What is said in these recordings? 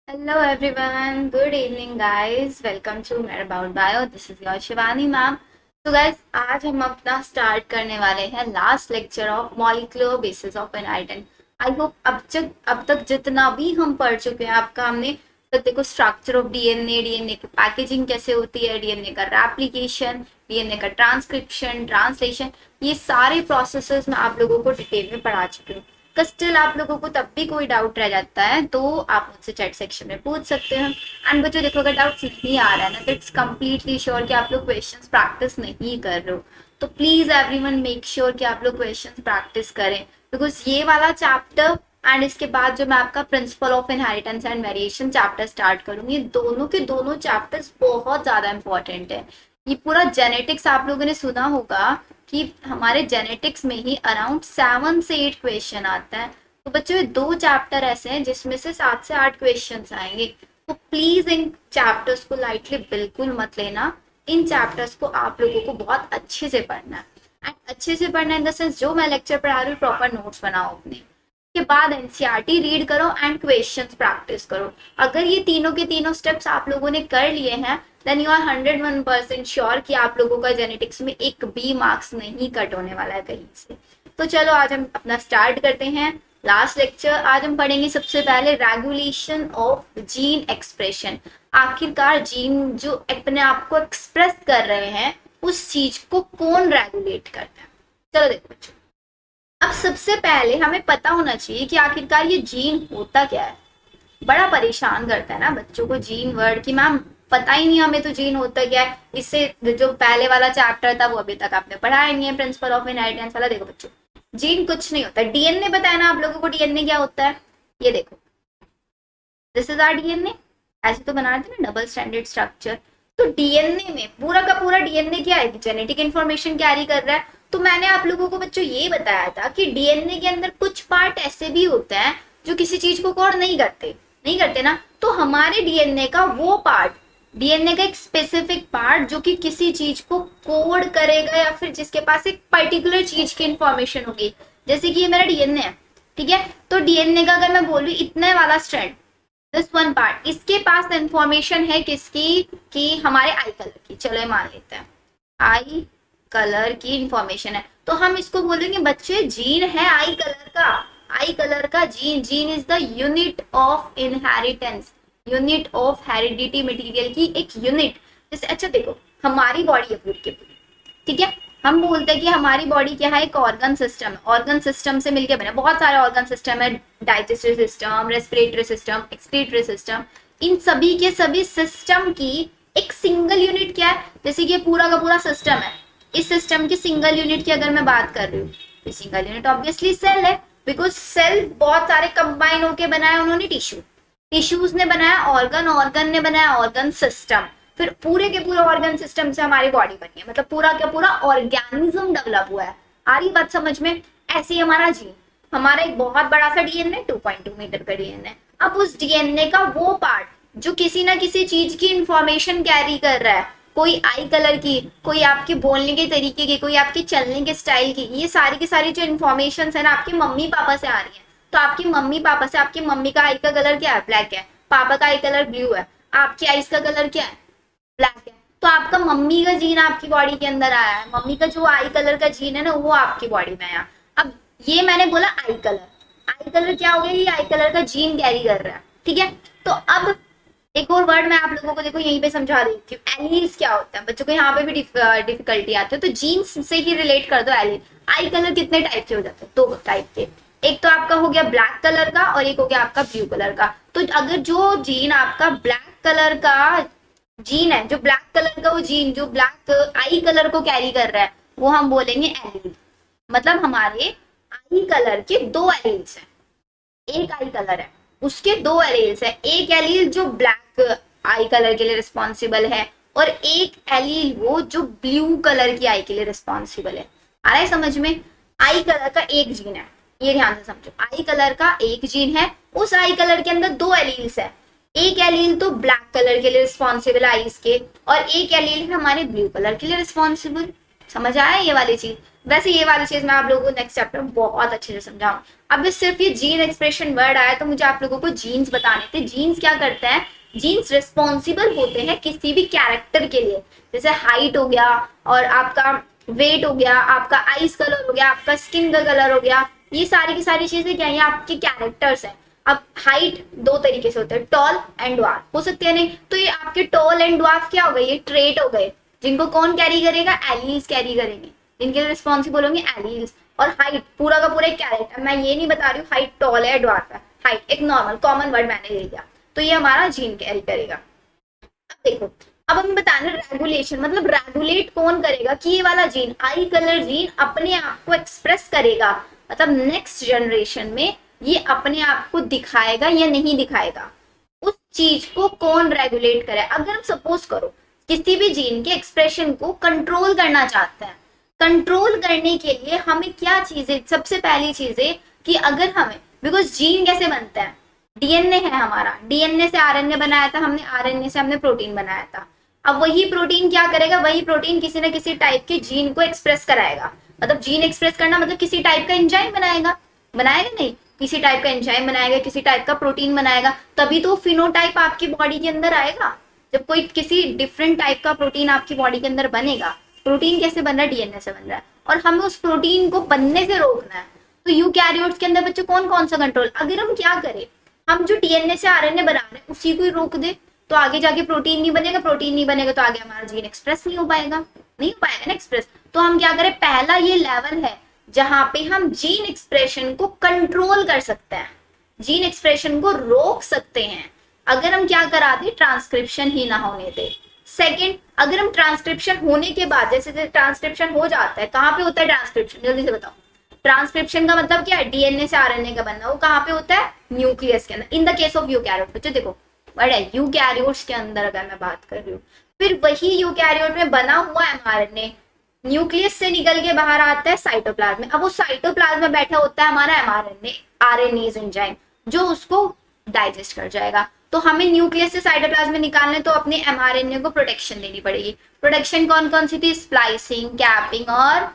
Hello everyone, good evening guys. Welcome to Mer About Bio. This is your Shivani ma'am. तो guys, आज हम अपना start करने वाले हैं last lecture of molecular basis of inheritance. I hope अब तक जितना भी हम पढ़ चुके हैं आपका हमने तो देखो स्ट्रक्चर ऑफ डीएनए, डीएनए की पैकेजिंग कैसे होती है, डीएनए का रेप्लिकेशन, डीएनए का ट्रांसक्रिप्शन, ट्रांसलेशन, ये सारे प्रोसेसेस मैं आप लोगों को डिटेल में पढ़ा चुकी हूँ. स्टिल आप लोगों को तब भी कोई डाउट रह जाता है तो आप मुझसे चैट सेक्शन में पूछ सकते हैं. एंड बच्चों देखो, अगर डाउट्स नहीं आ रहा है ना तो इट्स कम्प्लीटली श्योर कि आप लोग क्वेश्चंस प्रैक्टिस नहीं कर रहे हो. तो प्लीज एवरीवन मेक श्योर कि आप लोग क्वेश्चंस प्रैक्टिस करें, बिकॉज ये वाला चैप्टर एंड इसके बाद जो मैं आपका principle of inheritance and variation chapter start करूंगी, दोनों के दोनों चैप्टर्स बहुत ज्यादा इंपॉर्टेंट है. ये पूरा जेनेटिक्स आप लोगों ने सुना होगा कि हमारे जेनेटिक्स में ही अराउंड 7 से 8 क्वेश्चन आता है. तो बच्चों, दो चैप्टर ऐसे हैं जिसमें से 7 से 8 क्वेश्चन आएंगे. तो प्लीज इन चैप्टर्स को लाइटली बिल्कुल मत लेना. इन चैप्टर्स को आप लोगों को बहुत अच्छे से पढ़ना है. एंड अच्छे से पढ़ना इन द सेंस, जो मैं लेक्चर पढ़ा रही हूँ प्रॉपर नोट्स बनाओ अपने. के बाद एनसीईआरटी रीड करो एंड क्वेश्चंस प्रैक्टिस करो. अगर ये तीनों के तीनों स्टेप्स आप लोगों ने कर लिए हैं देन यू आर 101% श्योर कि आप लोगों का जेनेटिक्स में एक भी मार्क्स नहीं कट होने वाला है कहीं से. तो चलो आज हम अपना स्टार्ट करते हैं लास्ट लेक्चर. आज हम पढ़ेंगे सबसे पहले रेगुलेशन ऑफ जीन एक्सप्रेशन. आखिरकार जीन जो अपने आप को एक्सप्रेस कर रहे हैं उस चीज को कौन रेगुलेट करता है. चलो देखो बच्चों, अब सबसे पहले हमें पता होना चाहिए कि आखिरकार ये जीन होता क्या है. बड़ा परेशान करता है ना बच्चों को जीन वर्ड की मैम पता ही नहीं हमें तो जीन होता क्या है. इससे जो पहले वाला चैप्टर था वो अभी तक आपने पढ़ा ही नहीं है, प्रिंसिपल ऑफ इनहेरिटेंस वाला. देखो बच्चों, जीन कुछ नहीं होता. डीएनए बताया ना आप लोगों को डीएनए क्या होता है. ये देखो, दिस इज आर डीएनए. ऐसे तो बना रहे थे ना डबल स्टैंडर्ड स्ट्रक्चर. तो डीएनए में पूरा का पूरा डीएनए क्या है, जेनेटिक इन्फॉर्मेशन कैरी कर रहा है. तो मैंने आप लोगों को बच्चों ये बताया था कि डीएनए के अंदर कुछ पार्ट ऐसे भी होते हैं जो किसी चीज को कोड नहीं करते ना. तो हमारे डीएनए का वो पार्ट, डीएनए का एक स्पेसिफिक पार्ट जो कि किसी चीज को कोड करेगा या फिर जिसके पास एक पर्टिकुलर चीज की इंफॉर्मेशन होगी. जैसे कि ये मेरा डीएनए है, ठीक है. तो डीएनए का अगर मैं बोलूँ इतने वाला स्ट्रैंड, दिस वन पार्ट, इसके पास इंफॉर्मेशन है किसकी, कि हमारे आई कलर की. चलो मान लेते हैं आई कलर की इंफॉर्मेशन है. तो हम इसको बोलेंगे बच्चे जीन है आई कलर का. आई कलर का gene. Gene is the unit of inheritance, unit of heredity material की एक यूनिट. जैसे अच्छा देखो, हमारी बॉडी है पूरी की पूरी, ठीक है. हम बोलते हैं कि हमारी बॉडी क्या है, एक ऑर्गन सिस्टम है. ऑर्गन सिस्टम से मिलकर बना बहुत सारे ऑर्गन सिस्टम है. Digestive system, respiratory system, excretory system. इन सभी के सभी सिस्टम की एक सिंगल यूनिट क्या है. जैसे कि पूरा का पूरा सिस्टम है, इस सिस्टम की सिंगल यूनिट की अगर मैं बात कर रही हूँ तो सिंगल यूनिट ऑब्वियसली सेल है. बिकॉज सेल बहुत सारे कंबाइन होके बनाया उन्होंने टिश्यू, टिश्यूज ने बनाया ऑर्गन, ऑर्गन ने बनाया ऑर्गन सिस्टम. फिर पूरे के पूरे ऑर्गन सिस्टम से हमारी बॉडी बनी है. मतलब पूरा का पूरा ऑर्गेनिज्म डेवलप हुआ है. आ रही बात समझ में. ऐसे ही हमारा जीन, हमारा एक बहुत बड़ा सा डीएनए, 2.2 मीटर का डीएनए. अब उस डीएनए का वो पार्ट जो किसी ना किसी चीज की इंफॉर्मेशन कैरी कर रहा है, कोई आई कलर की, कोई आपके बोलने के तरीके की, कोई आपके चलने के स्टाइल की, ये सारी की सारी जो इन्फॉर्मेशन है ना आपके मम्मी पापा से आ रही है. तो आपकी मम्मी पापा से, आपकी मम्मी का आई का कलर क्या है, ब्लैक है. पापा का आई कलर ब्लू है. आपकी आईज का कलर क्या है, ब्लैक है. तो आपका मम्मी का जीन आपकी बॉडी के अंदर आया है. मम्मी का जो आई कलर का जीन है ना वो आपकी बॉडी में आया. अब ये मैंने बोला आई कलर. आई कलर क्या हो गया, ये आई कलर का जीन कैरी कर रहा है, ठीक है. तो अब एक और वर्ड मैं आप लोगों को देखो यहीं पे समझा देती हूँ. एलील्स क्या होता है बच्चों को, यहाँ पे भी डिफिकल्टी आती है. तो जीन्स से ही रिलेट कर दो एलील. आई कलर कितने टाइप के हो जाते हैं, 2 टाइप के. एक तो आपका हो गया ब्लैक कलर का और एक हो गया आपका ब्लू कलर का. तो अगर जो जीन आपका ब्लैक कलर का जीन है, जो ब्लैक कलर का वो जीन जो ब्लैक आई कलर को कैरी कर रहा है वो हम बोलेंगे एलील. मतलब हमारे आई कलर के 2 एलील्स हैं. एक आई कलर है उसके 2 एलील्स है. एक एलील जो ब्लैक आई कलर के लिए रिस्पॉन्सिबल है और एक एलील वो जो ब्लू कलर की आई के लिए रिस्पॉन्सिबल है. आ रहा है समझ में. आई कलर का एक जीन है, ये ध्यान से समझो. आई कलर का एक जीन है, उस आई कलर के अंदर 2 एलील्स है. एक एलील तो ब्लैक कलर के लिए रिस्पॉन्सिबल है आईज के, और एक एलील है हमारे ब्लू कलर के लिए रिस्पॉन्सिबल. समझ आया ये वाली चीज. वैसे ये वाली चीज मैं आप लोगों को नेक्स्ट चैप्टर में बहुत अच्छे से समझाऊं। अब सिर्फ ये जीन एक्सप्रेशन वर्ड आया तो मुझे आप लोगों को जीन्स बताने थे। जीन्स क्या करते हैं, जीन्स रिस्पॉन्सिबल होते हैं किसी भी कैरेक्टर के लिए, जैसे हाइट हो गया और आपका वेट हो गया, आपका आइज कलर हो गया, आपका स्किन का कलर हो गया, ये सारी की सारी चीजें क्या है, आपके कैरेक्टर्स हैं। अब हाइट दो तरीके से होते हैं, टॉल एंड ड्वार्फ हो सकते हैं नहीं, तो ये आपके टॉल एंड ड्वार्फ क्या हो गए, ये ट्रेट हो गए, जिनको कौन कैरी करेगा, एलील्स कैरी करेंगे, जिनके लिए रिस्पॉन्सिबल होंगे एलील्स। और हाइट पूरा का पूरा एक कैरेक्टर, मैं ये नहीं बता रही हूँ हाइट टॉल है ड्वार्फ है, हाइट एक नॉर्मल कॉमन वर्ड मैंने ले लिया, तो ये हमारा जीन कैरी करेगा। अब देखो, अब हमें बताना रेगुलेशन, मतलब रेगुलेट कौन करेगा कि ये वाला जीन आई कलर जीन अपने आप को एक्सप्रेस करेगा, मतलब नेक्स्ट जनरेशन में ये अपने आप को दिखाएगा या नहीं दिखाएगा, उस चीज को कौन रेगुलेट करे। अगर हम सपोज करो किसी भी जीन के एक्सप्रेशन को कंट्रोल करना चाहते हैं, कंट्रोल करने के लिए हमें क्या चीजें, सबसे पहली चीजें कि अगर हमें, बिकॉज जीन कैसे बनता है, डीएनए है हमारा, डीएनए से आरएनए बनाया था हमने, आरएनए से हमने प्रोटीन बनाया था। अब वही प्रोटीन क्या करेगा, वही प्रोटीन किसी न किसी टाइप के जीन को एक्सप्रेस कराएगा, मतलब जीन एक्सप्रेस करना मतलब किसी टाइप का एंजाइम बनाएगा, बनाएगा नहीं, किसी टाइप का एंजाइम बनाएगा, किसी टाइप का प्रोटीन बनाएगा, तभी तो फिनोटाइप आपकी बॉडी के अंदर आएगा। जब कोई किसी डिफरेंट टाइप का प्रोटीन आपकी बॉडी के अंदर बनेगा, प्रोटीन कैसे बन रहा है, डीएनए से बन रहा है, और हमें उस प्रोटीन को बनने से रोकना है, तो यूकैरियोट्स के अंदर बच्चों कौन कौन सा कंट्रोल, अगर हम क्या करें, हम जो डीएनए से आरएनए बना रहे हैं उसी को ही रोक दे, तो आगे जाके प्रोटीन नहीं बनेगा, प्रोटीन नहीं बनेगा तो आगे हमारा जीन एक्सप्रेस नहीं हो पाएगा, नहीं हो पाएगा ना एक्सप्रेस। तो हम क्या करें, पहला ये लेवल है जहां पे हम जीन एक्सप्रेशन को कंट्रोल कर सकते हैं, जीन एक्सप्रेशन को रोक सकते हैं, अगर हम क्या करा दे, ट्रांसक्रिप्शन ही ना होने दे। सेकंड, अगर हम ट्रांसक्रिप्शन होने के बाद, जैसे ट्रांसक्रिप्शन हो जाता है, कहाँ पे होता है ट्रांसक्रिप्शन, जल्दी से बताओ। ट्रांसक्रिप्शन का मतलब क्या है, डीएनए से आरएनए का बनना, वो कहाँ पे होता है, न्यूक्लियस के अंदर, in the case of eukaryote. बच्चों देखो वर्ड है यूकैरियोट्स के अंदर अगर मैं बात कर रही हूँ, फिर वही यूकैरियोट में बना हुआ एमआरएनए न्यूक्लियस से निकल के बाहर आता है साइटोप्लाज्म में। अब वो साइटोप्लाज्म में बैठा होता है हमारा एमआरएनए, आरएनएज एंजाइम, जो उसको डाइजेस्ट कर जाएगा। तो हमें न्यूक्लियस से साइटोप्लाज्म में निकालने तो अपने एमआरएनए को प्रोटेक्शन देनी पड़ेगी। प्रोटेक्शन कौन कौन सी थी, स्प्लाइसिंग, कैपिंग और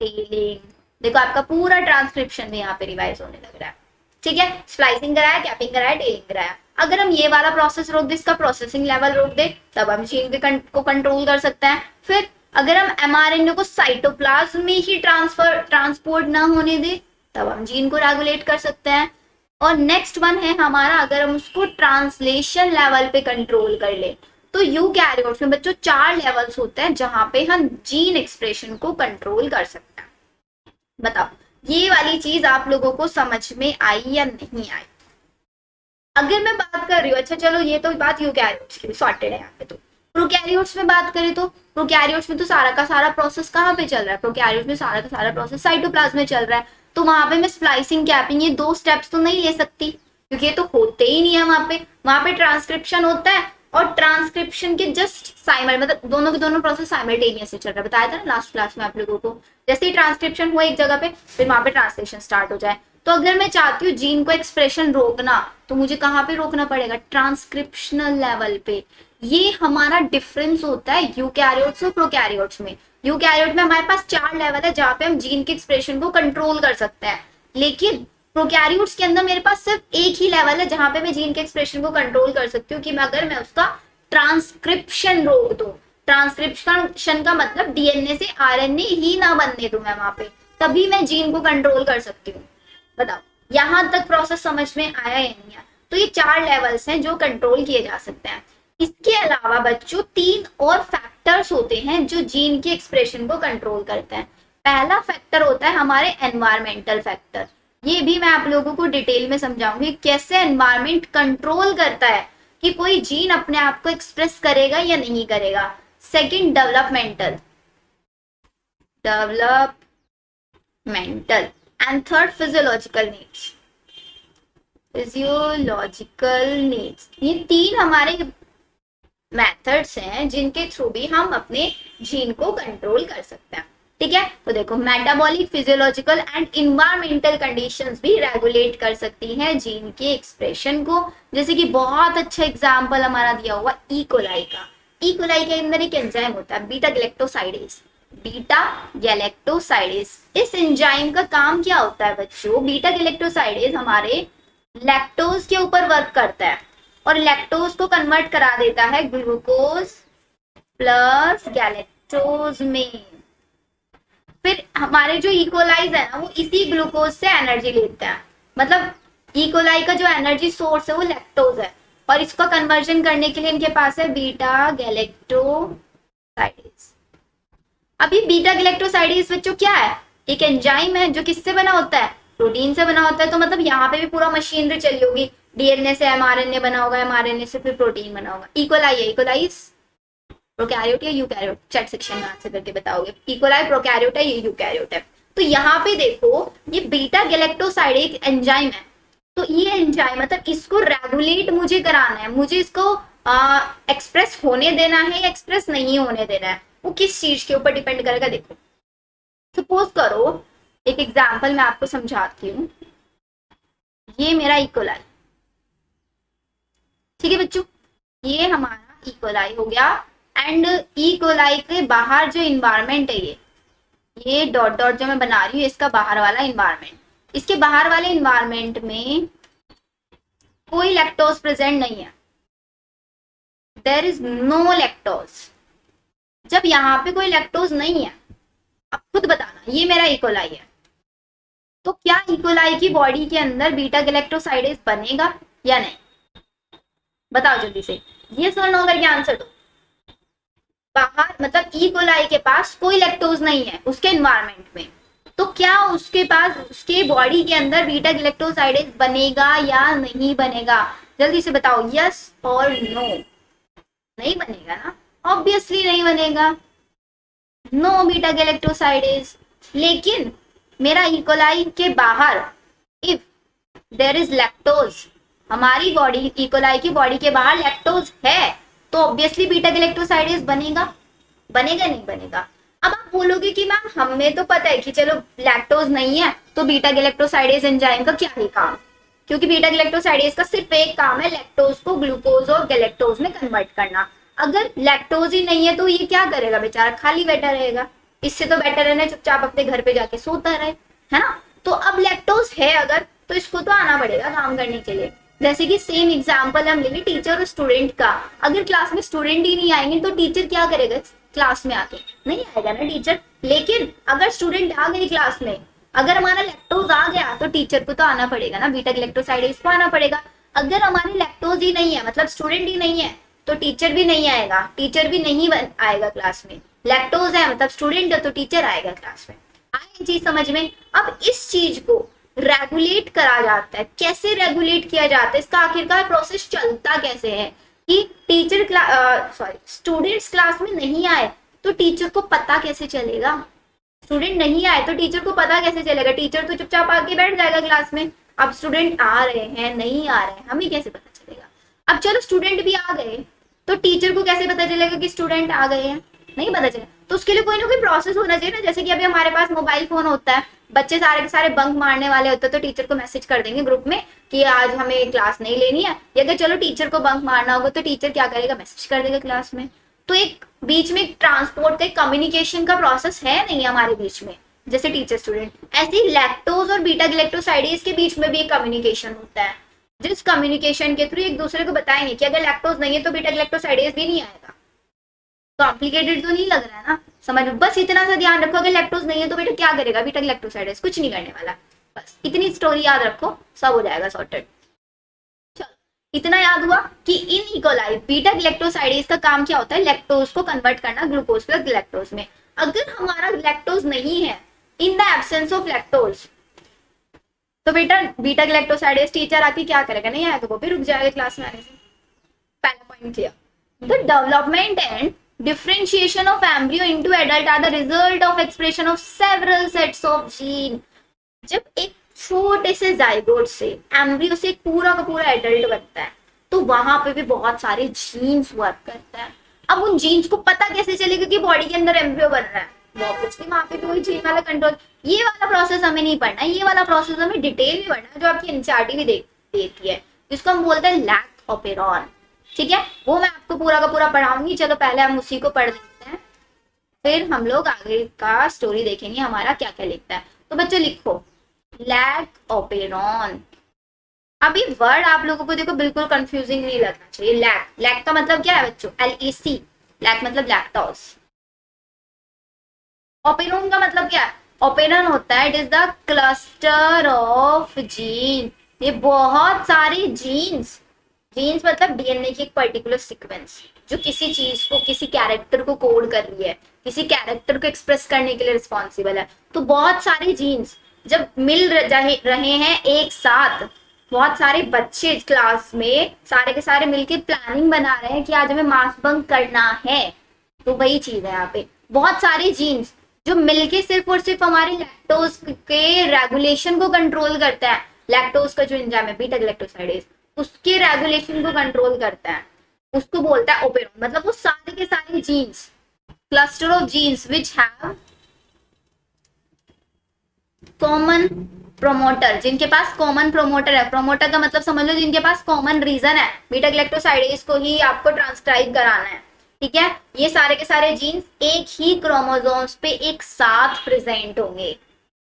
टेलिंग। देखो आपका पूरा ट्रांसक्रिप्शन भी यहाँ पे रिवाइज होने लग रहा है, ठीक है, स्प्लाइसिंग कराया, कैपिंग कराया, टेलिंग कराया। अगर हम ये वाला प्रोसेस रोक दे, इसका प्रोसेसिंग लेवल रोक दे, तब हम जीन को कंट्रोल कर सकते हैं। फिर अगर हम एमआरएनए को साइटोप्लाज्म में ही ट्रांसपोर्ट ना होने दे, तब हम जीन को रेगुलेट कर सकते हैं। और नेक्स्ट वन है हमारा, अगर हम उसको ट्रांसलेशन लेवल पे कंट्रोल कर ले, तो यूकैरियोट्स में बच्चों 4 लेवल्स होते हैं जहां पे हम जीन एक्सप्रेशन को कंट्रोल कर सकते हैं। बताओ ये वाली चीज आप लोगों को समझ में आई या नहीं आई। अगर मैं बात कर रही हूँ, अच्छा चलो ये तो बात यूकैरियोट्स की सॉर्टेड है, यहाँ पे तो प्रोकैरियोट्स में बात करें तो प्रोकैरियोट्स में तो सारा का सारा प्रोसेस कहाँ पे चल रहा है, प्रोकैरियोट्स में सारा का सारा प्रोसेस साइटोप्लाज्म में चल रहा है। तो वहां पे मैं स्प्लाइसिंग, कैपिंग, ये 2 स्टेप्स तो नहीं ले सकती, क्योंकि ये तो होते ही नहीं है। वहां पे ट्रांसक्रिप्शन होता है, और ट्रांसक्रिप्शन के जस्ट साइमल, मतलब दोनों के दोनों प्रोसेस साइमल्टेनियसली चल रहा है। बताया था ना लास्ट क्लास में आप लोगों को, जैसे ही ट्रांसक्रिप्शन हुआ एक जगह पे, फिर वहां पे ट्रांसलेशन स्टार्ट हो जाए। तो अगर मैं चाहती हूँ जीन को एक्सप्रेशन रोकना, तो मुझे कहाँ पे रोकना पड़ेगा, ट्रांसक्रिप्शनल लेवल पे। ये हमारा डिफरेंस होता है यूकैरियोट्स और प्रोकैरियोट्स में। यूकैरियोट में हमारे पास 4 लेवल है जहाँ पे हम जीन के एक्सप्रेशन को कंट्रोल कर सकते हैं, लेकिन प्रोकैरियोट्स के अंदर मेरे पास सिर्फ एक ही लेवल है जहां पे मैं जीन के एक्सप्रेशन को कंट्रोल कर सकती हूँ, कि मैं अगर मैं उसका ट्रांसक्रिप्शन रोक दूं। ट्रांसक्रिप्शन का मतलब डीएनए से आरएनए ही ना बनने दूं मैं वहां पे, तभी मैं जीन को कंट्रोल कर सकती हूँ। बताओ यहां तक प्रोसेस समझ में आया या नहीं आया। तो ये 4 लेवल्स हैं जो कंट्रोल किए जा सकते हैं। इसके अलावा बच्चों 3 और फैक्टर्स होते हैं जो जीन के एक्सप्रेशन को कंट्रोल करते हैं। पहला फैक्टर होता है हमारे एनवायरमेंटल फैक्टर। ये भी मैं आप लोगों को डिटेल में समझाऊंगी कैसे एनवायरमेंट कंट्रोल करता है कि कोई जीन अपने आप को एक्सप्रेस करेगा या नहीं करेगा। Second developmental and third physiological needs. ये 3 हमारे मेथड्स हैं जिनके थ्रू भी हम अपने जीन को कंट्रोल कर सकते हैं, ठीक है। तो देखो metabolic, physiological and environmental conditions भी रेगुलेट कर सकती हैं जीन के एक्सप्रेशन को। जैसे कि बहुत अच्छा एग्जांपल हमारा दिया हुआ ई कोलाई का। ई कोलाई के अंदर एक एंजाइम होता है बीटा गैलेक्टोसाइडेज, बीटा गैलेक्टोसाइडेज। इस एंजाइम का काम क्या होता है बच्चों? बीटा गैलेक्टोसाइडेज हमारे लैक्टोज के ऊपर वर्क करता है और लैक्टोज को कन्वर्ट करा देता है ग्लूकोज प्लस गैलेक्टोज में। फिर हमारे जो इकोलाइज है ना, वो इसी ग्लूकोज से एनर्जी लेते हैं। मतलब इकोलाई का जो एनर्जी सोर्स है वो लैक्टोज है और इसको कन्वर्जन करने के लिए इनके पास है बीटा गैलेक्टोसाइडेज। अभी बीटा गैलेक्टोसाइडेज बच्चों क्या है? एक एंजाइम है जो किससे बना होता है? प्रोटीन से बना होता है। तो मतलब यहाँ पे भी पूरा मशीनरी चली होगी, डीएनए से एमआरएनए बना होगा, एमआरएनए से फिर प्रोटीन बना होगा। इकोलाई है, इकोलाइज प्रोकैरियोट या यूकैरियोट? चैट सेक्शन में आंसर करके बताओगे। इकोलाई प्रोकैरियोट है, ये यूकैरियोट है। तो यहाँ पे देखो, ये बीटा गैलेक्टोसाइड एक एंजाइम है। तो ये एंजाइम मतलब इसको रेगुलेट मुझे कराना है, मुझे इसको एक्सप्रेस होने देना है या एक्सप्रेस नहीं होने देना है, वो किस चीज के ऊपर डिपेंड करेगा। देखो सपोज करो, एक एग्जांपल मैं आपको समझाती हूँ। ये मेरा इकोलाई, ठीक है बच्चों, ये हमारा इकोलाई हो गया। एंड इकोलाई के बाहर जो इन्वायरमेंट है, ये डॉट डॉट जो मैं बना रही हूँ, इसका बाहर वाला इन्वायरमेंट। इसके बाहर वाले इन्वायरमेंट में कोई लैक्टोज प्रेजेंट नहीं है, देयर इज नो लैक्टोज। जब यहाँ पे कोई लैक्टोज नहीं है, अब खुद बताना, ये मेरा इकोलाई है, तो क्या इकोलाई की बॉडी के अंदर बीटा गैलेक्टोसाइडेज बनेगा या नहीं? बताओ जल्दी से, ये सर नो करके आंसर दो। बाहर मतलब इकोलाई के पास कोई लैक्टोज नहीं है उसके एनवायरनमेंट में, तो क्या उसके पास उसके बॉडी के अंदर बीटा गैलेक्टोसाइडेज बनेगा या नहीं बनेगा? जल्दी से बताओ, यस और नो। नहीं बनेगा ना, ऑब्वियसली नहीं बनेगा, नो बीटा गैलेक्टोसाइडेज। लेकिन मेरा इकोलाई के बाहर इफ देयर इज लैक्टोज, हमारी बॉडी इकोलाई की बॉडी के बाहर लैक्टोज है, तो ऑब्वियसली बीटा गैलेक्टोसाइडेज बनेगा। बनेगा नहीं बनेगा? अब आप बोलोगे कि मैम हमें तो पता है कि चलो लैक्टोज नहीं है तो बीटा गैलेक्टोसाइडेज एंजाइम का क्या ही काम, क्योंकि बीटा गैलेक्टोसाइडेज का सिर्फ एक काम है लैक्टोज को ग्लूकोज और गैलेक्टोज में कन्वर्ट करना। अगर लैक्टोज ही नहीं है तो ये क्या करेगा बेचारा? खाली बैठा रहेगा। इससे तो बेटर है ना चुपचाप अपने घर पे जाके सोता रहे, है ना। तो अब लैक्टोज है अगर, तो इसको तो आना पड़ेगा काम करने के लिए। जैसे कि सेम एग्जांपल हम लेंगे टीचर और स्टूडेंट का। अगर क्लास में स्टूडेंट ही नहीं आएंगे तो टीचर क्या करेगा? क्लास में आके नहीं आएगा ना टीचर। लेकिन अगर स्टूडेंट आ गए क्लास में, अगर हमारा लैक्टोज आ गया तो टीचर को तो आना पड़ेगा ना, बीटा गैलेक्टोसाइडेज को आना पड़ेगा। अगर हमारे लैक्टोज ही नहीं है, मतलब स्टूडेंट ही नहीं है, तो टीचर भी नहीं आएगा, टीचर भी नहीं आएगा क्लास में। लैक्टोज है मतलब स्टूडेंट है तो टीचर आएगा क्लास में। आए चीज समझ में? अब इस चीज को रेगुलेट करा जाता है। कैसे रेगुलेट किया जाता है? इसका आखिरकार प्रोसेस चलता कैसे है कि टीचर स्टूडेंट्स क्लास में नहीं आए तो टीचर को पता कैसे चलेगा? स्टूडेंट नहीं आए तो टीचर को पता कैसे चलेगा? टीचर तो चुपचाप आके बैठ जाएगा क्लास में। अब स्टूडेंट आ रहे हैं नहीं आ रहे हैं, हमें कैसे पता चलेगा? अब चलो स्टूडेंट भी आ गए तो टीचर को कैसे पता चलेगा कि स्टूडेंट आ गए हैं? नहीं पता चलेगा। तो उसके लिए कोई ना कोई प्रोसेस होना चाहिए ना। जैसे कि अभी हमारे पास मोबाइल फोन होता है, बच्चे सारे के सारे बंक मारने वाले होते हैं तो टीचर को मैसेज कर देंगे ग्रुप में कि आज हमें क्लास नहीं लेनी है। या अगर चलो टीचर को बंक मारना होगा तो टीचर क्या करेगा? मैसेज कर देगा क्लास में। तो एक बीच में ट्रांसपोर्ट का कम्युनिकेशन का प्रोसेस है नहीं हमारे बीच में, जैसे टीचर स्टूडेंट। ऐसे लैक्टोज और बीटा गैलेक्टोसाइडेज के बीच में भी एक कम्युनिकेशन होता है, जिस कम्युनिकेशन के थ्रू एक दूसरे को बताएंगे कि अगर लैक्टोज नहीं है तो बीटा गैलेक्टोसाइडेज भी नहीं आएगा। कॉम्प्लिकेटेड तो नहीं लग रहा है ना समझ में? बस इतना सा ध्यान रखो, अगर लैक्टोज नहीं है तो बेटा क्या करेगा? बीटा गैलेक्टोसाइडेज कुछ नहीं करने वाला। बस इतनी स्टोरी याद रखो, सब हो जाएगा सॉर्टेड। चलो इतना याद हुआ कि इन इकोलाई बीटा गैलेक्टोसाइडेज का काम क्या होता है? लैक्टोज को कन्वर्ट करना ग्लूकोज प्लस गैलेक्टोज में। अगर हमारा लैक्टोज नहीं है, in the absence of lactose, तो बेटा बीटा गैलेक्टोसाइडेज टीचर आके क्या करेगा? नहीं आया तो वो भी रुक जाएगा क्लास में आने से। पहला point clear. The development and differentiation of embryo into adult are the result of expression of several sets of gene। जब एक छोटे से जाइगोट से एम्ब्रियो से पूरा का पूरा एडल्ट बनता है तो वहां पे भी बहुत सारे जीन्स वर्क करता है। अब उन जीन्स को पता कैसे चलेगा कि बॉडी के अंदर एम्ब्रियो बन रहा है? ऑब्वियसली वहां पे भी वही जीन वाला कंट्रोल। ये वाला प्रोसेस हमें नहीं पढ़ना, ये वाला प्रोसेस हमें डिटेल में पढ़ना है, जो आपकी एनसीईआरटी भी देती है, जिसको हम बोलते हैं लैक ऑपेरॉन। ठीक है, वो मैं आपको पूरा का पूरा पढ़ाऊंगी। चलो पहले हम उसी को पढ़ लेते हैं। फिर हम लोग आगे का स्टोरी देखेंगे हमारा क्या क्या लिखता है। तो बच्चों लिखो लैक ओपेरॉन। अभी वर्ड आप लोगों को देखो बिल्कुल कंफ्यूजिंग नहीं लगना चाहिए। लैक, लैक का मतलब क्या है बच्चों? LAC, लैक मतलब लैक्टोज। ओपेरॉन का मतलब क्या है? ओपेरॉन होता है, it is the cluster of gene. ये बहुत सारे जीन्स, जीन्स मतलब डीएनए की एक पर्टिकुलर सीक्वेंस जो किसी चीज को, किसी कैरेक्टर को कोड कर रही है, किसी कैरेक्टर को एक्सप्रेस करने के लिए रिस्पॉन्सिबल है। तो बहुत सारे जीन्स जब मिल रहे हैं एक साथ, बहुत सारे बच्चे क्लास में सारे के सारे मिलके प्लानिंग बना रहे हैं कि आज हमें मास बंक करना है। तो वही चीज है यहाँ पे, बहुत सारे जीन्स जो मिलके सिर्फ और सिर्फ हमारे लैक्टोज के रेगुलेशन को कंट्रोल करता है। लैक्टोज का जो एंजाइम है बीटा गैलेक्टोसाइडेज, उसके रेगुलेशन को कंट्रोल करता है, उसको बोलता है ओपेरॉन। मतलब वो सारे के सारे genes, cluster of genes which have common promoter, जिनके पास कॉमन प्रोमोटर है। प्रोमोटर का मतलब समझ लो जिनके पास कॉमन रीजन है बीटा गैलेक्टोसाइडेज को ही आपको ट्रांसक्राइब कराना है। ठीक है, ये सारे के सारे जीन्स एक ही क्रोमोसोम्स पे एक साथ प्रेजेंट होंगे।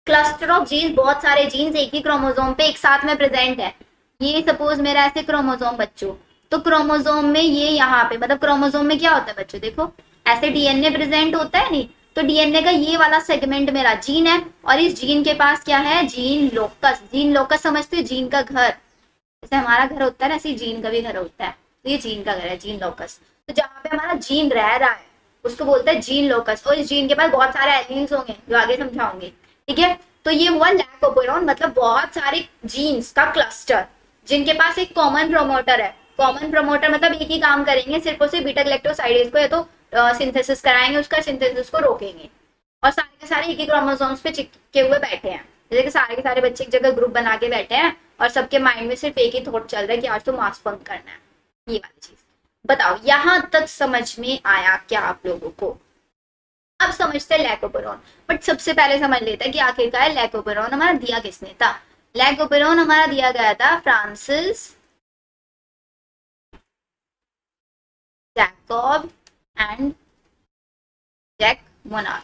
क्लस्टर ऑफ जीन्स, बहुत सारे जीन्स एक ही क्रोमोसोम पे एक साथ में प्रेजेंट है। ये सपोज मेरा ऐसे क्रोमोसोम बच्चों, तो क्रोमोसोम में ये यहाँ पे मतलब क्रोमोसोम में क्या होता है बच्चों, देखो ऐसे डीएनए प्रेजेंट होता है नहीं, तो डीएनए का ये वाला सेगमेंट मेरा जीन है, और इस जीन के पास क्या है, जीन लोकस। जीन लोकस समझते हो, जीन का घर, जैसे हमारा घर होता है ना, ऐसे जीन का भी घर होता है। तो ये जीन का घर है, जीन लोकस। तो जहाँ पे हमारा जीन रह रहा है उसको बोलते हैं जीन लोकस, और इस जीन के पास बहुत सारे एलील्स होंगे जो आगे समझाऊंगी। ठीक है, तो ये हुआ लैक ओपेरॉन, मतलब बहुत सारे जीन्स का क्लस्टर जिनके पास एक कॉमन प्रोमोटर है। कॉमन प्रोमोटर मतलब एक ही काम करेंगे, सिर्फ और सिर्फ बीटा गैलेक्टोसाइडेज को या तो सिंथेसिस कराएंगे, उसका सिंथेसिस को रोकेंगे, और सारे के सारे एक ही क्रोमोसोम्स पे चिपके हुए बैठे हैं। जैसे कि सारे के सारे बच्चे एक जगह ग्रुप बना के बैठे हैं और सबके माइंड में सिर्फ एक ही थॉट चल रहा है कि आज तो मास बंक करना है, ये वाली चीज। बताओ यहां तक समझ में आया क्या आप लोगों को? अब समझते हैं लैक ओपेरॉन, बट सबसे पहले समझ लेते हैं कि आखिरकार लैक ओपेरॉन हमारा दिया किसने था। लैक ओपेरॉन हमारा दिया गया था Francis Jacob and Jacques Monod.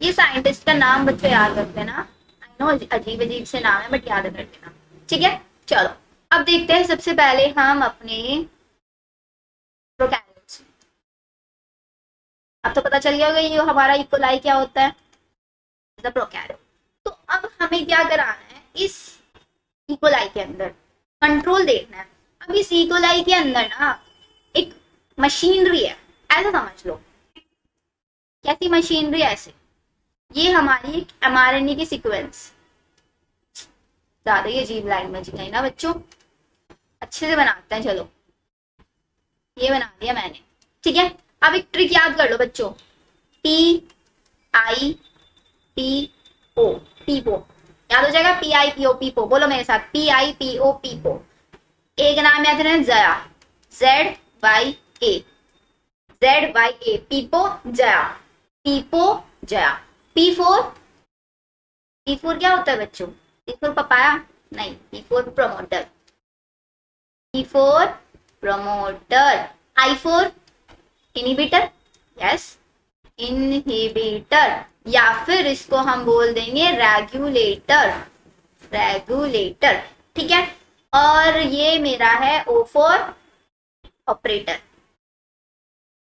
ये साइंटिस्ट का नाम बच्चों याद रख लेना। आई नो अजीब अजीब से नाम है बट याद कर लेना। ठीक है, चलो अब देखते हैं सबसे पहले हम अपने प्रोकैरियोट्स। अब तो पता चल गया होगा ये हमारा इकोलाई क्या होता है, प्रोकैरियोट। तो अब हमें क्या कराना है, इस इकोलाई के अंदर कंट्रोल देखना है। अब इस इकोलाई के अंदर ना एक मशीनरी है, ऐसा समझ लो। कैसी मशीनरी? ऐसे, ये हमारी एक mRNA की सीक्वेंस, ज्यादा ही अजीब लैंग्वेज है ना बच्चों, अच्छे से बनाते हैं। चलो ये बना दिया मैंने। ठीक है, अब एक ट्रिक याद कर लो बच्चों, PIPO, पीपो याद हो जाएगा। PIPO, पीपो बोलो मेरे साथ, PIPO, पीपो। एक नाम याद रखना Jaya, ZYA, ZYA, पीपो Jaya, पीपो Jaya. P4, P4 क्या होता है बच्चों? P4 पपाया नहीं, P4 promoter, P4 promoter. I4 inhibitor, yes inhibitor, या फिर इसको हम बोल देंगे रेगुलेटर, रेगुलेटर। ठीक है, और ये मेरा है O4 ऑपरेटर।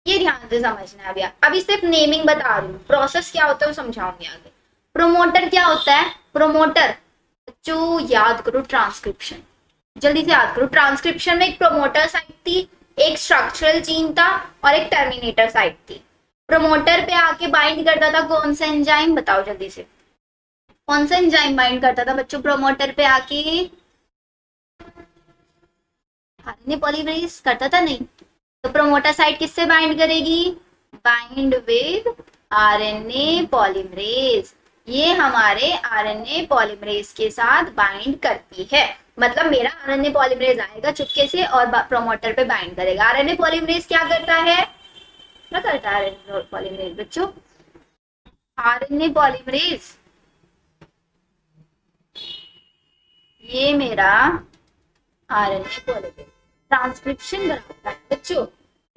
ये ध्यान से समझना है। अभी सिर्फ नेमिंग बता रही हूँ, प्रोसेस क्या होता है वो समझाऊंगी आगे। प्रोमोटर क्या होता है? प्रोमोटर जो याद करो, ट्रांसक्रिप्शन, जल्दी से याद करो। ट्रांसक्रिप्शन में एक प्रोमोटर साइट थी, एक स्ट्रक्चरल जीन था और एक टर्मिनेटर साइट थी। प्रोमोटर पे आके बाइंड करता था कौन सा एंजाइम, बताओ जल्दी से, कौन सा एंजाइम बाइंड करता था बच्चों प्रोमोटर पे आके? आरएनए पॉलीमरेज करता था नहीं, तो प्रोमोटर साइट किससे बाइंड करेगी? Bind with RNA polymerase. ये हमारे आरएनए पॉलीमरेज के साथ बाइंड करती है। मतलब मेरा आरएनए पॉलीमरेज आएगा चुपके से और प्रोमोटर पे बाइंड करेगा। आरएनए पॉलीमरेज क्या करता है, क्या करता है आरएनए पॉलीमरेज बच्चों? आरएनए पॉलीमरेज ये मेरा आरएनए पॉलीमरेज ट्रांसक्रिप्शन कराता है बच्चों,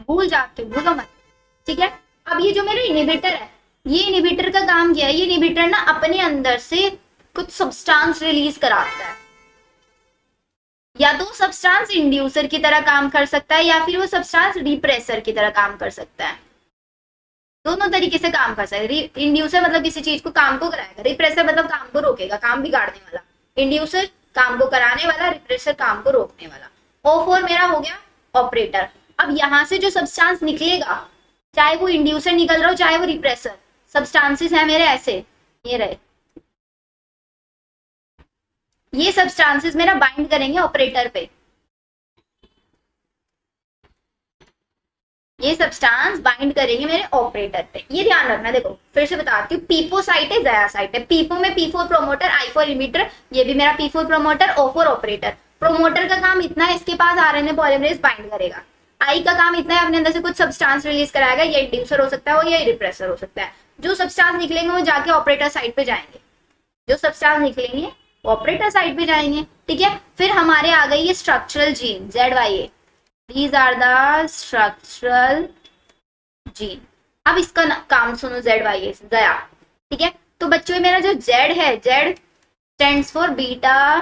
भूल जाते भूलो मत। ठीक है, अब ये जो मेरा इनहिबिटर है, ये इनहिबिटर का काम क्या है, ये इनहिबिटर ना अपने अंदर से कुछ सब्सटेंस रिलीज कराता है। या तो सब्सटेंस इंड्यूसर की तरह काम कर सकता है या फिर वो सब्सटेंस रिप्रेसर की तरह काम कर सकता है। दोनों तरीके से काम कर सकते हैं। इंड्यूसर मतलब किसी चीज को काम को कराएगा, रिप्रेसर मतलब काम को रोकेगा, काम बिगाड़ने वाला। इंड्यूसर काम को कराने वाला, रिप्रेसर काम को रोकने वाला। O4 मेरा हो गया ऑपरेटर। अब यहाँ से जो सब्सटेंस निकलेगा, चाहे वो इंड्यूसर निकल रहा हो चाहे वो रिप्रेसर, सब्सटेंसेस है मेरे ऐसे, ये रहे, ये सब्सटेंसेस मेरा बाइंड करेंगे ऑपरेटर पे। ये सब्सटेंस बाइंड करेंगे मेरे ऑपरेटर पे। ये ध्यान रखना, देखो फिर से बताती हूँ, पीपो साइट है, जया साइट है। पीपो में P4 प्रोमोटर, I4 इनहिबिटर, ये भी मेरा P4 promoter, O4 operator. Promoter का काम इतना है, इसके पास आरएनए पॉलीमरेज बाइंड करेगा। आई का काम इतना है, अपने अंदर से कुछ सब्सटेंस रिलीज कराएगा, ये इंड्यूसर हो सकता है और ये रिप्रेसर हो सकता है। जो सब्सटेंस निकलेंगे वो जाके ऑपरेटर साइट पे जाएंगे, जो सब्सटेंस निकलेंगे ऑपरेटर साइट पे जाएंगे, ठीक है। फिर हमारे आ गई ये structural gene ZYA, these are the structural gene। अब इसका काम सुनो, ZYA जया, ठीक है। तो बच्चों मेरा जो Z है, Z stands for beta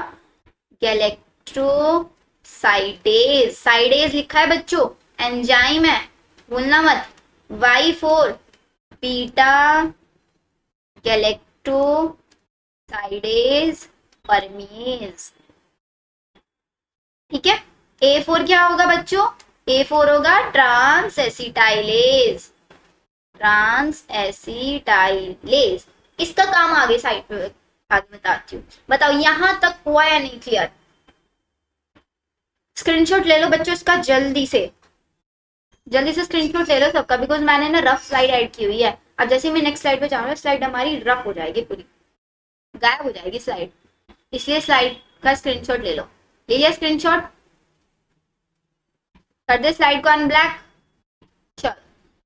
galactosidase, साइडेज लिखा है बच्चों, एंजाइम है, भूलना मत। Y4 बीटा गैलेक्ट्रोसाइडेज परमेज, ठीक है। A4 क्या होगा बच्चों, A4 होगा ट्रांस एसिटाइलेज, ट्रांस एसिटाइलेज। इसका काम आगे साइड पे आगे बताती हूँ। बताओ यहां तक हुआ या नहीं क्लियर? स्क्रीनशॉट ले लो बच्चों इसका, जल्दी से स्क्रीनशॉट ले लो सबका, बिकॉज मैंने ना रफ स्लाइड ऐड की हुई है। अब जैसे मैं नेक्स्ट स्लाइड पे जाऊंगा, स्लाइड हमारी रफ हो जाएगी, पूरी गायब हो जाएगी स्लाइड, इसलिए स्लाइड का स्क्रीनशॉट ले लो। ले लिया स्क्रीनशॉट, कर दे स्लाइड को अनब्लैक। चलो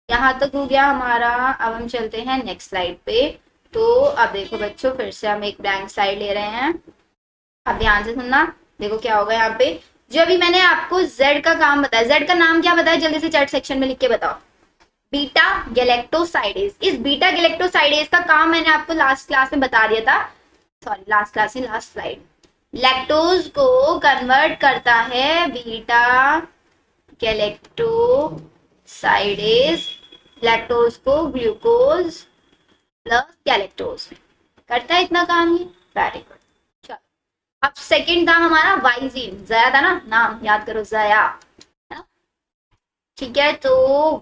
यहाँ तक हो गया हमारा। अब हम चलते हैं नेक्स्ट स्लाइड पे। तो अब देखो बच्चों, फिर से हम एक ब्लैंक स्लाइड ले रहे हैं। अब ध्यान से सुनना, देखो क्या होगा यहाँ पे। जो अभी मैंने आपको Z का काम बताया, Z का नाम क्या बताया, जल्दी से चैट सेक्शन में लिख के बताओ। Beta galactosidase. इस बीटा गैलेक्टोसाइडेज का काम मैंने आपको लास्ट क्लास में बता दिया था, सॉरी लास्ट क्लास में, लास्ट स्लाइड। लैक्टोज को कन्वर्ट करता है बीटा गैलेक्टोसाइडेज, लैक्टोज को ग्लूकोज प्लस गैलेक्टोज में करता है, इतना काम ये। Very good. चलो अब सेकंड था हमारा वाइजीन, जया था ना, नाम याद करो, जया, है ना, ठीक है। तो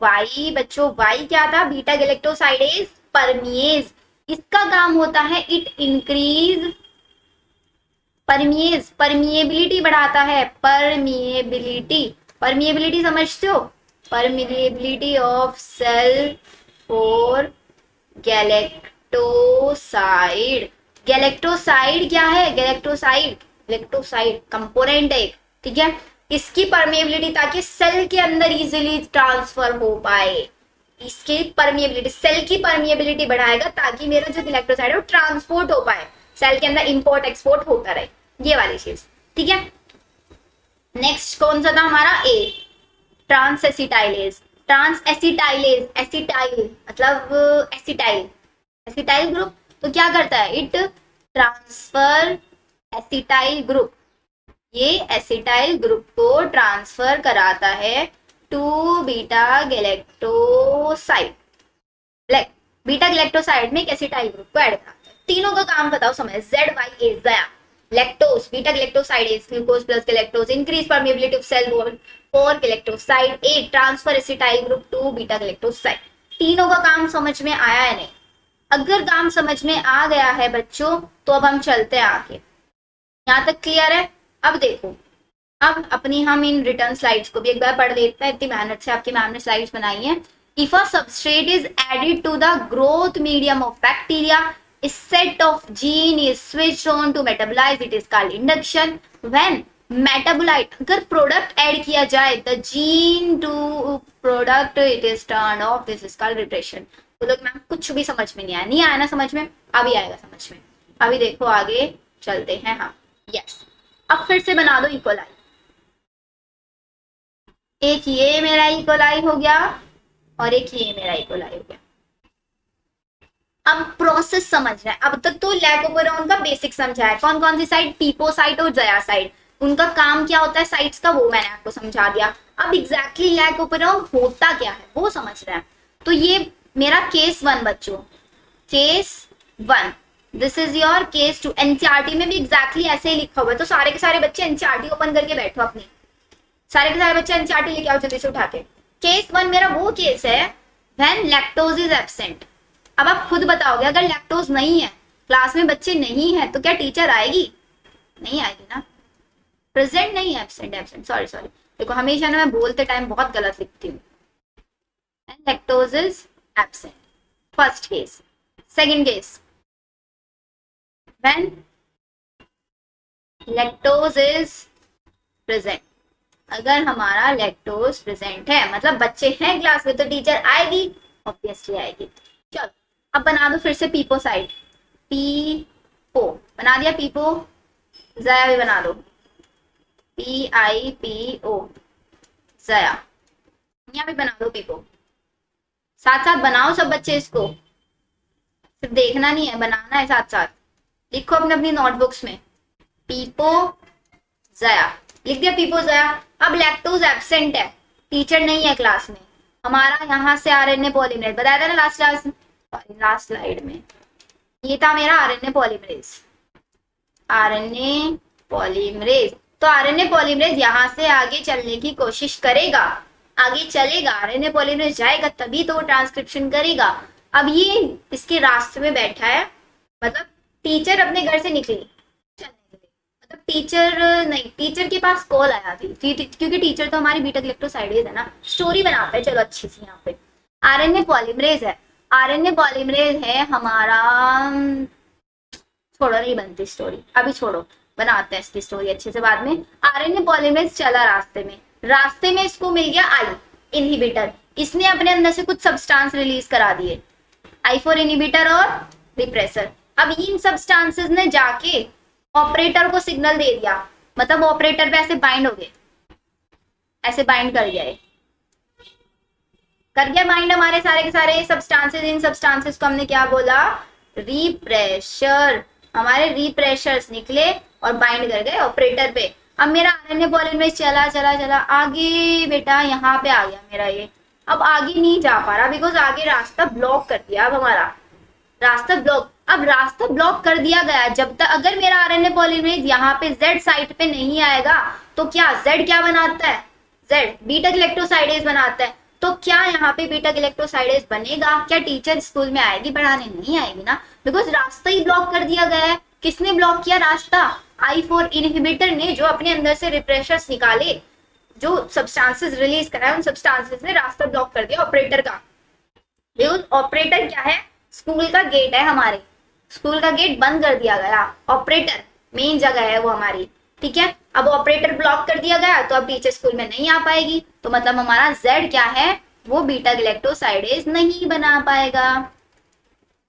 वाई बच्चों, वाई क्या था, बीटा गैलेक्टोसाइडेज परमिएज। इसका काम होता है इट इंक्रीज परमिएज, परमिएबिलिटी बढ़ाता है, परमिएबिलिटी समझते हो, permeability of cell for galactoside. Galactoside क्या है, गैलेक्टोसाइड कंपोनेंट है, ठीक है। इसकी परमिएबिलिटी, ताकि सेल के अंदर इजीली ट्रांसफर हो पाए, इसकी परमिएबिलिटी, सेल की परमिएबिलिटी बढ़ाएगा ताकि मेरा जो गैलेक्टोसाइड है वो ट्रांसपोर्ट हो पाए, सेल के अंदर इंपोर्ट एक्सपोर्ट होता रहे, ये वाली चीज, ठीक है। नेक्स्ट कौन सा था हमारा, A, transacetylase. Transacetylase, acetyl मतलब एसिटाइल ग्रुप। तो क्या करता है, इट ट्रांसफर एसिटाइल ग्रुप, ये एसिटाइल ग्रुप को ट्रांसफर कराता है to beta galactoside. Beta galactoside में एक एसिटाइल ग्रुप को ऐड कराता है। तीनों का काम बताओ समय, ZYA जया, lactose beta galactosidase, glucose plus galactose, increase permeability of cell wall for galactoside, a transfer acetyl group to beta galactoside. तीनों का काम समझ में आया है नहीं? अगर काम समझ में आ गया है बच्चों तो अब हम चलते हैं आगे, यहाँ तक क्लियर है? अब देखो, अब अपनी हम इन रिटर्न स्लाइड्स को भी एक बार पढ़ लेते हैं, इतनी मेहनत से आपकी मैम ने स्लाइड्स बनाई है। If a substrate is added to the growth medium of bacteria, a set of gene is switched on to metabolize, it is called induction। when metabolite, अगर प्रोडक्ट ऐड किया जाए, the gene to product it is turned off, this is called repression। तो लोग ma'am कुछ भी समझ में नहीं आया, नहीं आया ना समझ में, अभी आएगा समझ में। अभी देखो आगे चलते हैं हम, यस। अब फिर से बना दो इकोलाई, एक ये मेरा इकोलाई हो गया, और एक ये मेरा इकोलाई हो गया। अब प्रोसेस समझ रहे हैं। अब तक तो लैकोपेरोन का बेसिक समझा है, कौन कौन सी साइड, पीपोसाइट और जयासाइट, उनका काम क्या होता है साइट्स का, वो मैंने आपको समझा दिया। अब एग्जैक्टली लैकोपेरोन होता क्या है वो समझ रहे हैं। तो ये मेरा केस 1 बच्चों, case 1, this is your case 2। NCERT में भी एग्जैक्टली ऐसे ही लिखा हुआ है। तो सारे के सारे बच्चे एनसीईआरटी ओपन करके बैठो अपनी, सारे के सारे बच्चे एनसीईआरटी लेके आओ जल्दी से उठा के। केस 1 मेरा वो केस है व्हेन लैक्टोज इज एब्सेंट। अब आप खुद बताओगे अगर लैक्टोज नहीं है, क्लास में बच्चे नहीं है, तो क्या टीचर आएगी? नहीं आएगी ना। प्रेजेंट नहीं है, एब्सेंट, एब्सेंट, सॉरी सॉरी। देखो हमेशा ना मैं बोलते टाइम बहुत गलत लिखती हूँ। Lactose is absent, first case. Second case, when lactose is present. अगर हमारा लैक्टोज प्रेजेंट है, मतलब बच्चे हैं क्लास में, तो टीचर आएगी, ऑब्वियसली आएगी। चलो अब बना दो फिर से पीपो साइड, पीपो बना दिया, पीपो। जया भी बना दो, PIPO, जया। यहाँ भी बना दो पीपो, साथ साथ बनाओ सब बच्चे, इसको सिर्फ देखना नहीं है, बनाना है साथ साथ। लिखो अपने अपनी नोटबुक्स में, पीपो जया, लिख दिया पीपो जया। अब लैक्टोज एब्सेंट है, टीचर नहीं है क्लास में, हमारा यहाँ से आरएनए पॉलीमरेज बताया था ना लास्ट स्लाइड में, ये था मेरा आरएनए पॉलीमरेज, आरएनए पॉलीमरेज। तो आरएनए पॉलीमरेज यहाँ से आगे चलने की कोशिश करेगा, आगे चलेगा, आरएनए पॉलीमरेज जाएगा तभी तो वो ट्रांसक्रिप्शन करेगा। अब ये इसके रास्ते में बैठा है, मतलब टीचर अपने घर से निकली चलने के लिए, मतलब टीचर नहीं, टीचर के पास कॉल आया थी, क्योंकि टीचर तो हमारी बीटा गैलेक्टोसाइडेज है ना। स्टोरी बनाते हैं चलो अच्छी सी। यहाँ पे आरएनए पॉलीमरेज है, आरएनए पॉलीमरेज है हमारा, छोड़ो नहीं बनती स्टोरी अभी, छोड़ो, बनाते हैं इसकी स्टोरी अच्छे से बाद में। आरएनए पॉलीमरेज चला रास्ते में इसको मिल गया आई इनहिबिटर, इसने अपने अंदर से कुछ सब्सटेंस रिलीज करा दिए, I4 इनहिबिटर और रिप्रेसर। अब इन सब्सटेंसेस ने जाके ऑपरेटर को सिग्नल दे दिया, मतलब ऑपरेटर पे ऐसे बाइंड हो गए, ऐसे बाइंड कर गया, कर गया बाइंड हमारे सारे के सारे सब्सटेंसेस। इन सब्सटेंसेस को हमने क्या बोला, रिप्रेशर, हमारे रिप्रेशर्स निकले और बाइंड कर गए ऑपरेटर पे। अब मेरा आरएनए पॉलीमरेज चला चला चला आगे, बेटा यहाँ पे आ गया मेरा ये, अब आगे नहीं जा पा रहा बिकॉज आगे रास्ता ब्लॉक कर दिया। अब हमारा रास्ता ब्लॉक, अब रास्ता ब्लॉक कर दिया गया, जब तक अगर मेरा आरएनए पॉलीमरेज यहाँ पे जेड साइट पे नहीं आएगा तो क्या जेड क्या बनाता है, जेड बीटा गैलेक्टोसाइडेज बनाता है। तो क्या यहाँ पे बीटा गैलेक्टोसाइडेज बनेगा, क्या टीचर स्कूल में आएगी पढ़ाने? नहीं आएगी ना, बिकॉज रास्ता ही ब्लॉक कर दिया गया है। किसने ब्लॉक किया रास्ता? I4 इनहिबिटर ने, जो अपने अंदर से रिप्रेशर्स निकाले, जो सब्सटेंसेस रिलीज कराए, उन सब्सटेंसेस ने रास्ता ब्लॉक कर दिया ऑपरेटर का। ऑपरेटर क्या है, स्कूल का गेट है, हमारे स्कूल का गेट बंद कर दिया गया, ऑपरेटर मेन जगह है वो हमारी, ठीक है। अब ऑपरेटर ब्लॉक कर दिया गया तो अब टीचर स्कूल में नहीं आ पाएगी, तो मतलब हमारा जेड क्या है, वो बीटा गैलेक्टोसाइडेज नहीं बना पाएगा,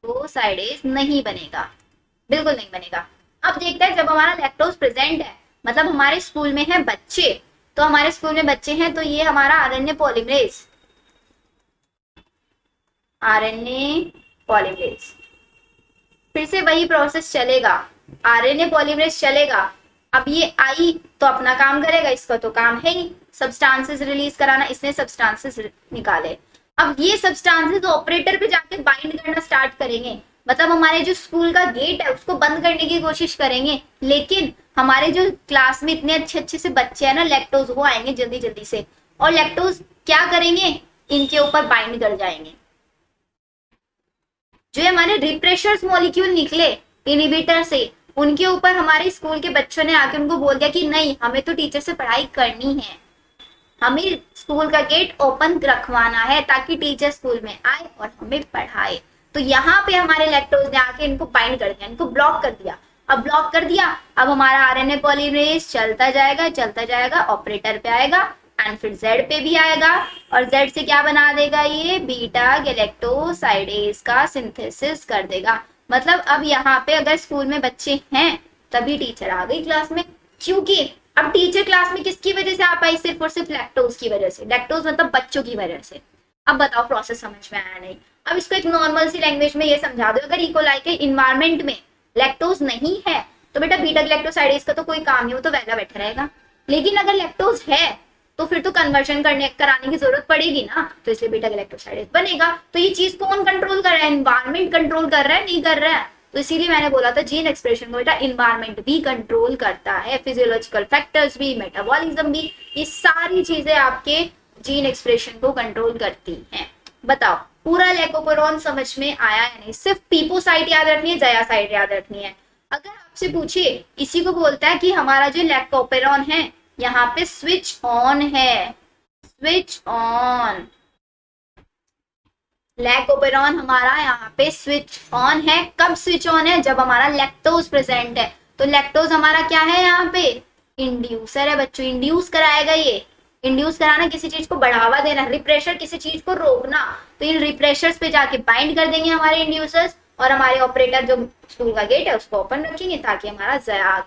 वो साइडेज नहीं बनेगा, बिल्कुल नहीं बनेगा। अब देखते हैं जब हमारा लैक्टोज प्रेजेंट है, मतलब हमारे स्कूल में है बच्चे, तो हमारे स्कूल में बच्चे हैं, तो ये हमारा आरएनए पॉलीमरेज, आरएनए पॉलीमरेज फिर से वही प्रोसेस चलेगा, आरएनए पॉलीमरेज चलेगा। अब ये आई तो अपना काम करेगा, इसका तो काम है ही सब्सटेंसेस रिलीज कराना, इसने सब्सटेंसेस निकाले। अब ये सब्सटेंसेस ऑपरेटर पे जाके बाइंड करना स्टार्ट करेंगे, मतलब हमारे जो स्कूल का गेट है उसको बंद करने की कोशिश करेंगे, लेकिन हमारे जो क्लास में इतने अच्छे अच्छे से बच्चे हैं ना लैक्टोज, वो आएंगे जल्दी जल्दी से, और लैक्टोज क्या करेंगे, इनके ऊपर बाइंड कर जाएंगे। जो हमारे रिप्रेशर्स मॉलिक्यूल निकले इनहिबिटर से, उनके ऊपर हमारे स्कूल के बच्चों ने आके उनको बोल दिया कि नहीं, हमें तो टीचर से पढ़ाई करनी है, हमें स्कूल का गेट ओपन रखवाना है ताकि टीचर स्कूल में आए और हमें पढ़ाए। तो यहाँ पे हमारे लैक्टोज ने आके इनको बाइंड कर दिया, इनको ब्लॉक कर दिया। अब ब्लॉक कर दिया, अब हमारा आरएनए पॉलीमरेज चलता जाएगा, ऑपरेटर पे आएगा एंड फिर जेड पे भी आएगा, और जेड से क्या बना देगा, ये बीटा गैलेक्टोसाइडेज का सिंथेसिस कर देगा। मतलब अब यहाँ पे अगर स्कूल में बच्चे हैं तभी टीचर आ गई क्लास में, क्योंकि अब टीचर क्लास में किसकी वजह से आ पाई, सिर्फ और सिर्फ लैक्टोज की वजह से। लैक्टोज मतलब बच्चों की वजह से, अब बताओ प्रोसेस समझ में आया नहीं? अब इसको एक नॉर्मल सी लैंग्वेज में ये समझा दो, अगर इकोलाई के इन्वायरमेंट में लैक्टोज नहीं है तो बेटा बीटा ग्लैक्टोसाइडेज का तो कोई काम नहीं, वो तो वैसा बैठा रहेगा। लेकिन अगर लैक्टोज है तो फिर तो कन्वर्जन कराने की जरूरत पड़ेगी ना, तो इसलिए बीटा ग्लैक्टोसाइडेज बनेगा। तो ये चीज कौन कंट्रोल कर रहा है? इन्वायरमेंट कंट्रोल कर रहा है, नहीं कर रहा है? तो इसीलिए मैंने बोला था जीन एक्सप्रेशन को बेटा इन्वायरमेंट भी कंट्रोल करता है, फिजियोलॉजिकल फैक्टर्स भी, मेटाबॉलिज्म भी, ये सारी चीजें आपके जीन एक्सप्रेशन को कंट्रोल करती हैं। बताओ पूरा लैकोपेरोन समझ में आया है नहीं? सिर्फ पीपोसाइट याद रखनी है, जायासाइट याद रखनी है। अगर आपसे पूछे, इसी को बोलता है कि हमारा जो लैकोपेरोन है यहाँ पे स्विच ऑन है, स्विच ऑन। लैकोपेरोन हमारा यहाँ पे स्विच ऑन है। कब स्विच ऑन है? जब हमारा लैक्टोज प्रेजेंट है। तो लैक्टोज हमारा क्या है यहाँ पे? इंड्यूसर है बच्चों, इंड्यूस कराएगा ये। इंड्यूस कराना, किसी चीज को बढ़ावा देना, रिप्रेशर, किसी चीज को रोकना। तो इन रिप्रेशर्स पे जाके बाइंड कर देंगे हमारे इंड्यूसर्स, और हमारे ऑपरेटर जो स्कूल का गेट है उसको ओपन रखेंगे ताकि हमारा जयाग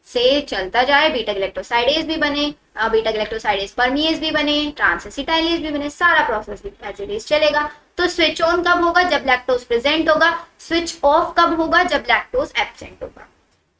से चलता जाए, बीटा ग्लैक्टोसाइडेज भी बने, बीटा ग्लैक्टोसाइडेज परमिएज भी बने, ट्रांसएसिटाइलेज भी बने, सारा प्रोसेस एज इट इज चलेगा। तो स्विच ऑन कब होगा? जब लैक्टोज प्रेजेंट होगा। स्विच ऑफ कब होगा? जब लैक्टोज एब्सेंट होगा।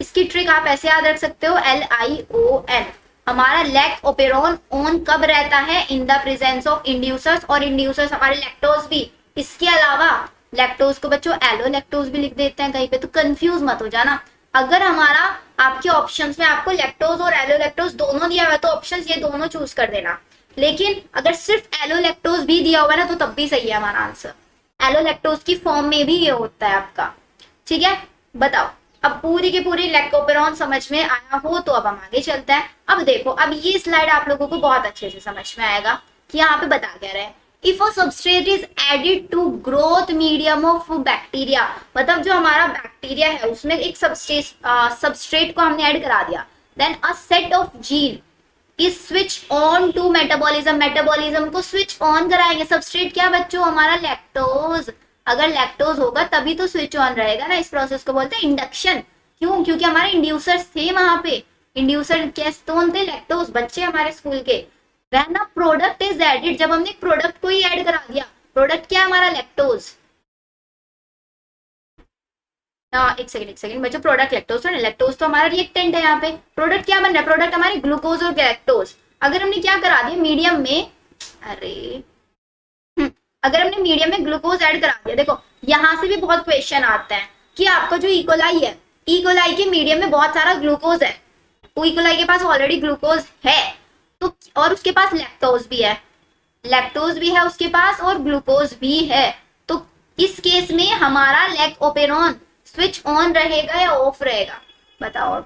इसकी ट्रिक आप ऐसे याद रख सकते हो, LION। हमारा लैकोपेरोन ऑन कब रहता है? In the presence of inducers, और इंड्यूसर्स हमारे लैक्टोज भी। इसके अलावा लैक्टोज को बच्चों एलो लैक्टोज भी लिख देते हैं कहीं पे, तो कंफ्यूज मत हो जाना। अगर हमारा आपके ऑप्शंस में आपको लैक्टोज और एलो लैक्टोज दोनों दिया हुआ है तो ऑप्शंस ये दोनों चूज कर देना। लेकिन अगर सिर्फ एलो लैक्टोज भी दिया हुआ है ना तो तब भी सही है हमारा आंसर। एलो लैक्टोज की फॉर्म में भी ये होता है आपका। ठीक है, बताओ अब पूरी की पूरी लैकोपेरोन समझ में आया हो तो अब हम आगे चलते हैं। अब देखो, अब ये स्लाइड आप लोगों को बहुत अच्छे से समझ में आएगा कि यहाँ पे बता क्या रहे हैं। If a substrate is added to growth medium of bacteria, मतलब जो हमारा बैक्टीरिया है उसमें एक सबस्ट्रेट को हमने ऐड करा दिया, then a set of gene is switch on to metabolism, metabolism को स्विच ऑन कराएंगे। सबस्ट्रेट क्या बच्चों? हमारा लैक्टोज। अगर लैक्टोज होगा तभी तो स्विच ऑन रहेगा ना। इस प्रोसेस को बोलते हैं इंडक्शन। क्यों? क्योंकि हमारे इंड्यूसर्स थे वहां पे। इंड्यूसर कौन थे? लैक्टोज। बच्चे हमारे स्कूल के। When a product is added, जब हमने प्रोडक्ट को ही ऐड करा दिया। प्रोडक्ट क्या है हमारा? लैक्टोज। एक सेकंड बच्चों, प्रोडक्ट लैक्टोज है, लैक्टोज तो हमारा रिएक्टेंट है यहाँ पे। प्रोडक्ट क्या बन रहा है? प्रोडक्ट हमारे ग्लूकोज और लैक्टोज। अगर हमने क्या करा दिया मीडियम में, अगर हमने मीडियम में ग्लूकोज ऐड करा दिया, देखो यहाँ से भी बहुत क्वेश्चन आते हैं कि आपका जो इकोलाई है, इकोलाई के मीडियम में बहुत सारा ग्लूकोज है, तो इकोलाई के पास ऑलरेडी ग्लूकोज है तो, और उसके पास लैक्टोज भी है, लैक्टोज भी है उसके पास और ग्लूकोज भी है। तो इस केस में हमारा लैकोपेरोन स्विच ऑन रहेगा या ऑफ रहेगा? बताओ।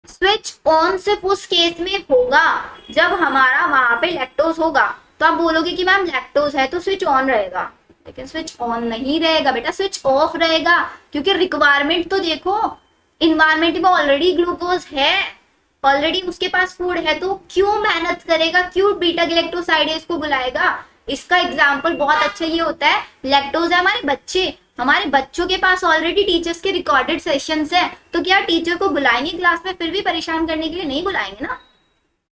स्विच ऑन सिर्फ उस केस में होगा जब हमारा वहां पे लैक्टोज होगा। तो आप बोलोगे कि मैम लैक्टोज है तो स्विच ऑन रहेगा, लेकिन स्विच ऑन नहीं रहेगा बेटा, स्विच ऑफ रहेगा। क्योंकि रिक्वायरमेंट तो देखो, इन्वायरमेंट में ऑलरेडी ग्लूकोज है, ऑलरेडी उसके पास फूड है, तो क्यों मेहनत करेगा, क्यों बीटा ग्लैक्टोसाइडेज को बुलाएगा? इसका एग्जाम्पल बहुत अच्छा ये होता है, लैक्टोज है हमारे बच्चे, हमारे बच्चों के पास ऑलरेडी टीचर्स के रिकॉर्डेड सेशंस है, तो क्या टीचर को बुलाएंगे क्लास में फिर भी परेशान करने के लिए? नहीं बुलाएंगे ना।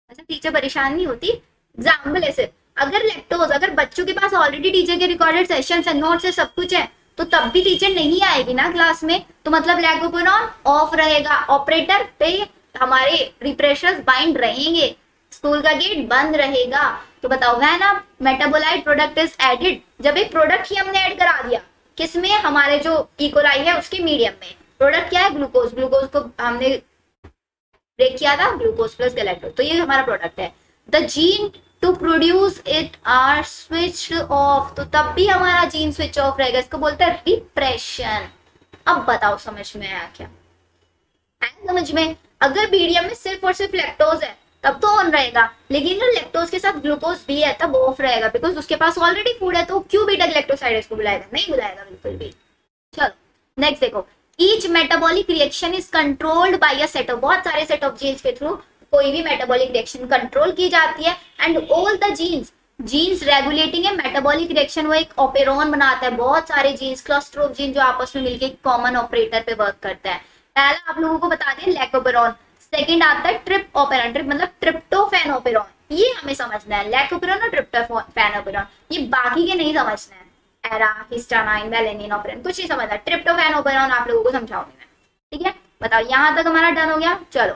अच्छा, टीचर परेशान नहीं होती। एग्जाम्पल है सिर्फ, अगर लैक्टोज, अगर बच्चों के पास ऑलरेडी टीचर के रिकॉर्डेड सेशंस है, नोट्स है, सब कुछ है, तो तब भी टीचर नहीं आएगी ना क्लास में, तो मतलब लैकोपेरोन ऑफ रहेगा, ऑपरेटर पे हमारे रिप्रेशर्स बाइंड रहेंगे, स्कूल का गेट बंद रहेगा। तो बताओ, when a metabolite product is added, जब एक प्रोडक्ट ही हमने ऐड करा दिया किसमें? हमारे जो इकोलाई है उसके मीडियम में। प्रोडक्ट क्या है? ग्लूकोज। ग्लूकोज को हमने ब्रेक किया था, ग्लूकोज प्लस गैलेक्टोज, तो ये हमारा प्रोडक्ट है। The gene to produce it are switch off, तो तब भी हमारा जीन स्विच ऑफ रहेगा, इसको बोलते हैं रिप्रेशन। अब बताओ समझ में आया क्या? समझ में? अगर मीडियम में सिर्फ और सिर्फ लैक्टोज है तब तो ऑन रहेगा, लेकिन अगर लैक्टोज के साथ ग्लूकोज भी है तब ऑफ रहेगा, बिकॉज उसके पास ऑलरेडी फूड है, तो क्यों बीटा ग्लैक्टोसाइडेज को बुलाएगा? नहीं बुलाएगा बिल्कुल भी। चलो नेक्स्ट देखो, each metabolic reaction is controlled by a set of, बहुत सारे सेट ऑफ जीन्स के थ्रू कोई भी मेटाबॉलिक रिएक्शन कंट्रोल की जाती है, and all the genes regulating a metabolic reaction, वो एक ऑपेरॉन बनाता है, बहुत सारे जीन्स, क्लस्टर ऑफ जीन जो आपस में मिलकर कॉमन ऑपरेटर पे वर्क करता है। पहला आप लोगों को बता दें लैकोपेरॉन, सेकंड आता है ट्रिप ऑपेरॉन, ट्रिप मतलब ट्रिप्टोफैन ऑपेरॉन, ये हमें समझना है, लैकोपेरोन और ट्रिप्टोफैन ओपेरॉन, ये बाकी के नहीं समझना है। एरा, हिस्टामाइन, वेलेनिन, ऑपेरॉन कुछ नहीं समझना। ट्रिप्टोफैन ओपेरॉन आप लोगों को समझाऊंगी मैं, ठीक है। बताओ यहाँ तक हमारा डन हो गया। चलो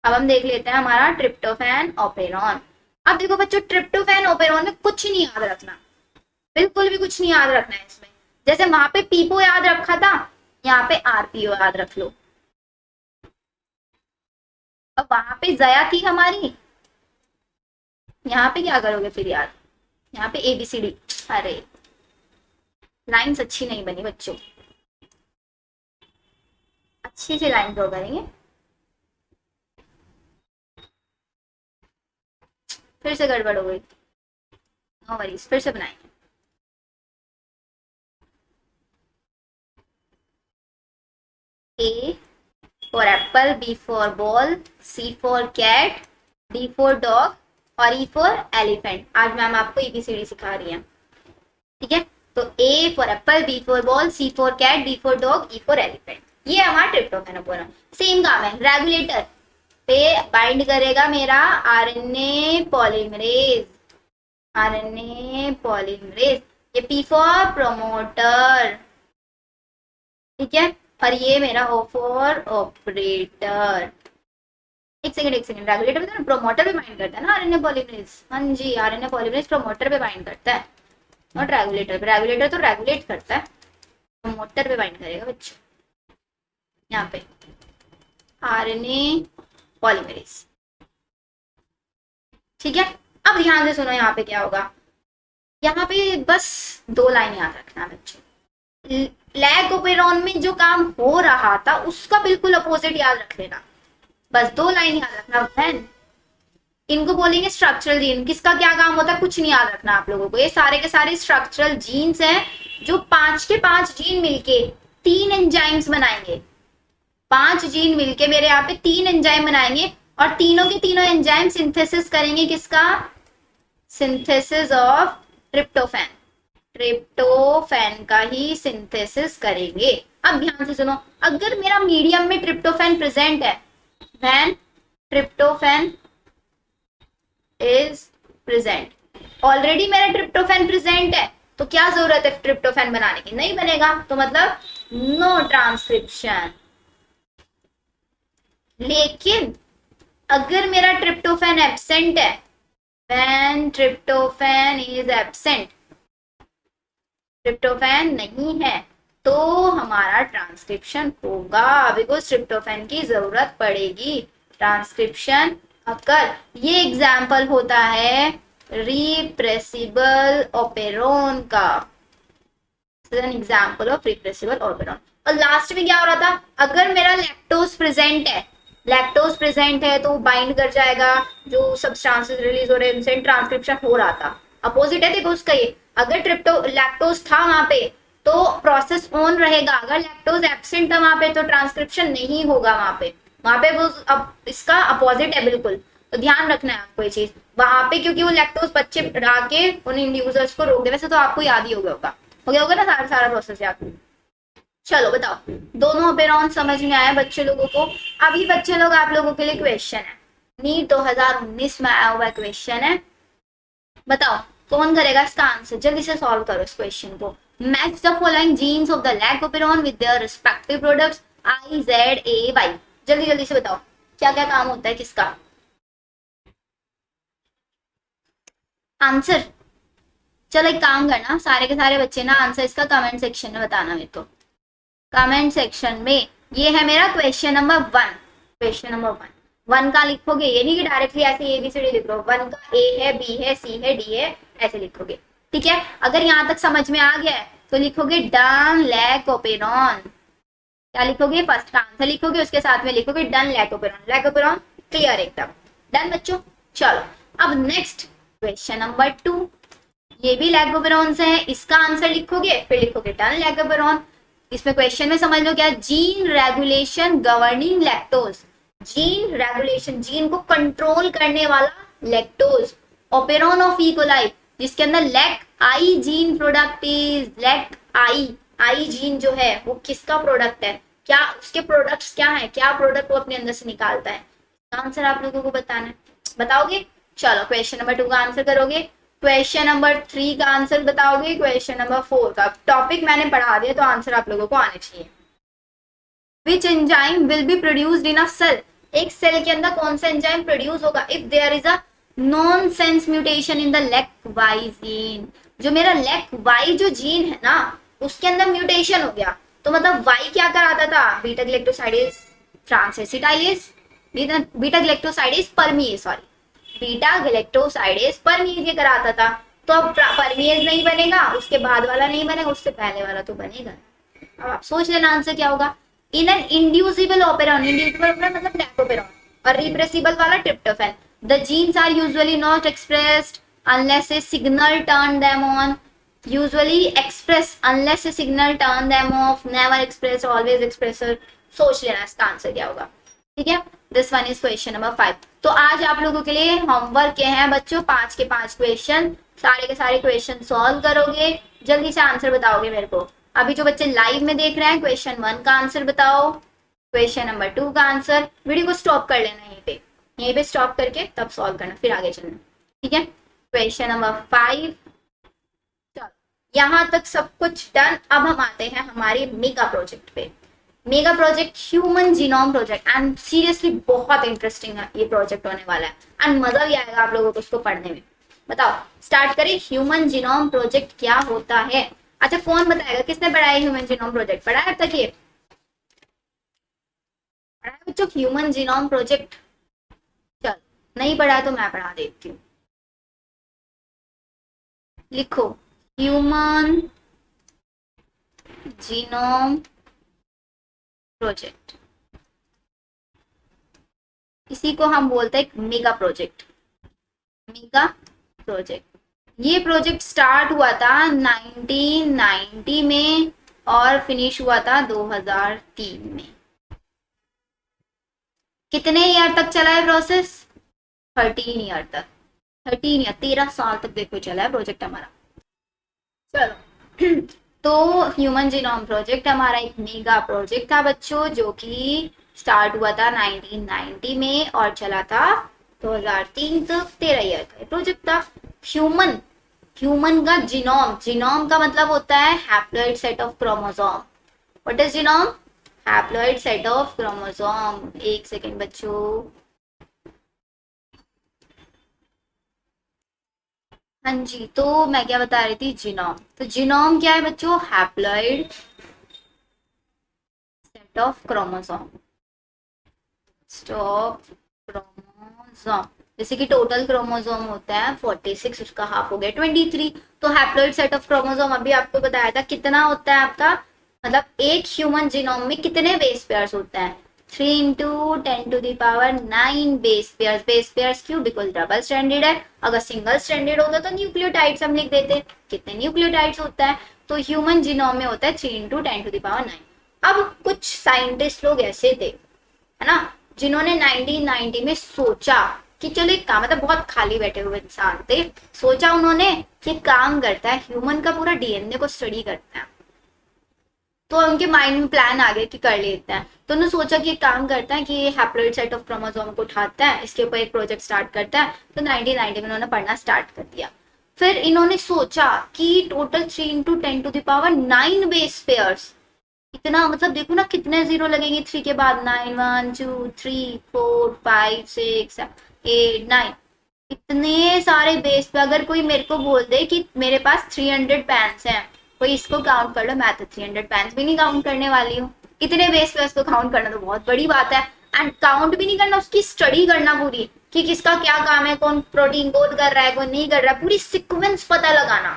अब हम देख लेते हैं हमारा ट्रिप्टोफैन ओपेरॉन। अब देखो बच्चों, ट्रिप्टोफैन ओपेरॉन में कुछ नहीं याद रखना, बिल्कुल भी कुछ नहीं याद रखना है इसमें। जैसे वहां पे पीपो याद रखा था, यहाँ पे आरपीओ याद रख लो। अब वहां पे जया थी हमारी, यहाँ पे क्या करोगे फिर याद, यहाँ पे एबीसीडी। अरे लाइंस अच्छी नहीं बनी बच्चों, अच्छी सी लाइन ड्रॉ करेंगे। फिर से गड़बड़ हो गई, नो वरीज, फिर से बनाएंगे। A for apple, B for ball, C for cat, D for dog और E for elephant। आज मैम आपको ABCD सिखा रही है, ठीक है। तो A for apple, B for ball, C for cat, D for dog, E for elephant। ये हमारा ट्रिप्टोफैन ओपेरॉन। सेम काम है, रेगुलेटर पे बाइंड करेगा मेरा आरएनए पॉलीमरेज, आरएनए पॉलीमरेज। ये P for प्रमोटर, ठीक है। और ये मेरा O फॉर ऑपरेटर। एक सेकंड, रेगुलेटर तो प्रमोटर पे बाइंड करता है ना आरएनए पॉलीमरेज। हाँ जी, आरएनए पॉलीमरेज प्रमोटर पे बाइंड करता है, नॉट रेगुलेटर पे। रेगुलेटर तो रेगुलेट करता है, प्रमोटर पे बाइंड करेगा बच्चों। यहाँ पे आरएनए पॉलीमरेज, ठीक है। अब ध्यान से सुनो, यहाँ पे क्या होगा, यहाँ पे बस दो लाइन याद रखना बच्चों। लैकोपेरॉन में जो काम हो रहा था उसका बिल्कुल अपोजिट याद रख लेना, बस दो लाइन याद रखना। बहन इनको बोलेंगे स्ट्रक्चरल जीन, किसका क्या काम होता है कुछ नहीं याद रखना आप लोगों को। ये सारे के सारे स्ट्रक्चरल जीन्स हैं, जो 5 के 5 जीन मिलके 3 एंजाइम्स बनाएंगे। 5 जीन मिलके मेरे यहाँ पे 3 एंजाइम बनाएंगे, और तीनों के तीनों एंजाइम सिंथेसिस करेंगे किसका, सिंथेसिस ऑफ ट्रिप्टोफैन, ट्रिप्टोफैन का ही सिंथेसिस करेंगे। अब ध्यान से सुनो, अगर मेरा मीडियम में ट्रिप्टोफैन प्रेजेंट है, when tryptophan is present, already मेरा ट्रिप्टोफैन प्रेजेंट है, तो क्या जरूरत है ट्रिप्टोफैन बनाने की, नहीं बनेगा, तो मतलब नो ट्रांसक्रिप्शन। लेकिन अगर मेरा ट्रिप्टोफैन एब्सेंट है, when tryptophan is absent, tryptophan नहीं है, तो हमारा ट्रांसक्रिप्शन होगा, बिकॉज ट्रिप्टोफैन की जरूरत पड़ेगी ट्रांसक्रिप्शन अकर। ये एग्जाम्पल होता है रिप्रेसिबल ओपेरॉन का, an example of repressible operon. और लास्ट में क्या हो रहा था, अगर मेरा लैक्टोज प्रेजेंट है, लैक्टोज प्रेजेंट है तो बाइंड कर जाएगा, जो सब्सटेंसेस रिलीज हो रहे हैं उनसे ट्रांसक्रिप्शन हो रहा था। अपोजिट है देखो उसका ये, अगर लैक्टोज था वहां पे तो प्रोसेस ऑन रहेगा, अगर लैक्टोज एब्सेंट था वहां पे तो ट्रांसक्रिप्शन नहीं होगा वहां पे वो अब इसका अपोजिट है बिल्कुल। तो ध्यान रखना है आपको ये चीज वहां पे, क्योंकि वो लैक्टोज बच्चे बढ़ा के उन इंड्यूसर्स को रोक दे। वैसे तो आपको याद ही हो गया होगा ना सारा प्रोसेस याद। चलो बताओ, दोनों ओपेरॉन समझ में आया बच्चे लोगों को। अभी बच्चे लोग आप लोगों के लिए क्वेश्चन है, नीट 2019 में आया हुआ क्वेश्चन है, बताओ कौन करेगा इसका आंसर, जल्दी से सॉल्व करो इस क्वेश्चन को। Match the following genes of the lac operon with their respective products I Z A Y. जल्दी जल्दी से बताओ क्या क्या काम होता है किसका आंसर। चलो एक काम करना, सारे के सारे बच्चे ना आंसर इसका कमेंट सेक्शन में बताना मेरे को, कमेंट सेक्शन में। ये है मेरा क्वेश्चन नंबर 1, क्वेश्चन नंबर 1 का लिखोगे, ये नहीं कि डायरेक्टली ऐसे एबीसीडी लिख रहे हो। 1 का ए है, बी है, सी है, डी है, ऐसे लिखोगे, ठीक है। अगर यहाँ तक समझ में आ गया है तो लिखोगे डन लैकोपेरॉन। क्या लिखोगे, फर्स्ट का आंसर लिखोगे, उसके साथ में लिखोगे डन लैकोपेरॉन। लैकोपेरॉन क्लियर एकदम डन बच्चों। चलो अब नेक्स्ट क्वेश्चन नंबर 2, ये भी लैकोपेरॉन से है, इसका आंसर लिखोगे, फिर लिखोगे डन लैकोपेरॉन। इसमें क्वेश्चन में समझ लो क्या, gene regulation governing lactose, gene regulation, gene को कंट्रोल करने वाला lactose, operon of E coli, जिसके अंदर lac I gene product is, lac I gene जो है वो किसका प्रोडक्ट है, क्या उसके प्रोडक्ट्स क्या है, क्या प्रोडक्ट वो अपने अंदर से निकालता है। आंसर आप लोगों को बताना है, बताओगे। चलो क्वेश्चन नंबर 2 का आंसर करोगे, क्वेश्चन नंबर 3 का आंसर बताओगे, क्वेश्चन नंबर 4 का। टॉपिक मैंने पढ़ा दिया तो आंसर आप लोगों को आने चाहिए। Which enzyme will be produced in a cell, एक सेल के अंदर कौन सा एंजाइम प्रोड्यूस होगा if there is a nonsense mutation in the lac Y gene. जो मेरा लेक वाई जो जीन है ना उसके अंदर म्यूटेशन हो गया, तो मतलब वाई क्या कराता था, beta galactosidase transacetylase, beta galactosidase परमीएज, sorry beta galactosidase परमीएज ये कराता था। तो अब परमीएज नहीं बनेगा, उसके बाद वाला नहीं बनेगा, उससे पहले वाला तो बनेगा। अब आप सोच लेना आंसर क्या होगा। In an inducible operon, inducible operon मतलब लैक्टोपेरॉन, और रिप्रेसिबल वाला tryptophan. The genes are usually not expressed unless a signal turn them on, usually express unless a signal turn them off, never express always expressor। सोच लेना इसका answer क्या होगा, ठीक है। This one is question number 5। तो आज आप लोगों के लिए होमवर्क क्या है बच्चों, 5 के 5 क्वेश्चन, सारे के सारे क्वेश्चन सॉल्व करोगे, जल्दी से आंसर बताओगे मेरे को। अभी जो बच्चे लाइव में देख रहे हैं क्वेश्चन 1 का आंसर बताओ, क्वेश्चन नंबर 2 का आंसर। वीडियो को स्टॉप कर लेना, यहीं पे स्टॉप करके तब सॉल्व करना, फिर आगे चलना, ठीक है। क्वेश्चन नंबर 5, चलो यहाँ तक सब कुछ डन। अब हम आते हैं हमारे मेगा प्रोजेक्ट पे। Mega project human genome project, and seriously बहुत इंटरेस्टिंग है ये प्रोजेक्ट होने वाला है, एंड मजा भी आएगा आप लोगों को उसको पढ़ने में। बताओ स्टार्ट करें, ह्यूमन जीनोम प्रोजेक्ट क्या होता है। अच्छा कौन बताएगा, किसने पढ़ाया ह्यूमन जीनोम प्रोजेक्ट, पढ़ा है अब तक ये, पढ़ा है बच्चों ह्यूमन जीनोम प्रोजेक्ट। चल नहीं पढ़ा तो मैं पढ़ा देती हूँ, लिखो ह्यूमन जीनोम प्रोजेक्ट, इसी को हम बोलते हैं मेगा प्रोजेक्ट। मेगा प्रोजेक्ट, ये प्रोजेक्ट स्टार्ट हुआ था 1990 में और फिनिश हुआ था 2003 में। कितने ईयर तक चला है प्रोसेस, 13 ईयर तक, 13 साल तक देखो चला है प्रोजेक्ट हमारा। चलो तो ह्यूमन जीनोम प्रोजेक्ट हमारा एक मेगा प्रोजेक्ट था बच्चों, जो कि स्टार्ट हुआ था 1990 में और चला था 2003 तक, 13 ईयर का प्रोजेक्ट था। ह्यूमन का जीनोम, जीनोम का मतलब होता है haploid set of chromosome. What is genome, haploid set of chromosome. एक सेकेंड बच्चों, हाँ जी, तो मैं क्या बता रही थी, जीनोम। तो जीनोम क्या है बच्चों, haploid set of chromosome, stop chromosome. जैसे कि टोटल क्रोमोसोम होता है 46, उसका हाफ हो गया 23। तो हैप्लॉइड सेट ऑफ क्रोमोसोम अभी आपको बताया था कितना होता है आपका, मतलब एक ह्यूमन जीनोम में कितने बेस पेयर्स होते हैं, 3 into 10 to the power 9 base pairs. Base pairs क्यों, बिकॉज डबल स्ट्रैंडेड है। अगर सिंगल स्ट्रैंडेड होता तो न्यूक्लियोटाइड्स हम लिख देते, कितने न्यूक्लियोटाइड्स होता है, तो ह्यूमन जीनोम में होता है 3 into 10 to the power 9। अब कुछ साइंटिस्ट लोग ऐसे थे, है ना, जिन्होंने 1990 में सोचा कि चलो एक काम, मतलब बहुत खाली बैठे हुए इंसान थे, सोचा उन्होंने कि काम करता है ह्यूमन का पूरा डीएनए को स्टडी करता है। तो उनके माइंड में प्लान आ गया कि कर लेते हैं, तो उन्होंने सोचा कि काम करता है कि हैप्लॉइड सेट ऑफ क्रोमोसोम को उठाता है, इसके ऊपर एक प्रोजेक्ट स्टार्ट करता है। तो 1990 में उन्होंने पढ़ना स्टार्ट कर दिया। फिर इन्होंने सोचा कि total 3 into 10 to the power 9 base pairs, इतना मतलब देखो ना कितने जीरो लगेंगे 3 के बाद, 9 1 2 3 4 5 6 8 9, इतने सारे बेस पे। अगर कोई मेरे को बोल दे कि मेरे पास 300 पेन्स हैं, कोई इसको काउंट कर लो, मैं तो 300 पेन्स भी नहीं काउंट करने वाली हूँ। इतने बेस पे उसको काउंट करना तो बहुत बड़ी बात है, एंड काउंट भी नहीं करना, उसकी स्टडी करना पूरी कि किसका क्या काम है, कौन प्रोटीन कोड कर रहा है, कौन नहीं कर रहा है, पूरी सीक्वेंस पता लगाना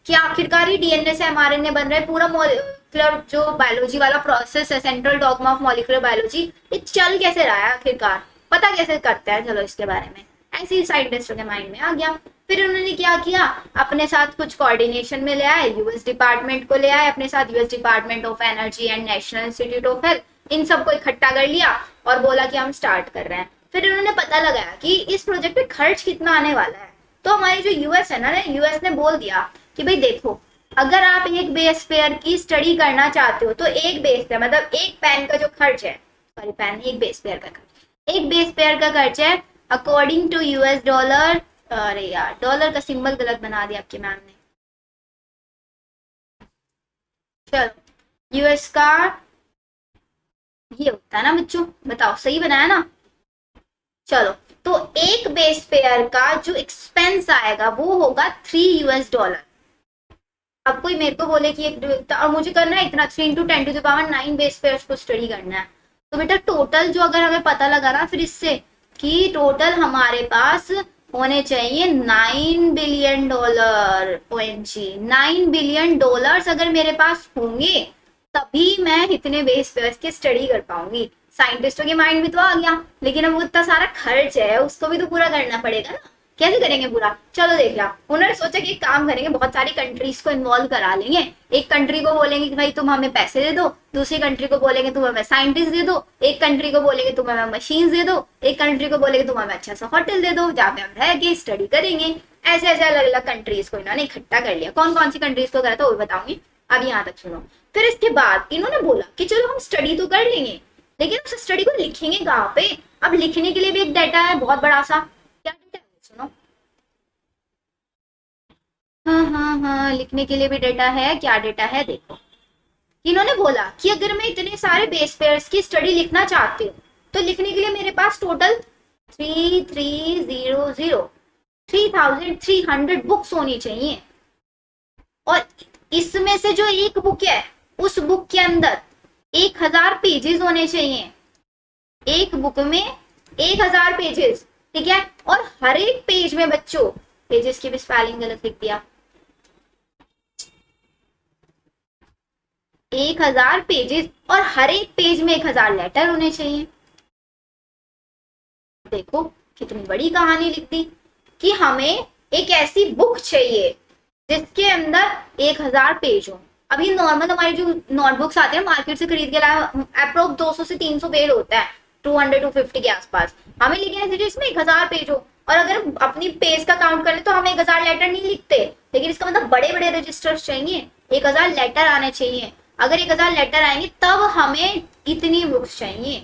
कि आखिरकार ही डीएनए से एमआरएनए बन रहा है। पूरा मॉलिक्यूलर जो बायोलॉजी वाला प्रोसेस है, central dogma of molecular biology, ये चल कैसे रहा है आखिरकार, पता कैसे करता है, चलो इसके बारे में ऐसे ही साइंटिस्टों के माइंड में आ गया। फिर उन्होंने क्या किया, अपने साथ कुछ कोऑर्डिनेशन में ले आए, यूएस डिपार्टमेंट को ले आए अपने साथ, US department of energy and national institute of health, इन सबको इकट्ठा कर लिया और बोला कि हम स्टार्ट कर रहे हैं। फिर उन्होंने पता लगाया कि इस प्रोजेक्ट पे खर्च कितना आने वाला है। तो हमारी जो यूएस है ना, यूएस ने बोल दिया कि भाई देखो, अगर आप एक बेस पेयर की स्टडी करना चाहते हो तो एक बेस पेयर मतलब एक पेन का जो खर्च है, सॉरी पेन एक बेस पेयर का खर्च, एक बेस पेयर का खर्च है अकॉर्डिंग टू यूएस डॉलर, अरे यार डॉलर का सिंबल गलत बना दिया आपकी मैम ने। चलो यूएस का ये होता है ना बच्चों, बताओ सही बनाया ना। चलो तो एक बेस पेयर का जो एक्सपेंस आएगा वो होगा $3। अब कोई मेरे को बोले कि एक और मुझे करना है इतना 3 × 10⁻⁹ बेस पेयर्स को स्टडी करना है, तो बेटा टोटल जो अगर हमें पता लगा ना फिर इससे कि टोटल हमारे पास होने चाहिए $9 बिलियन। OMG $9 बिलियन अगर मेरे पास होंगे तभी मैं इतने बेस पेयर्स की स्टडी कर पाऊंगी। साइंटिस्टों के माइंड में तो आ गया, लेकिन अब वो इतना सारा खर्च है उसको भी तो पूरा करना पड़ेगा ना, कैसे करेंगे पूरा। चलो देख ला, उन्होंने सोचा कि एक काम करेंगे, बहुत सारी कंट्रीज को इन्वॉल्व करा लेंगे। एक कंट्री को बोलेंगे कि भाई तुम हमें पैसे दे दो, दूसरी कंट्री को बोलेंगे तुम हमें साइंटिस्ट दे दो, एक कंट्री को बोलेंगे तुम हमें मशीन दे दो, एक कंट्री को बोलेंगे तुम हमें अच्छा सा होटल दे दो जहाँ पे हम रह के स्टडी करेंगे। ऐसे ऐसे अलग अलग कंट्रीज को इन्होंने इकट्ठा कर लिया। कौन कौन सी कंट्रीज को करा था वो बताऊंगी, अब यहाँ तक सुनो। फिर इसके बाद इन्होंने बोला कि चलो हम स्टडी तो कर लेंगे, लेकिन उस स्टडी को लिखेंगे कहाँ पे। अब लिखने के लिए भी एक डाटा है बहुत बड़ा सा, क्या डाटा है सुनो। हाँ, लिखने के लिए भी डेटा है। क्या डेटा है देखो, इन्होंने बोला कि अगर मैं इतने सारे बेस पेयर्स की स्टडी लिखना चाहती हूँ तो लिखने के लिए मेरे पास टोटल 3300 बुक्स होनी चाहिए। और इसमें से जो एक बुक है उस बुक के अंदर 1000 पेजेस होने चाहिए। एक बुक में 1000 पेजेस, ठीक है। और हर एक पेज में बच्चों, पेजेस की भी स्पेलिंग गलत लिख दिया, 1000 पेजेस और हर एक पेज में 1000 लेटर होने चाहिए। देखो कितनी बड़ी कहानी लिख दी कि हमें एक ऐसी बुक चाहिए जिसके अंदर 1000 पेज हो। अभी नॉर्मल हमारी जो नोटबुक्स आते हैं मार्केट से खरीद के लाए, अप्रोक्स 200 से 300 पेज होता है, 200-250 के आसपास। हमें लेकिन ऐसे इसमें 1000 पेज हो, और अगर अपनी पेज का काउंट करें तो हमें 1000 लेटर नहीं लिखते, लेकिन इसका मतलब बड़े बड़े रजिस्टर्स चाहिए, 1000 लेटर आने चाहिए। अगर 1000 लेटर आएंगे तब हमें इतनी बुक्स चाहिए,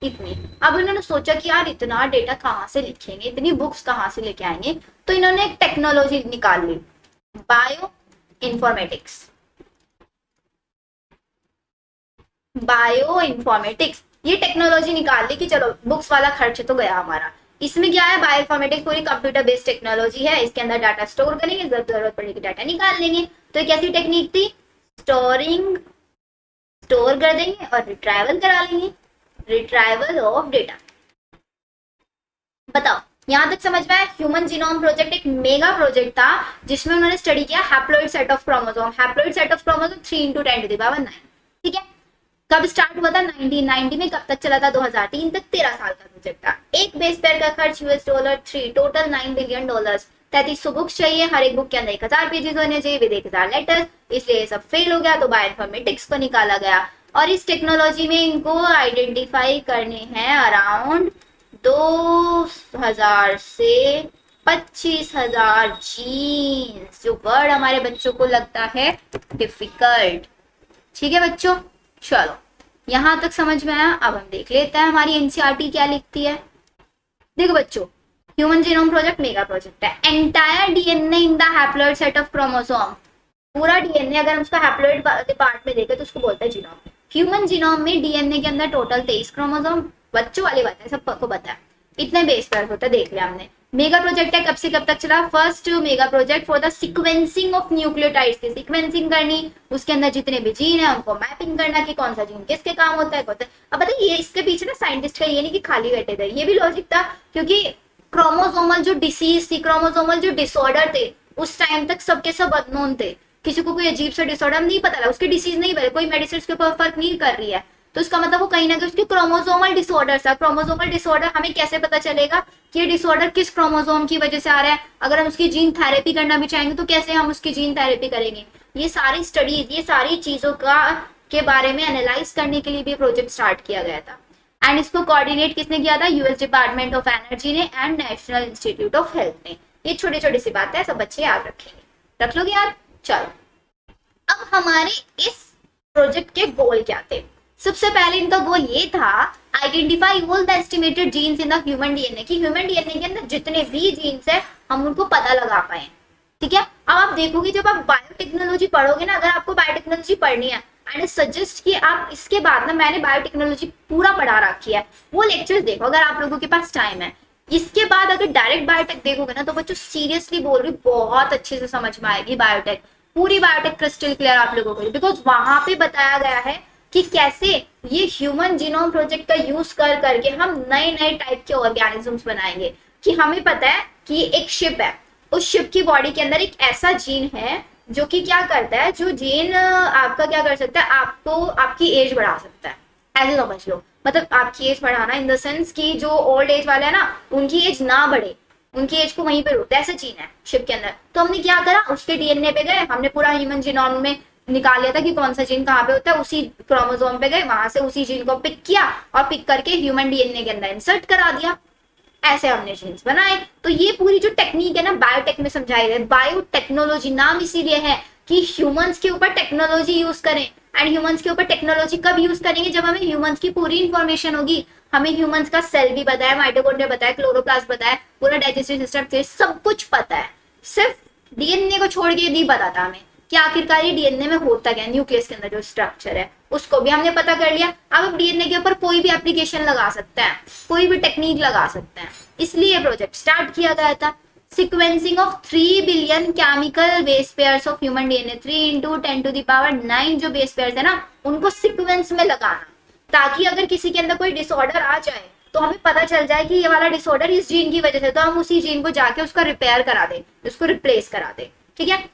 इतनी। अब इन्होंने सोचा कि यार इतना डेटा कहाँ से लिखेंगे, इतनी बुक्स कहाँ से लेके आएंगे, तो इन्होंने एक टेक्नोलॉजी निकाल ली, बायो इन्फॉर्मेटिक्स। बायो इन्फॉर्मेटिक्स ये टेक्नोलॉजी निकाल ली कि चलो बुक्स वाला खर्च तो गया हमारा। इसमें क्या है, बायो इन्फॉर्मेटिक्स पूरी कंप्यूटर बेस्ड टेक्नोलॉजी है। इसके अंदर डाटा स्टोर करेंगे, जरूरत पड़ेगी डाटा निकाल लेंगे। तो एक ऐसी टेक्निक थी, स्टोर कर देंगे और रिट्राइवल करा लेंगे, रिट्राइवल ऑफ डेटा। बताओ यहां तक समझ में आया। ह्यूमन जीनोम प्रोजेक्ट एक मेगा प्रोजेक्ट था जिसमें उन्होंने स्टडी किया haploid set of chromosome. Haploid set of chromosome 3 × 10⁹ ठीक है। कब स्टार्ट हुआ था, 1990 में। कब तक चला था, 2003 तक। 13 साल का प्रोजेक्ट था। एक बेस पेयर का खर्च $3, टोटल $9 बिलियन। 3300 बुक्स चाहिए, हर एक बुक के अंदर 1000 पेजेस होने चाहिए विद 1000 लेटर्स। इसलिए ये सब फेल हो गया तो बायोइन्फॉर्मेटिक्स को निकाला गया। और इस टेक्नोलॉजी में इनको आइडेंटिफाई करने हैं अराउंड 2000 से 25,000 जीन्स, जो वर्ड हमारे बच्चों को लगता है डिफिकल्ट। ठीक है बच्चों, चलो यहां तक समझ में आया। अब हम देख लेते हैं हमारी एनसीईआरटी क्या लिखती है। देखो बच्चों, human genome project mega project है। Entire DNA in the haploid set of chromosome, पूरा डीएनए अगर हम उसका हैप्लॉइड पार्ट में देखें तो उसको बोलते हैं जीनोम। ह्यूमन जीनोम में डीएनए के अंदर टोटल 23 क्रोमोसोम, बच्चों वाली बात है, सबको पता है। इतने बेस पेयर होते हैं, देख लिया हमने। मेगा प्रोजेक्ट है, कब से कब तक चला, first mega project for the sequencing of nucleotides की सीक्वेंसिंग करनी, उसके अंदर जितने भी जीन है उनको मैपिंग करना कि कौन सा जीन किसके काम होता है। अब बताइए ये इसके पीछे ना साइंटिस्ट का ये नहीं कि खाली बैठे थे, ये भी लॉजिक था, क्योंकि क्रोमोसोमल जो डिसीज थी, क्रोमोसोमल जो डिसऑर्डर थे उस टाइम तक सबके सब अननोन थे। किसी को कोई अजीब सा डिसऑर्डर नहीं पता लगा, उसकी डिसीज नहीं पता, कोई मेडिसिन के ऊपर फर्क नहीं कर रही है, तो उसका मतलब वो कहीं ना कहीं उसके क्रोमोसोमल डिसऑर्डर था। क्रोमोसोमल डिसऑर्डर हमें कैसे पता चलेगा कि ये डिसऑर्डर किस क्रोमोसोम की वजह से आ रहा है। अगर हम उसकी जीन थेरेपी करना भी चाहेंगे तो कैसे हम उसकी जीन थेरेपी करेंगे। ये सारी स्टडीज, ये सारी चीजों के बारे में एनालाइज करने के लिए भी प्रोजेक्ट स्टार्ट किया गया था। एंड इसको कोऑर्डिनेट किसने किया था, यूएस डिपार्टमेंट ऑफ एनर्जी ने and national institute of health ने। ये छोटी छोटी सी बातें हैं, सब बच्चे याद रखेंगे, रख लोगे याद। चलो अब हमारे इस प्रोजेक्ट के गोल क्या थे। सबसे पहले इनका गोल ये था, identify all the estimated genes in the human DNA, कि ह्यूमन डीएनए के अंदर जितने भी जीन्स है हम उनको पता लगा पाए। ठीक है, अब आप देखोगे जब आप बायोटेक्नोलॉजी पढ़ोगे ना, अगर आपको बायोटेक्नोलॉजी पढ़नी है, एंड सजेस्ट कि आप इसके बाद ना, मैंने बायोटेक्नोलॉजी पूरा पढ़ा रखी है, वो लेक्चर्स देखो अगर आप लोगों के पास टाइम है। इसके बाद अगर डायरेक्ट बायोटेक देखोगे ना, तो बच्चों सीरियसली बोल रही, बहुत अच्छे से समझ में आएगी बायोटेक, पूरी बायोटेक क्रिस्टल क्लियर आप लोगों को, बिकॉज वहां पे बताया गया है कि कैसे ये ह्यूमन जीनोम प्रोजेक्ट का यूज कर करके हम नए नए टाइप के ऑर्गेनिजम्स बनाएंगे। कि हमें पता है कि एक शिप है, उस शिप की बॉडी के अंदर एक ऐसा जीन है जो कि क्या करता है, जो जीन आपका क्या कर सकता है, आपको आपकी एज बढ़ा सकता है, ऐसे समझ लो। मतलब आपकी एज बढ़ाना इन द सेंस कि जो ओल्ड एज वाले हैं ना, उनकी एज ना बढ़े, उनकी एज को वहीं पे रोकता है, ऐसा जीन है शिप के अंदर। तो हमने क्या करा, उसके डीएनए पे गए, हमने पूरा ह्यूमन जीनोम में निकाल लिया था कि कौन सा जीन कहाँ पे होता है, उसी क्रोमोसोम पे गए, वहां से उसी जीन को पिक किया और पिक करके ह्यूमन डीएनए के अंदर इंसर्ट करा दिया, ऐसे हमने जीन्स बनाए। तो ये पूरी जो टेक्निक है ना, बायोटेक में समझाई गई। बायोटेक्नोलॉजी नाम इसीलिए है कि ह्यूमंस के ऊपर टेक्नोलॉजी यूज करें, एंड ह्यूमंस के ऊपर टेक्नोलॉजी कब यूज करेंगे, जब हमें ह्यूमंस की पूरी इंफॉर्मेशन होगी। हमें ह्यूमंस का सेल भी पता है, माइटोकॉन्ड्रिया पता है, क्लोरोप्लास्ट पता है, पूरा डाइजेस्टिव सिस्टम, सब कुछ पता है, सिर्फ डीएनए को छोड़ के नहीं पता था हमें कि आखिरकार ये डीएनए में होता क्या, न्यूक्लियस के अंदर जो स्ट्रक्चर है उसको भी हमने पता कर लिया। अब डीएनए के ऊपर कोई भी एप्लीकेशन लगा सकता है, कोई भी टेक्निक लगा सकता है, इसलिए प्रोजेक्ट स्टार्ट किया गया था। Sequencing of 3 billion chemical base pairs of human DNA, 3 into 10⁹ जो बेस पेयर्स है ना, उनको सीक्वेंस में लगाना, ताकि अगर किसी के अंदर कोई डिसऑर्डर आ जाए तो हमें पता चल जाए कि ये वाला डिसऑर्डर इस जीन की वजह से, तो हम उसी जीन को जाके उसका रिपेयर करा दे, उसको रिप्लेस करा दे। ठीक है,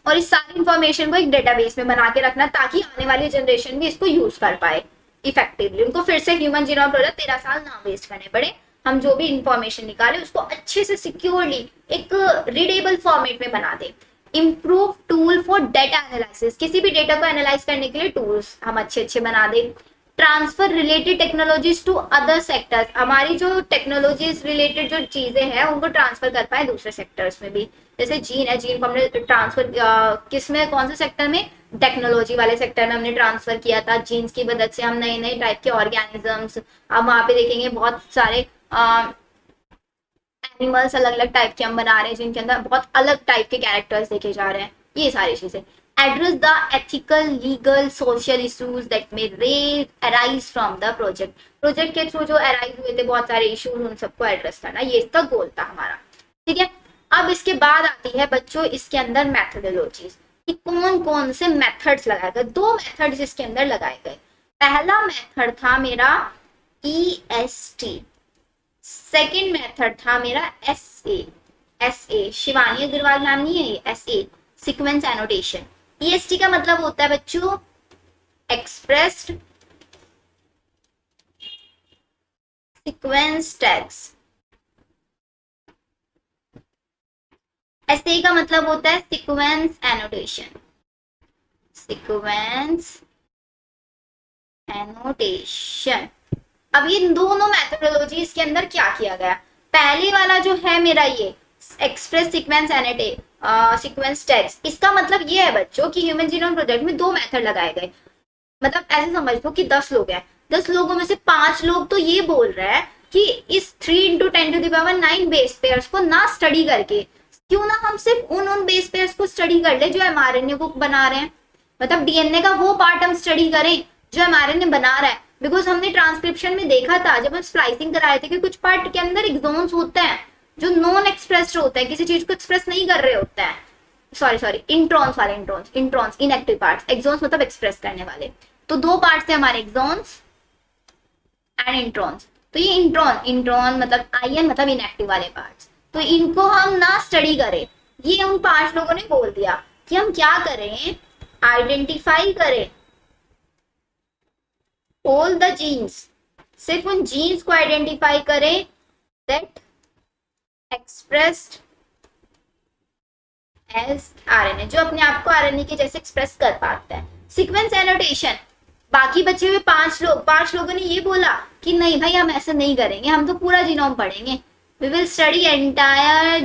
और इस सारी इंफॉर्मेशन को एक डेटाबेस में बना के रखना, ताकि आने वाली जनरेशन भी इसको यूज कर पाए इफेक्टिवली, उनको फिर से ह्यूमन जीनोम प्रोजेक्ट 13 साल ना वेस्ट करने पड़े। हम जो भी इंफॉर्मेशन निकाले उसको अच्छे से सिक्योरली एक रीडेबल फॉर्मेट में बना दे। Improve tool for data analysis, किसी भी डेटा को एनालाइज करने के लिए टूल्स हम अच्छे अच्छे बना दे। Transfer related technologies to other sectors, हमारी जो टेक्नोलॉजीज रिलेटेड जो चीजें हैं उनको ट्रांसफर कर पाए दूसरे सेक्टर्स में भी। जैसे जीन है, जीन को हमने ट्रांसफर किस में, कौन से सेक्टर में, टेक्नोलॉजी वाले सेक्टर में हमने ट्रांसफर किया था। जीन्स की मदद से हम नए नए टाइप के ऑर्गेनिजम्स, अब वहां पे देखेंगे बहुत सारे एनिमल्स अलग अलग टाइप के हम बना रहे हैं, जिनके अंदर बहुत अलग टाइप के कैरेक्टर्स देखे जा रहे हैं, ये सारी चीजें। Address the ethical, legal, social issues that may arise from the project, project के थ्रू जो अराइज हुए थे बहुत सारे इश्यूज, उन सबको एड्रेस करना, ये इसका गोल था हमारा। ठीक है, अब इसके बाद आती है बच्चों इसके अंदर मैथडोलॉजीज, कि कौन कौन से मेथड्स लगाए गए। 2 मेथड्स इसके अंदर लगाए गए। पहला मेथड था मेरा EST, सेकेंड मेथड था मेरा SA, शिवानी अग्रवाल नाम नहीं है ये, SA सीक्वेंस एनोटेशन। EST का मतलब होता है बच्चों एक्सप्रेस्ड सीक्वेंस टैग्स, SA का मतलब होता है सीक्वेंस एनोटेशन, सीक्वेंस एनोटेशन। अब ये दोनों मेथोडोलॉजीज के अंदर क्या किया गया, पहले वाला जो है मेरा ये express sequence annotate sequence tags, इसका मतलब ये है बच्चों कि ह्यूमन जीनोम प्रोजेक्ट में 2 मेथड लगाए गए। मतलब ऐसे समझ लो कि 10 लोग हैं, 10 लोगों में से 5 लोग तो ये बोल रहे हैं कि इस 3 इंटू 10⁹ बेस पेयर्स को ना स्टडी करके, क्यों ना हम सिर्फ उन बेस पेयर्स को स्टडी कर ले जो एमआरएनए को बना रहे हैं, मतलब डीएनए का वो पार्ट हम स्टडी करें जो एमआरएनए बना रहा है। बिकॉज हमने ट्रांसक्रिप्शन में देखा था जब हम स्प्लाइसिंग कराए थे कि कुछ पार्ट के अंदर एक्सोन्स होते हैं जो नॉन एक्सप्रेस्ड होते हैं, किसी चीज को एक्सप्रेस नहीं कर रहे होते हैं, सॉरी इंट्रॉन्स वाले, इंट्रॉन्स इनएक्टिव पार्ट्स, एक्सोन्स मतलब एक्सप्रेस करने वाले। तो 2 पार्ट्स थे हमारे, एक्सोन्स एंड इंट्रॉन्स। तो ये इंट्रॉन मतलब आयन मतलब इनएक्टिव वाले पार्ट्स, तो इनको हम ना स्टडी करें। ये उन 5 लोगों ने बोल दिया कि हम क्या करें, आइडेंटिफाई करें ऑल द जीन्स, सिर्फ उन जीन्स को आइडेंटिफाई करें दैट एक्सप्रेस्ड एज आरएनए, जो अपने आप को आरएनए के जैसे एक्सप्रेस कर पाता है। सीक्वेंस एनोटेशन, बाकी बचे हुए 5 लोगों ने ये बोला कि नहीं भाई हम ऐसे नहीं करेंगे, हम तो पूरा जीनोम पढ़ेंगे, we will study entire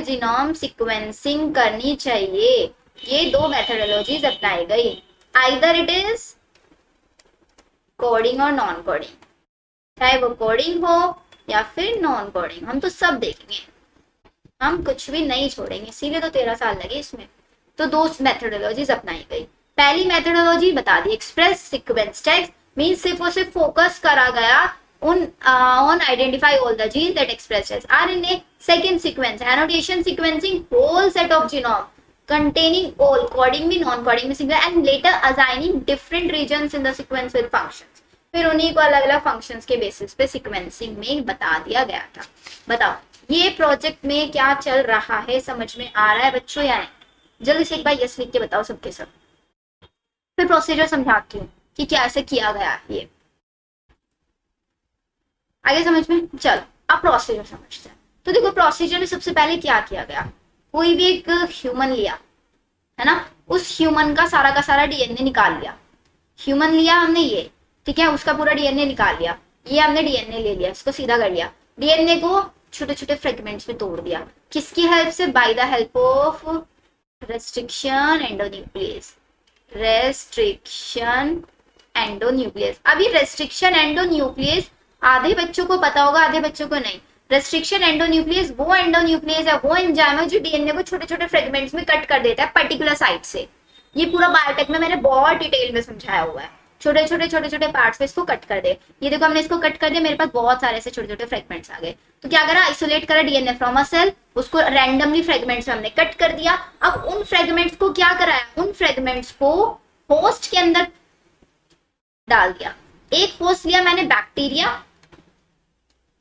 genome sequencing करनी चाहिए। ये दो मेथोडोलॉजीज अपनाई गई, आइदर इट इज कोडिंग और नॉन कोडिंग, चाहे वो कोडिंग हो या फिर नॉन कोडिंग, हम तो सब देखेंगे, हम कुछ भी नहीं छोड़ेंगे, इसीलिए तो 13 साल लगे इसमें। तो दो मेथोडोलॉजीज अपनाई गई। पहली मेथोडोलॉजी बता दी, एक्सप्रेस सीक्वेंस टेक्स्ट, मीन सिर्फ और सिर्फ फोकस करा गया on identify all the genes that express as RNA. Second sequence, annotation sequencing whole set of genome containing all coding में non-coding में single and later assigning different regions in the sequence with functions. फिर उन्हीं को अलग अलग functions के basis पे sequencing में बता दिया गया था। बताओ ये प्रोजेक्ट में क्या चल रहा है, समझ में आ रहा है बच्चों या नहीं? जल्दी से एक बार यस लिख के बताओ सबके सब। फिर प्रोसीजर समझाती हूँ कि कैसे किया गया है ये, आगे समझ में। चलो अब प्रोसीजर समझते हैं। तो देखो प्रोसीजर में सबसे पहले क्या किया गया, कोई भी एक ह्यूमन लिया है ना, उस ह्यूमन का सारा डीएनए निकाल लिया। ह्यूमन लिया हमने ये, ठीक है, उसका पूरा डीएनए निकाल लिया, ये हमने डीएनए ले लिया, इसको सीधा कर लिया, डीएनए को छोटे छोटे फ्रेगमेंट्स में तोड़ दिया। किसकी हेल्प से? By the help of restriction endonuclease. Restriction endonuclease. अब ये रेस्ट्रिक्शन एंडोन्यूक्लियस आधे बच्चों को पता होगा, आधे बच्चों को नहीं। रेस्ट्रिक्शन एंडोन्यूक्लियस वो एंडोन्यूक्लियस है, वो एंजाइम है जो डीएनए को छोटे छोटे फ्रेगमेंट्स में कट कर देता है पर्टिकुलर साइट से। ये पूरा बायोटेक में मैंने बहुत डिटेल में समझाया हुआ है, छोटे छोटे पार्ट्स में इसको कट कर दे। ये देखो हमने इसको कट कर दिया, मेरे पास बहुत सारे ऐसे छोटे छोटे फ्रेगमेंट्स आ गए। तो क्या करा, आइसोलेट करा डीएनए फ्रॉम अ सेल, उसको रैंडमली फ्रेगमेंट्स में हमने कट कर दिया। अब उन फ्रेगमेंट्स को क्या कराया, उन फ्रेगमेंट्स को होस्ट के अंदर डाल दिया। एक होस्ट लिया मैंने बैक्टीरिया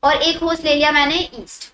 और एक होस्ट ले लिया मैंने ईस्ट।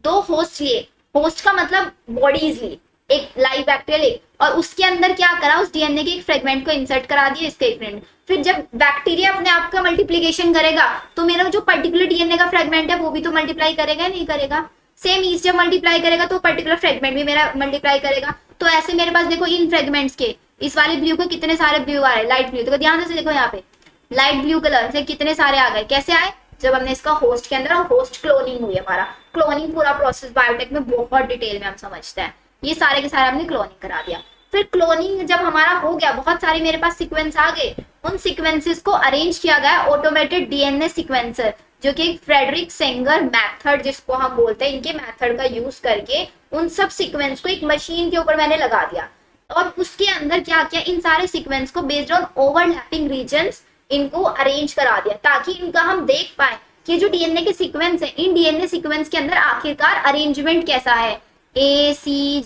दो होस्ट लिए, होस्ट का मतलब बॉडीज ली, एक लाइव बैक्टीरिया ले, और उसके अंदर क्या करा, उस डीएनए के एक फ्रेगमेंट को इंसर्ट करा दिया, इसके एक फ्रेगमेंट। फिर जब बैक्टीरिया अपने आप का मल्टीप्लीकेशन करेगा तो मेरा जो पर्टिकुलर डीएनए का फ्रेगमेंट है वो भी तो मल्टीप्लाई करेगा, नहीं करेगा? सेम ईस्ट जब मल्टीप्लाई करेगा तो पर्टिकुलर फ्रेगमेंट भी मेरा मल्टीप्लाई करेगा। तो ऐसे मेरे पास देखो इन फ्रेगमेंट्स के, इस वाले ब्लू को कितने सारे ब्लू आ रहे, लाइट ब्लू, तो ध्यान से देखो यहाँ पे लाइट ब्लू कलर से कितने सारे आ गए। कैसे आए? जब हमने इसका होस्ट के अंदर, होस्ट क्लोनिंग हुई हमारा। क्लोनिंग पूरा प्रोसेस बायोटेक में बहुत डिटेल में हम समझते हैं। ये सारे के सारे हमने क्लोनिंग करा दिया। फिर क्लोनिंग जब हमारा हो गया, बहुत सारे मेरे पास सीक्वेंस आ गए, उन सीक्वेंसेस को अरेंज किया गया ऑटोमेटेड डीएनए सीक्वेंसर, जो कि फ्रेडरिक सेंगर मेथड जिसको हम बोलते हैं, इनके मेथड का यूज करके उन सब सीक्वेंस को एक मशीन के ऊपर मैंने लगा दिया। और उसके अंदर क्या किया, इन सारे सीक्वेंस को बेस्ड ऑन ओवरलैपिंग रीजन्स इनको अरेंज करा दिया, ताकि इनका हम देख पाए कि जो डीएनए के सीक्वेंस है, इन डीएनए सीक्वेंस के अंदर आखिरकार अरेंजमेंट कैसा है, ए सी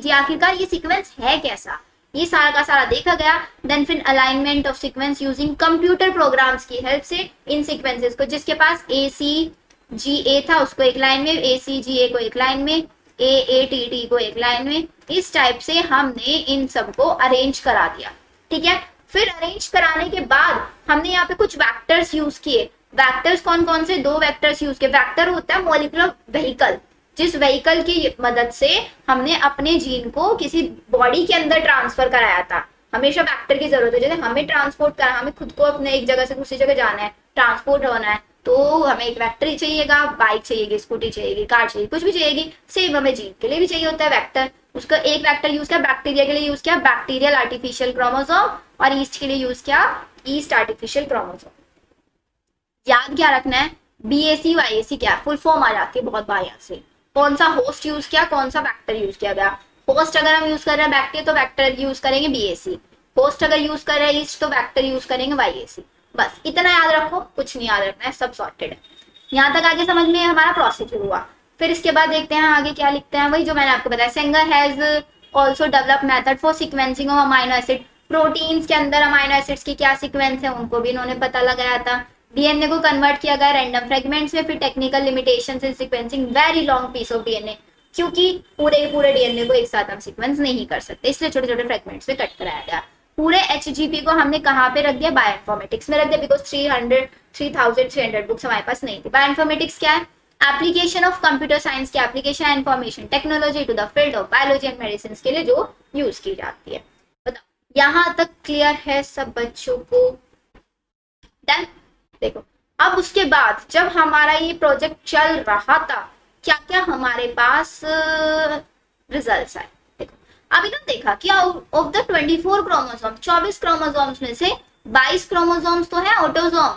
जी आखिरकार ये सीक्वेंस है कैसा, ये सारा का सारा देखा गया। देन फिर alignment of sequence using computer programs की हेल्प से इन सीक्वेंसेस को, जिसके पास ACGA था उसको एक लाइन में, ACGA को एक लाइन में, AATT को एक लाइन में, इस टाइप से हमने इन सबको अरेंज करा दिया। ठीक है, फिर अरेंज कराने के बाद हमने यहाँ पे कुछ वेक्टर्स यूज किए। वेक्टर्स कौन कौन से? दो वेक्टर्स यूज किए। वेक्टर होता है मॉलिक्यूलर व्हीकल, जिस व्हीकल की मदद से हमने अपने जीन को किसी बॉडी के अंदर ट्रांसफर कराया था। हमेशा वेक्टर की जरूरत है, जैसे हमें ट्रांसपोर्ट करना, हमें खुद को अपने एक जगह से दूसरी जगह जाना है, ट्रांसपोर्ट होना है, तो हमें एक वेक्टर ही चाहिएगा, बाइक चाहिएगी, स्कूटी चाहिएगी, कार चाहिए, कुछ भी चाहिएगी। सेम हमें जीन के लिए भी चाहिए होता है वेक्टर। उसका एक वेक्टर यूज किया, बैक्टीरिया के लिए यूज किया बैक्टीरियल आर्टिफिशियल क्रोमोसोम, और ईस्ट के लिए यूज किया ईस्ट आर्टिफिशियल क्रोमोसोम। याद क्या रखना है, BAC YAC क्या फुल फॉर्म आ जाती है बहुत बार यहाँ से। कौन सा होस्ट यूज किया, कौन सा वेक्टर यूज किया गया। होस्ट अगर हम यूज कर रहे हैं बैक्टीरिया तो वेक्टर यूज करेंगे BAC, होस्ट अगर यूज कर रहे हैं ईस्ट तो वेक्टर यूज करेंगे YAC। बस इतना याद रखो, कुछ नहीं याद रखना है, सब सॉर्टेड है। यहाँ तक आगे समझ में हमारा प्रोसीजर हुआ। फिर इसके बाद देखते हैं आगे क्या लिखते हैं, वही जो मैंने आपको बताया। Sengar has also develop method for sequencing of amino acid. Proteins के अंदर अमाइनो एसिड्स की क्या सीक्वेंस है उनको भी इन्होंने पता लगाया था। डीएनए को कन्वर्ट किया गया रैंडम फ्रेगमेंट्स में। फिर technical limitations in sequencing very long piece of DNA, क्योंकि पूरे डीएनए को एक साथ हम सीक्वेंस नहीं कर सकते, इसलिए छोटे छोटे फ्रेगमेंट्स में कट कराया गया। पूरे HGP को हमने कहाँ पे रख दिया, बायोइन्फॉर्मेटिक्स में रख दिया, बिकॉज 3300 बुक्स हमारे पास नहीं थी। बायोइन्फॉर्मेटिक्स क्या है, एप्लीकेशन ऑफ कंप्यूटर साइंस की application information technology to the field of biology and medicine के लिए जो यूज की जाती है। बताओ यहाँ तक क्लियर है सब बच्चों को? डन। देखो अब उसके बाद जब हमारा ये प्रोजेक्ट चल रहा था, क्या क्या हमारे पास रिजल्ट्स आए। देखो अभी ना देखा कि ऑफ द 24 क्रोमोसोम, 24 क्रोमोसोम्स में से 22 क्रोमोसोम्स तो है ऑटोसोम,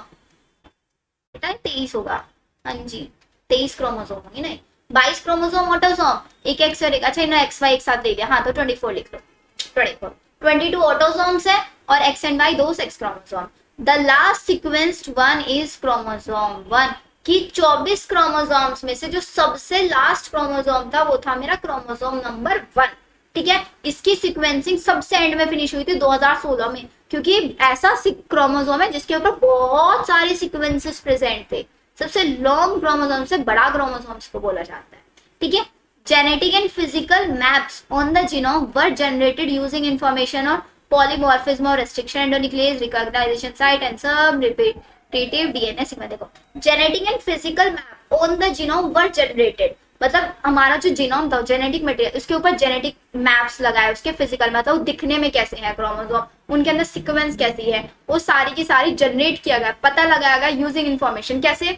बेटा 23 होगा, हाँ जी 23 क्रोमोसोम होंगे, नहीं 22 क्रोमोसोम ऑटोसोम, एक एक्स और एक, अच्छा इन्होंने एक्स वाई एक साथ दे दिया, हाँ तो 24 लिख लो, 24, 22 ऑटोसोम्स है और एक्स एंड वाई दो sex chromosome. The last sequenced one is chromosome 1, कि 24 क्रोमोसोम्स में से जो सबसे लास्ट क्रोमोसोम था वो था मेरा क्रोमोसोम नंबर 1, ठीक है। इसकी सीक्वेंसिंग सबसे एंड में फिनिश हुई थी 2016 में, क्योंकि ऐसा क्रोमोसोम है जिसके ऊपर बहुत सारे सीक्वेंसेस प्रेजेंट थे, सबसे लॉन्ग क्रोमोसोम से बड़ा क्रोमोसोम्स को बोला जाता है, ठीक है। Genetic and physical maps on the genome were generated using information और पॉलीमॉर्फिज्म और restriction endonuclease recognisation site and some repetitive DNA sequence. देखो genetic and physical map on the genome were generated, मतलब हमारा जो जीनोम था genetic material, उसके ऊपर genetic maps लगाए, उसके फिजिकल मतलब दिखने में कैसे है क्रोमोसोम, उनके अंदर सीक्वेंस कैसी है, वो सारी की सारी जनरेट किया गया, पता लगाया गया यूजिंग इंफॉर्मेशन, कैसे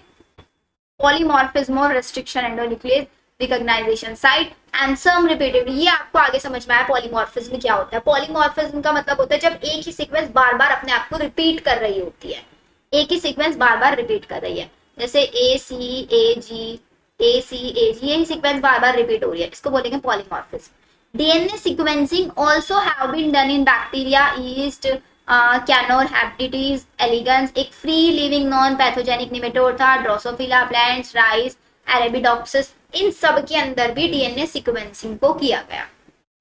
पॉलीमॉर्फिज्म और restriction endonuclease recognisation site and some repeated. ये आपको आगे समझ में आया पॉलीमॉर्फिज्म क्या होता है। पॉलीमॉर्फिज्म का मतलब होता है जब एक ही सीक्वेंस बार बार अपने आप को रिपीट कर रही होती है, एक ही सीक्वेंस बार बार रिपीट कर रही है, जैसे ए सी ए जी यही सीक्वेंस बार बार रिपीट हो रही है, इसको बोलेंगे polymorphism. DNA sequencing also have been done in bacteria, yeast, Caenorhabditis elegans, एक free living non pathogenic nematode था, ड्रोसोफिला प्लांट्स, राइस, अरेबिडोप्सिस, इन सब के अंदर भी डीएनए सीक्वेंसिंग को किया गया।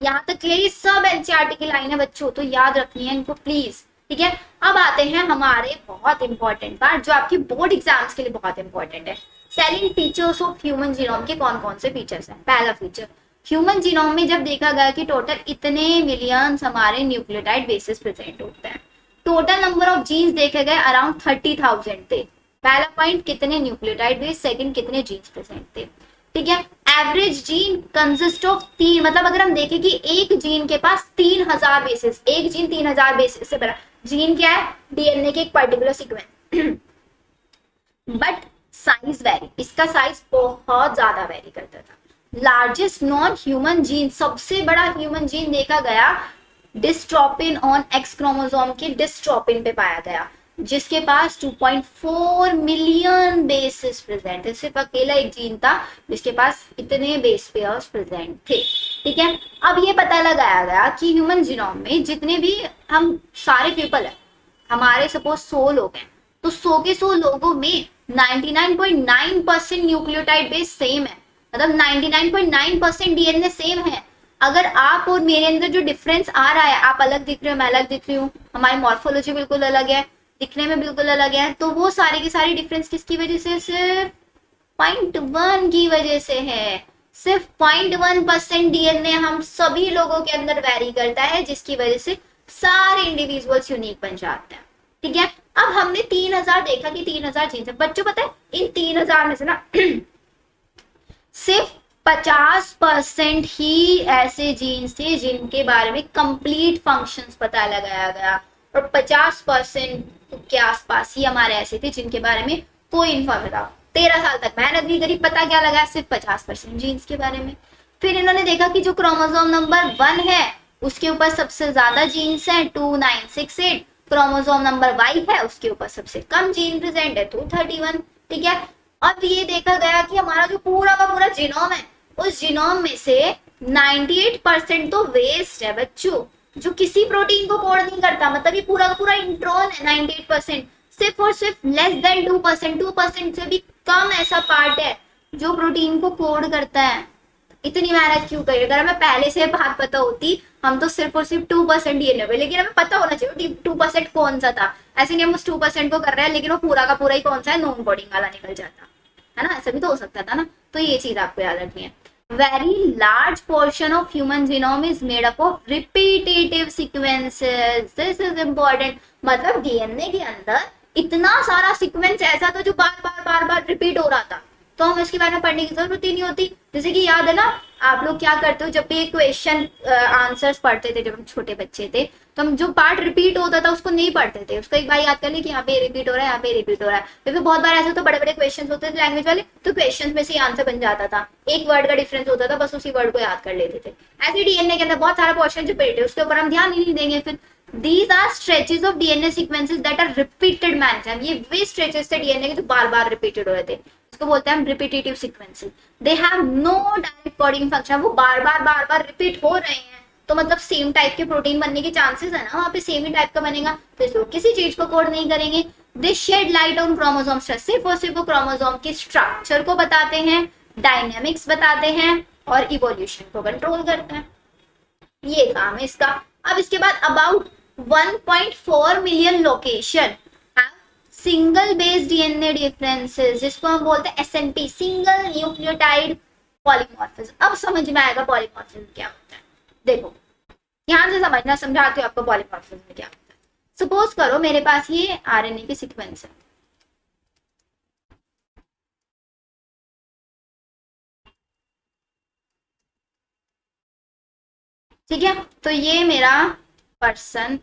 यहाँ तक ये सब एनसीईआरटी की लाइन है बच्चों, तो याद रखनी है इनको प्लीज, ठीक है। अब आते हैं हमारे बहुत इंपॉर्टेंट पार्ट जो आपकी बोर्ड एग्जाम्स के लिए बहुत इंपॉर्टेंट है, selling features of human genome के कौन कौन से फीचर्स हैं। पहला फीचर, ह्यूमन जीनोम में जब देखा गया कि टोटल इतने मिलियंस हमारे न्यूक्लियोटाइड बेसिस प्रेजेंट होते हैं, टोटल नंबर ऑफ जीन्स देखे गए अराउंड 30,000 थे। पहला पॉइंट कितने न्यूक्लियोटाइड बेस, सेकंड कितने जीन्स प्रेजेंट थे, ठीक है। एवरेज जीन कंसिस्ट ऑफ 3, मतलब अगर हम देखें कि एक जीन के पास 3000 बेसिस, एक जीन 3000 बेसिस से बना, जीन क्या है डीएनए के एक particular sequence, but size very, इसका साइज बहुत ज्यादा वेरी करता था। लार्जेस्ट नॉन ह्यूमन जीन, सबसे बड़ा ह्यूमन जीन देखा गया डिस्ट्रोपिन ऑन एक्स क्रोमोसोम के डिस्ट्रोपिन पे पाया गया, जिसके पास 2.4 मिलियन बेसिस प्रेजेंट है। सिर्फ अकेला एक जीन था जिसके पास इतने बेस पेयर्स प्रेजेंट थे, ठीक है। अब ये पता लगाया गया कि ह्यूमन जीनोम में जितने भी हम सारे पीपल है, हमारे सपोज 100 लोग हैं, तो 100 के 100 लोगों में 99.9% न्यूक्लियोटाइड बेस सेम है, मतलब 99.9% डीएनए सेम है। अगर आप और मेरे अंदर जो डिफरेंस आ रहा है, आप अलग दिख रहे हो मैं अलग दिख रही हूँ, हमारी मॉर्फोलॉजी बिल्कुल अलग है, दिखने में बिल्कुल अलग है, तो वो सारी की सारी डिफरेंस किसकी वजह से, सिर्फ 0.1 की वजह से है। सिर्फ 0.1% डीएनए हम सभी लोगों के अंदर वेरी करता है, जिसकी वजह से सारे इंडिविजुअल्स यूनिक बन जाते हैं, ठीक है। अब हमने 3000 देखा कि 3000 जीन्स है, बच्चों पता है इन 3000 में से ना सिर्फ 50% ही ऐसे जीन्स थे जिनके बारे में कंप्लीट फंक्शंस पता लगाया गया, और 50% के आसपास ही हमारे ऐसे थे जिनके बारे में कोई इन्फॉर्मेशन था। 13 साल तक मेहनत भी करी, पता क्या लगा, सिर्फ 50% जीन्स के बारे में। फिर इन्होंने देखा कि जो क्रोमोसोम नंबर 1 है उसके ऊपर सबसे ज्यादा जीन्स है 2968, क्रोमोसोम नंबर वाई है उसके ऊपर सबसे कम जीन प्रेजेंट है 231, ठीक है। अब ये देखा गया कि हमारा जो पूरा का पूरा जीनोम है, उस जीनोम में से 98% तो वेस्ट है बच्चों, जो किसी प्रोटीन को कोड नहीं करता, मतलब ये पूरा का पूरा इंट्रॉन है 98%, सिर्फ और सिर्फ लेस देन 2% से भी कम ऐसा पार्ट है जो प्रोटीन को कोड करता है। इतनी मेहनत क्यों करी, अगर हमें पहले से बात पता होती हम तो सिर्फ और सिर्फ 2% डीएनए पे, लेकिन हमें पता होना चाहिए 2% कौन सा था। ऐसे नहीं हम उस 2% को कर रहे हैं लेकिन वो पूरा का पूरा ही कौन सा है नॉन कोडिंग वाला निकल जाता है ना, ऐसा भी तो हो सकता था ना। तो ये चीज आपको याद रखनी है। Very large portion of human genome is made up of repetitive sequences, this is important, मतलब डीएनए के अंदर इतना सारा सीक्वेंस ऐसा था जो बार बार रिपीट हो रहा था, तो हम इसके बारे में पढ़ने की जरूरत ही नहीं होती। जैसे कि याद है ना आप लोग क्या करते हो, जब भी एक क्वेश्चन आंसर्स पढ़ते थे जब हम छोटे बच्चे थे, तो हम जो पार्ट रिपीट होता था उसको नहीं पढ़ते थे, उसको एक बार याद कर ले कि यहाँ पे रिपीट हो रहा है, यहाँ पे रिपीट हो रहा है। क्योंकि बहुत बार ऐसे तो बड़े बड़े क्वेश्चन होते थे लैंग्वेज वाले, तो क्वेश्चन में से आंसर बन जाता था, एक वर्ड का डिफरेंस होता था, बस उसी वर्ड को याद कर लेते थे। ऐसे डीएनए के अंदर बहुत सारा पोर्शन जो पेट है उसके ऊपर हम ध्यान ही नहीं देंगे। फिर these are stretches of DNA sequences that are repeated maximum, ये वे स्ट्रेचेस थे डीएनए के जो बार बार रिपीटेड हो रहे थे, इसको बोलते हैं हम repetitive sequences. They have no direct coding function, वो बार बार रिपीट हो रहे हैं, तो मतलब सेम टाइप के प्रोटीन बनने के चांसेस है ना, वहाँ पे सेम ही टाइप का बनेगा, तो इसको किसी चीज को कोड नहीं करेंगे। दे शेड लाइट ऑन क्रोमोसोम, सिर्फ और सिर्फ वो क्रोमोसोम के स्ट्रक्चर को बताते हैं, डायनेमिक्स बताते हैं और इवोल्यूशन को कंट्रोल करते हैं, ये काम है इसका। अब इसके बाद about 1.4 million location single base DNA differences, जिसको हम बोलते हैं एसएनपी, सिंगल न्यूक्लियोटाइड पॉलीमॉर्फिज्म। अब समझ में आएगा पॉलीमॉर्फिज्म क्या होता है। देखो ध्यान से समझना, समझाती हूँ आपको पॉलीमॉर्फिज्म क्या होता है। सपोज करो मेरे पास ये आरएनए की सीक्वेंस है, ठीक है, तो ये मेरा पर्सन,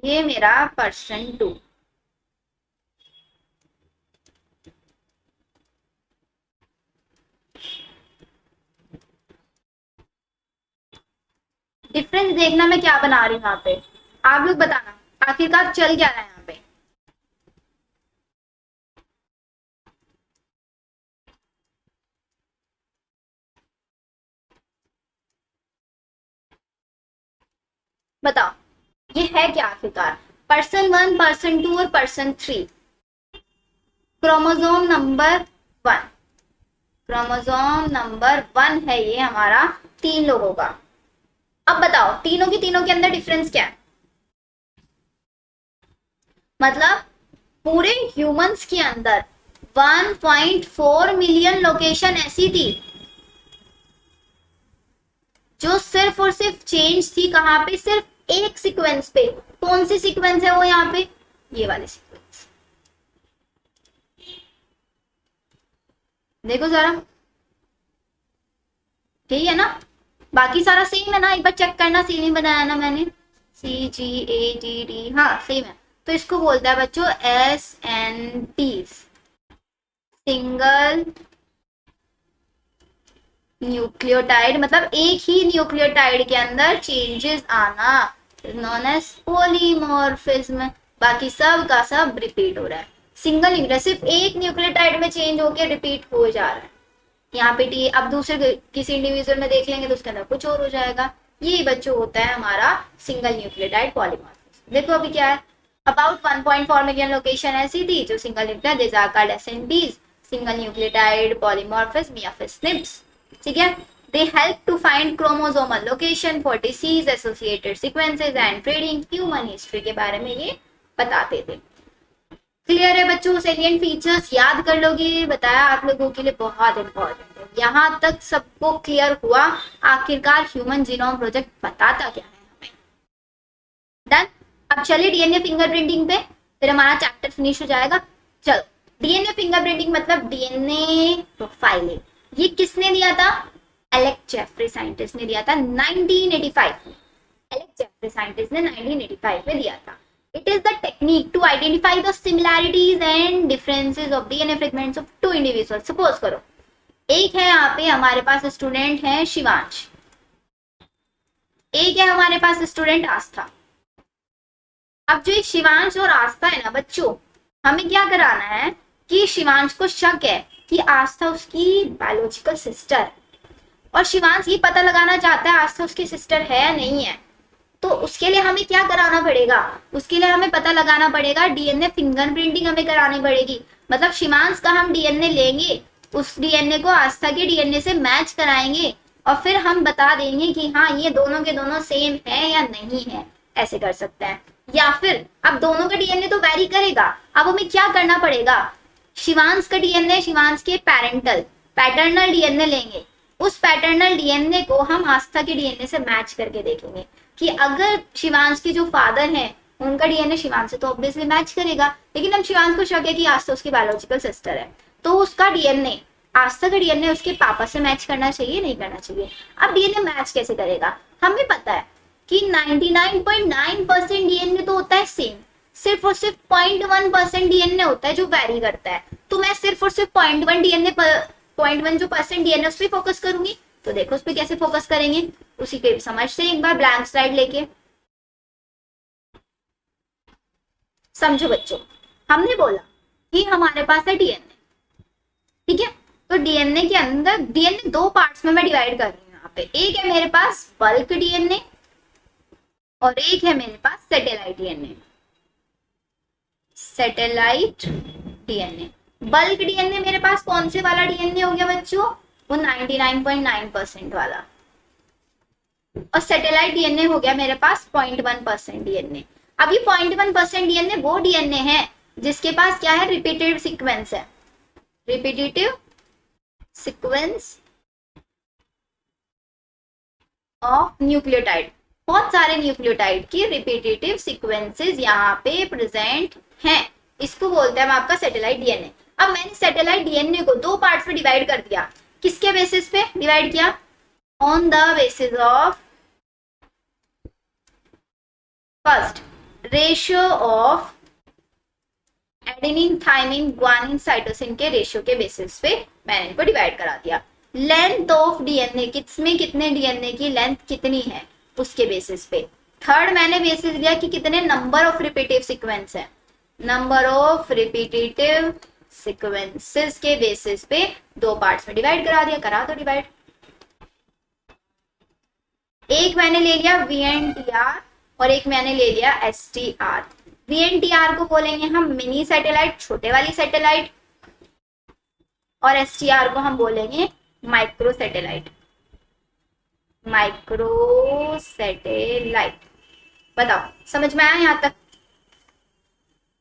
ये मेरा पर्सन 2, डिफरेंस देखना मैं क्या बना रही हूँ यहाँ पे, आप लोग बताना आखिरकार चल क्या रहा है यहाँ पे। बताओ ये है क्या आखिरकार, पर्सन 1, पर्सन 2 और person 3, chromosome number 1, chromosome number 1 है ये हमारा 3 लोगों का। अब बताओ तीनों के अंदर डिफरेंस क्या है, मतलब पूरे ह्यूमंस के अंदर 1.4 मिलियन लोकेशन ऐसी थी जो सिर्फ और सिर्फ चेंज थी कहां पे, सिर्फ एक सीक्वेंस पे। कौन सी सीक्वेंस है वो, यहाँ पे ये वाली सीक्वेंस, देखो जरा, ठीक है ना, बाकी सारा सेम है ना, एक बार चेक करना, सेम ही बनाया ना मैंने, CGATD, हाँ सेम है। तो इसको बोलता है बच्चों SNP, सिंगल न्यूक्लियोटाइड, मतलब एक ही न्यूक्लियोटाइड के अंदर चेंजेस आना, नॉन एज पॉलीमॉर्फिज्म। बाकी सब का सब रिपीट हो रहा है, सिंगल न्यूक्लियोटाइड सिर्फ एक न्यूक्लियोटाइड में चेंज होकर रिपीट हो जा रहा है। यहाँ पे टी, अब दूसरे किसी इंडिविजुअल में देख लेंगे तो उसके अंदर कुछ और हो जाएगा। ये बच्चों होता है हमारा सिंगल न्यूक्लियोटाइड पॉलीमॉर्फिज्म। देखो अभी क्या है, अबाउट 1.4 मिलियन लोकेशन ऐसी थी जो single nucleotide, this are called SNPs, single nucleotide polymorphism या फिर SNPs, ठीक है। They help to find chromosomal location for disease associated sequences and trading, human history के बारे में ये बताते थे। क्लियर है बच्चों, सेलिएंट फीचर्स याद कर लोगे, बताया आप लोगों के लिए बहुत इंपॉर्टेंट है। यहाँ तक सबको क्लियर हुआ आखिरकार ह्यूमन जीनोम प्रोजेक्ट बताता क्या है हमें। डन। अब चलिए डीएनए फिंगरप्रिंटिंग पे, फिर हमारा चैप्टर फिनिश हो जाएगा। चलो डीएनए फिंगरप्रिंटिंग मतलब डीएनए प्रोफाइलिंग, ये किसने दिया था, एलेक्स जेफरी साइंटिस्ट ने दिया था 1985 में। एलेक्स जेफरी साइंटिस्ट ने 1985 में दिया था। It is the technique to identify the similarities and differences of DNA fragments of two individuals. Suppose करो एक है यहाँ पे हमारे पास स्टूडेंट है शिवांश, एक है हमारे पास स्टूडेंट आस्था। अब जो शिवांश और आस्था है ना बच्चों, हमें क्या कराना है कि शिवांश को शक है कि आस्था उसकी बायोलॉजिकल सिस्टर है, और शिवांश ये पता लगाना चाहता है आस्था उसकी सिस्टर है या नहीं है। तो उसके लिए हमें क्या कराना पड़ेगा, उसके लिए हमें पता लगाना पड़ेगा, डीएनए फिंगरप्रिंटिंग हमें करानी पड़ेगी। मतलब शिवांश का हम डीएनए लेंगे, उस डीएनए को आस्था के डीएनए से मैच कराएंगे और फिर हम बता देंगे कि हाँ ये दोनों के दोनों सेम है या नहीं है, ऐसे कर सकते हैं। या फिर अब दोनों का डीएनए तो वैरी करेगा, अब हमें क्या करना पड़ेगा, शिवांश का डीएनए, शिवांश के पैटर्नल डीएनए लेंगे, उस पैटर्नल डीएनए को हम आस्था के डीएनए से मैच करके देखेंगे कि अगर शिवांश के जो फादर हैं उनका डीएनए शिवांश से तो ऑब्वियसली मैच करेगा, लेकिन हम शिवांश को शक है कि आस्था उसकी बायोलॉजिकल सिस्टर है। तो उसका डीएनए, आस्था का डीएनए उसके पापा से मैच करना चाहिए, नहीं करना चाहिए। अब डीएनए मैच कैसे करेगा, हमें पता है कि 99.9% डीएनए तो होता है सेम, सिर्फ और सिर्फ 0.1% डीएनए होता है जो वैरी करता है। तो मैं सिर्फ और सिर्फ 0.1 डीएनए 0.1 जो परसेंट डीएनए उस पर फोकस करूंगी। तो देखो उस पर कैसे फोकस करेंगे, उसी के समझते हैं एक बार ब्लैंक स्लाइड लेके। समझो बच्चों, हमने बोला कि हमारे पास है डीएनए, ठीक है। तो डीएनए के अंदर, डीएनए दो पार्ट्स में मैं डिवाइड कर रही हूँ यहाँ पे। एक है मेरे पास बल्क डीएनए और एक है मेरे पास satellite DNA. Satellite DNA, bulk DNA मेरे पास कौन से वाला डीएनए हो गया बच्चों, वो 99.9% वाला। और सैटेलाइट डीएनए हो गया मेरे पास 0.1% डीएनए। अब ये 0.1% डीएनए वो डीएनए है जिसके पास क्या है, रिपीटेटिव सीक्वेंस है। रिपीटेटिव सीक्वेंस ऑफ न्यूक्लियोटाइड, बहुत सारे न्यूक्लियोटाइड की रिपीटेटिव सीक्वेंसेस यहाँ पे प्रेजेंट हैं। इसको बोलते हैं आपका सैटेलाइट डीएनए। अब मैंने सैटेलाइट डीएनए को दो पार्ट्स में डिवाइड कर दिया। किसके बेसिस पे डिवाइड किया, on the basis of first ratio of adenine, thymine, guanine, cytosine के रेशियो के बेसिस पे मैंने इनको डिवाइड करा दिया। लेंथ ऑफ डीएनए, किसमें कितने डीएनए की लेंथ कितनी है उसके बेसिस पे। थर्ड मैंने बेसिस लिया कि कितने नंबर ऑफ रिपीटेटिव सीक्वेंस है, नंबर ऑफ रिपीटेटिव सीक्वेंसेस के बेसिस पे दो पार्ट्स में डिवाइड करा दिया। करा तो डिवाइड, एक मैंने ले लिया वीएनटीआर और एक मैंने ले लिया एसटीआर। वीएनटीआर को बोलेंगे हम मिनी सैटेलाइट, छोटे वाली सैटेलाइट, और एसटीआर को हम बोलेंगे माइक्रो सैटेलाइट। माइक्रो सैटेलाइट, बताओ समझ में आया यहाँ तक।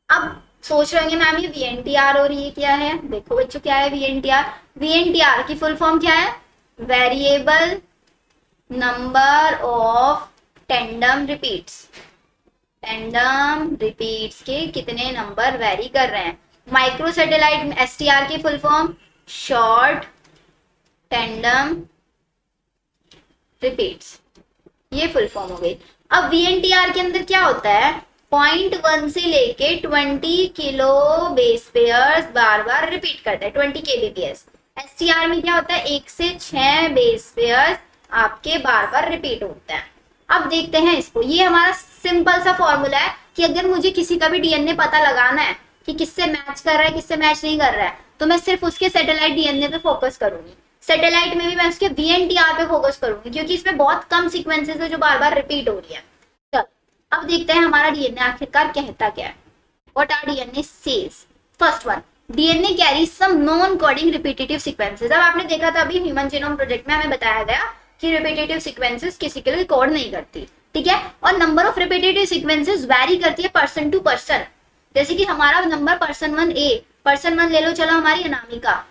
अब सोच रहे होंगे मैम ये वीएनटीआर और ये क्या है। देखो बच्चों क्या है वीएनटीआर, वीएनटीआर की फुल फॉर्म क्या है, variable number of tandem repeats. Tandem repeats के कितने नंबर वेरी कर रहे हैं। माइक्रो सैटेलाइट एसटीआर की full form short tandem repeats, ये फुल फॉर्म हो गई। अब वीएनटीआर के अंदर क्या होता है, 0.1 से लेके 20 किलो बेस पेयर्स बार बार रिपीट करता है, 20 kbps। एसटीआर में क्या होता है, 1 से 6 बेस पेयर्स आपके बार बार रिपीट होता है। अब देखते हैं इसको, ये हमारा सिंपल सा फॉर्मूला है कि अगर मुझे किसी का भी डीएनए पता लगाना है कि किससे मैच कर रहा है किससे मैच नहीं कर रहा है, तो मैं सिर्फ उसके सैटेलाइट डीएनए पे फोकस करूंगी। सैटेलाइट में भी मैं उसके वीएनटीआर पे फोकस करूंगी क्योंकि इसमें बहुत कम सीक्वेंसेस है जो बार बार रिपीट हो रही है। चलो अब देखते हैं हमारा डीएनए आखिरकार कहता क्या है। What are DNA says, first one, DNA carry some non coding repetitive sequences. अब आपने देखा था अभी ह्यूमन जीनोम प्रोजेक्ट में हमें बताया गया कि रिपीटेटिव सीक्वेंसेस किसी के लिए कोड नहीं करती, ठीक है। और number of repetitive sequences vary करती है पर्सन टू पर्सन। जैसे कि हमारा नंबर पर्सन 1 ए, पर्सन 1 ले लो चलो हमारी अनामिका,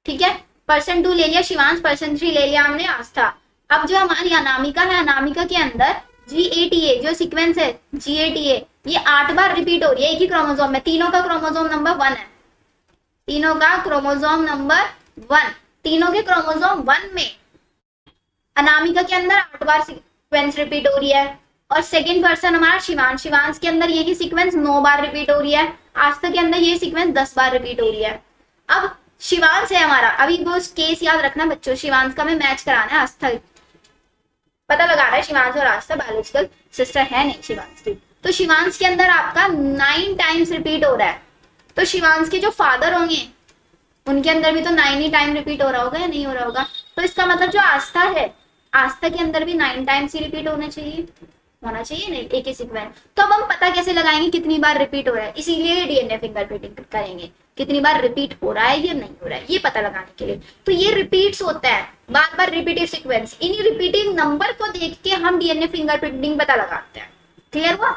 ठीक है। पर्सन 2 ले लिया शिवांश, पर्सन 3 ले लिया हमने आस्था। अब जो हमारी अनामिका है, अनामिका के अंदर GATA जो सीक्वेंस है GATA, ये 8 बार रिपीट हो रही है एक ही क्रोमोसोम में। तीनों का क्रोमोसोम नंबर 1 है, तीनों का क्रोमोसोम नंबर 1, तीनों के क्रोमोसोम 1 में अनामिका के अंदर 8 बार सीक्वेंस रिपीट हो रही है। और सेकंड पर्सन हमारा शिवांश, शिवांश के अंदर यही सीक्वेंस 9 बार रिपीट हो रही है। आस्था के अंदर ये सीक्वेंस 10 बार रिपीट हो रही है। अब शिवांश है हमारा, अभी वो केस याद रखना बच्चों, शिवांश का हमें मैच कराना है आस्था, पता लगा रहा है शिवांश और आस्था बायोलॉजिकल सिस्टर है नहीं शिवांश की। तो शिवांश के अंदर आपका 9 टाइम्स रिपीट हो रहा है। तो शिवांश के जो फादर होंगे उनके अंदर भी तो 9 ही टाइम रिपीट हो रहा होगा या नहीं हो रहा होगा। तो इसका मतलब जो आस्था है, आस्था के अंदर भी 9 टाइम्स ही रिपीट होना चाहिए नहीं एक ही सीक्वेंस। तो अब हम पता कैसे लगाएंगे कितनी बार रिपीट हो रहा है, इसीलिए डीएनए फिंगरप्रिंटिंग करेंगे कितनी बार रिपीट हो रहा है या नहीं हो रहा है, ये पता लगाने के लिए। तो ये रिपीट्स होता है बार बार रिपीटिव सीक्वेंस, इन्हीं रिपीटिंग नंबर को देख के हम डीएनए फिंगरप्रिंटिंग पता लगाते हैं। क्लियर हुआ।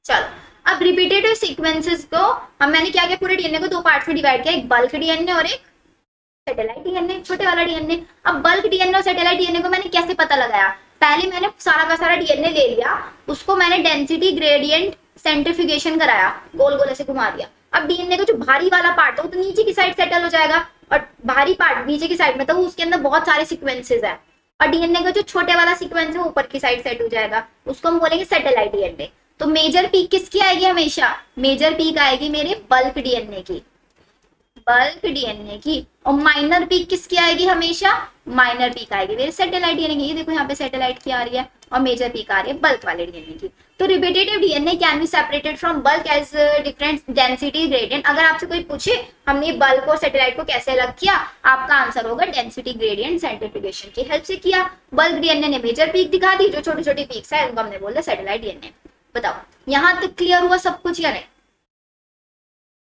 चलो अब रिपीटेटिव सीक्वेंसेस को मैंने क्या किया, पूरे डीएनए को दो पार्ट्स में डिवाइड किया, एक बल्क डीएनए और एक सैटेलाइट डीएनए, छोटे वाला डीएनए। अब बल्क डीएनए और सैटेलाइट डीएनए को मैंने कैसे पता लगाया, पहले मैंने सारा का सारा डीएनए ले लिया, उसको मैंने डेंसिटी ग्रेडियंट सेंट्रीफ्यूगेशन कराया, गोल गोल ऐसे घुमा दिया। अब डीएनए का जो भारी वाला पार्ट है वो तो नीचे की साइड सेटल हो जाएगा, और भारी पार्ट नीचे की साइड में तो उसके अंदर बहुत सारे सीक्वेंसेस है, और डीएनए का जो छोटे वाला सीक्वेंस है वो ऊपर की साइड सेट हो जाएगा, उसको हम बोलेंगे सैटेलाइट डीएनए। तो मेजर पीक किसकी आएगी हमेशा? मेजर पीक आएगी मेरे बल्क डीएनए की, बल्क डीएनए की। और माइनर पीक किसकी आएगी हमेशा? माइनर पीक आएगी मेरे सैटेलाइट डीएनए की। ये देखो यहाँ पे सैटेलाइट की आ रही है, और मेजर पीक आ रही है बल्क वाले डीएनए की। तो repetitive DNA can be separated from bulk as different density gradient. अगर आपसे कोई पूछे हमने बल्क और सैटेलाइट को कैसे अलग किया, आपका आंसर होगा डेंसिटी ग्रेडियंट सेंट्रीफ्यूगेशन की हेल्प से किया। बल्क डीएनए ने मेजर पीक दिखा दी, जो छोटी छोटी पीक्स है उनको हमने बोला सैटेलाइट डीएनए। बताओ यहाँ तक क्लियर हुआ सब कुछ या नहीं?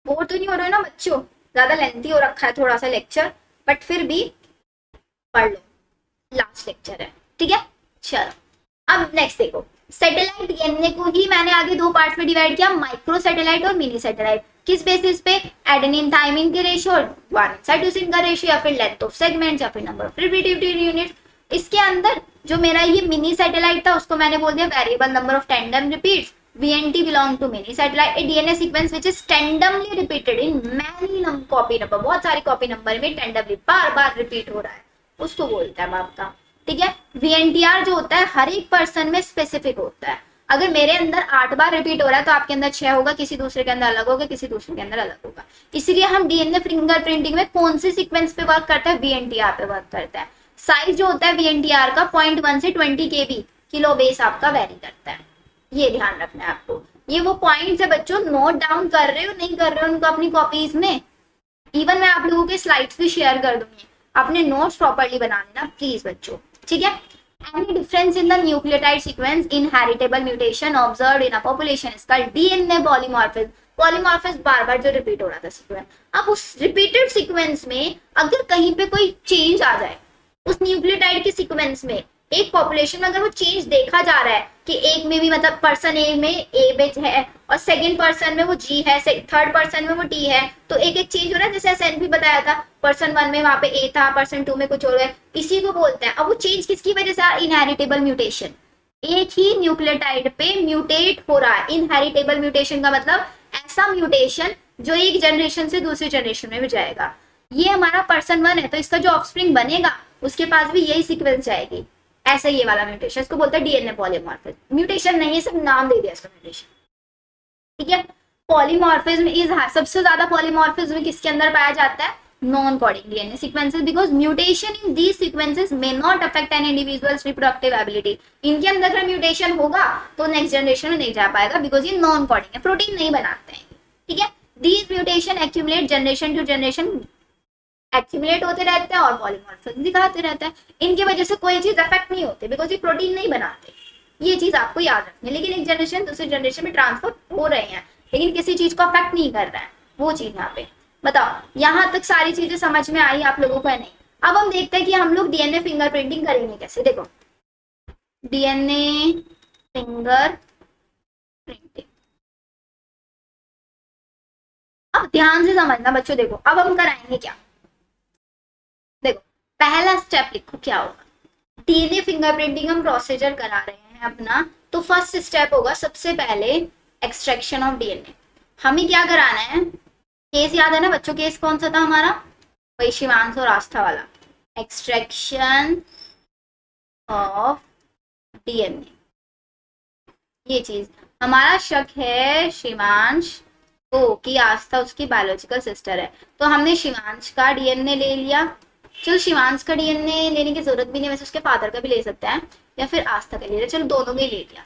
बोर तो नहीं हो रहे ना बच्चों? ज्यादा लेंथी हो रखा है थोड़ा सा लेक्चर, बट फिर भी पढ़ लो, लास्ट लेक्चर है, ठीक है। चलो अब नेक्स्ट देखो, सैटेलाइट डीएनए को ही मैंने आगे दो पार्ट्स में डिवाइड किया, माइक्रो सैटेलाइट और मिनी सैटेलाइट। किस बेसिस पे? एडेनिन थाइमिन के रेशियो, साइटोसिन का रेशियो, या फिर लेंथ ऑफ सेगमेंट्स, या फिर नंबर ऑफ रिपीटेटिव यूनिट्स। इसके अंदर जो मेरा ये मिनी सैटेलाइट था उसको मैंने बोल दिया variable number of tandem repeats. VNT belong to mini satellite, a DNA sequence which is randomly repeated in many copy number, बहुत सारी कॉपी नंबर में randomly बार बार रिपीट हो रहा है, उसको बोलता है आपका, ठीक है। VNTR जो होता है हर एक पर्सन में स्पेसिफिक होता है। अगर मेरे अंदर 8 बार रिपीट हो रहा है तो आपके अंदर 6 होगा, किसी दूसरे के अंदर अलग होगा, किसी दूसरे के अंदर अलग होगा। इसीलिए हम डीएनए फिंगरप्रिंटिंग में कौन से सीक्वेंस पे वर्क करता है? VNTR पे वर्क करता है। साइज जो होता है VNTR का 0.1 से 20 KB किलो बेस आपका वेरी करता है, ये ध्यान रखना है आपको। ये वो पॉइंट्स है बच्चों, नोट डाउन कर रहे हो नहीं कर रहे हो उनको अपनी कॉपीज में। इवन मैं आप लोगों के स्लाइड्स भी शेयर कर दूंगी, अपने नोट्स प्रॉपर्ली बना लेना प्लीज बच्चों, ठीक है। Any difference in the nucleotide sequence inheritable mutation observed in a population is called DNA polymorphism. Polymorphism बार बार जो रिपीट हो रहा था सीक्वेंस, अब उस रिपीटेड सीक्वेंस में अगर कहीं पे कोई चेंज आ जाए उस न्यूक्लियोटाइड के सीक्वेंस में, एक पॉपुलेशन में अगर वो चेंज देखा जा रहा है कि एक में भी मतलब पर्सन ए में ए बेच है और सेकंड पर्सन में वो जी है, थर्ड पर्सन में वो डी है, तो एक एक चेंज हो रहा है। जैसे एसएनपी बताया था, पर्सन 1 में वहां पे ए था, पर्सन 2 में कुछ और है, इसी को बोलते हैं। अब वो चेंज किसकी वजह से? इनहेरिटेबल म्यूटेशन, एक ही न्यूक्लियोटाइड पे म्यूटेट हो रहा है। इनहेरिटेबल म्यूटेशन का मतलब ऐसा म्यूटेशन जो एक जनरेशन से दूसरी जनरेशन में भी जाएगा। ये हमारा पर्सन 1 है तो इसका जो ऑफस्प्रिंग बनेगा उसके पास भी यही सीक्वेंस जाएगी, ऐसा ये वाला म्यूटेशन, इसको बोलते हैं डीएनए पॉलीमॉर्फिज्म। म्यूटेशन नहीं है, सब नाम दे दिया इसका म्यूटेशन, ठीक है। पॉलीमॉर्फिज्म इज सबसे ज्यादा पॉलीमॉर्फिज्म किसके अंदर पाया जाता है? Non coding DNA sequences, because mutation in these sequences may not affect an individual's reproductive ability. इनके अंदर अगर म्यूटेशन होगा तो नेक्स्ट जनरेशन में नहीं जा पाएगा, बिकॉज ये नॉन कोडिंग है, प्रोटीन नहीं बनाते हैं, ठीक है। These mutation accumulate generation to generation, accumulate होते रहते हैं और पॉलीमॉर्फिज्म दिखाते रहते हैं। इनकी वजह से कोई चीज अफेक्ट नहीं होती, बिकॉज ये प्रोटीन नहीं बनाते, ये चीज आपको याद रखनी है। लेकिन एक जनरेशन दूसरी जनरेशन में ट्रांसफर हो रहे हैं, लेकिन किसी चीज को अफेक्ट नहीं कर रहा है, वो चीज यहाँ पे। बताओ यहाँ तक सारी चीजें समझ में आई आप लोगों को है नहीं? अब हम देखते हैं कि हम लोग डीएनए फिंगरप्रिंटिंग करेंगे कैसे। देखो डीएनए फिंगर प्रिंटिंग, अब ध्यान से समझना बच्चों। देखो अब हम कराएंगे क्या, देखो पहला स्टेप लिखो क्या होगा। डीएनए फिंगरप्रिंटिंग हम प्रोसीजर करा रहे हैं अपना, तो फर्स्ट स्टेप होगा सबसे पहले एक्सट्रैक्शन ऑफ डीएनए। हमें क्या कराना है? केस याद है ना बच्चों? केस कौन सा था हमारा? वही शिवांश और आस्था वाला, एक्सट्रैक्शन ऑफ डीएनए। ये चीज हमारा शक है शिवांश को कि आस्था उसकी बायोलॉजिकल सिस्टर है, तो हमने शिवांश का डीएनए ले लिया। चलो शिवांश का डीएनए लेने की जरूरत भी नहीं, वैसे उसके फादर का भी ले सकते हैं या फिर आस्था का ले लिया, चलो दोनों का ही ले लिया,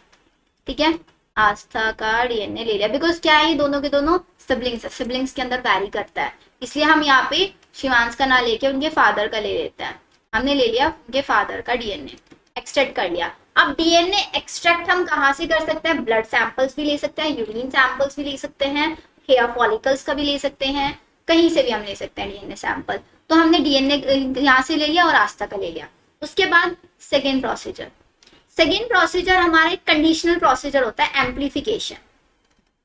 ठीक है। आस्था का डीएनए ले लिया, बिकॉज क्या है ये दोनों के दोनों सिबलिंग्स है, सिबलिंग्स के अंदर वैरी करता है, इसलिए हम यहाँ पे शिवांश का ना लेके उनके फादर का ले लेते हैं। हमने ले लिया उनके फादर का डीएनए, एक्सट्रैक्ट कर लिया। अब डीएनए एक्सट्रैक्ट हम कहाँ से कर सकते हैं? ब्लड सैंपल्स भी ले सकते हैं, यूरिन सैंपल्स भी ले सकते हैं, हेयर फॉलिकल्स का भी ले सकते हैं, कहीं से भी हम ले सकते हैं डीएनए सैंपल। तो हमने डीएनए यहाँ से ले लिया और आस्था का ले लिया। उसके बाद सेकेंड प्रोसीजर, सेकेंड प्रोसीजर हमारा एक कंडीशनल प्रोसीजर होता है एम्प्लीफिकेशन।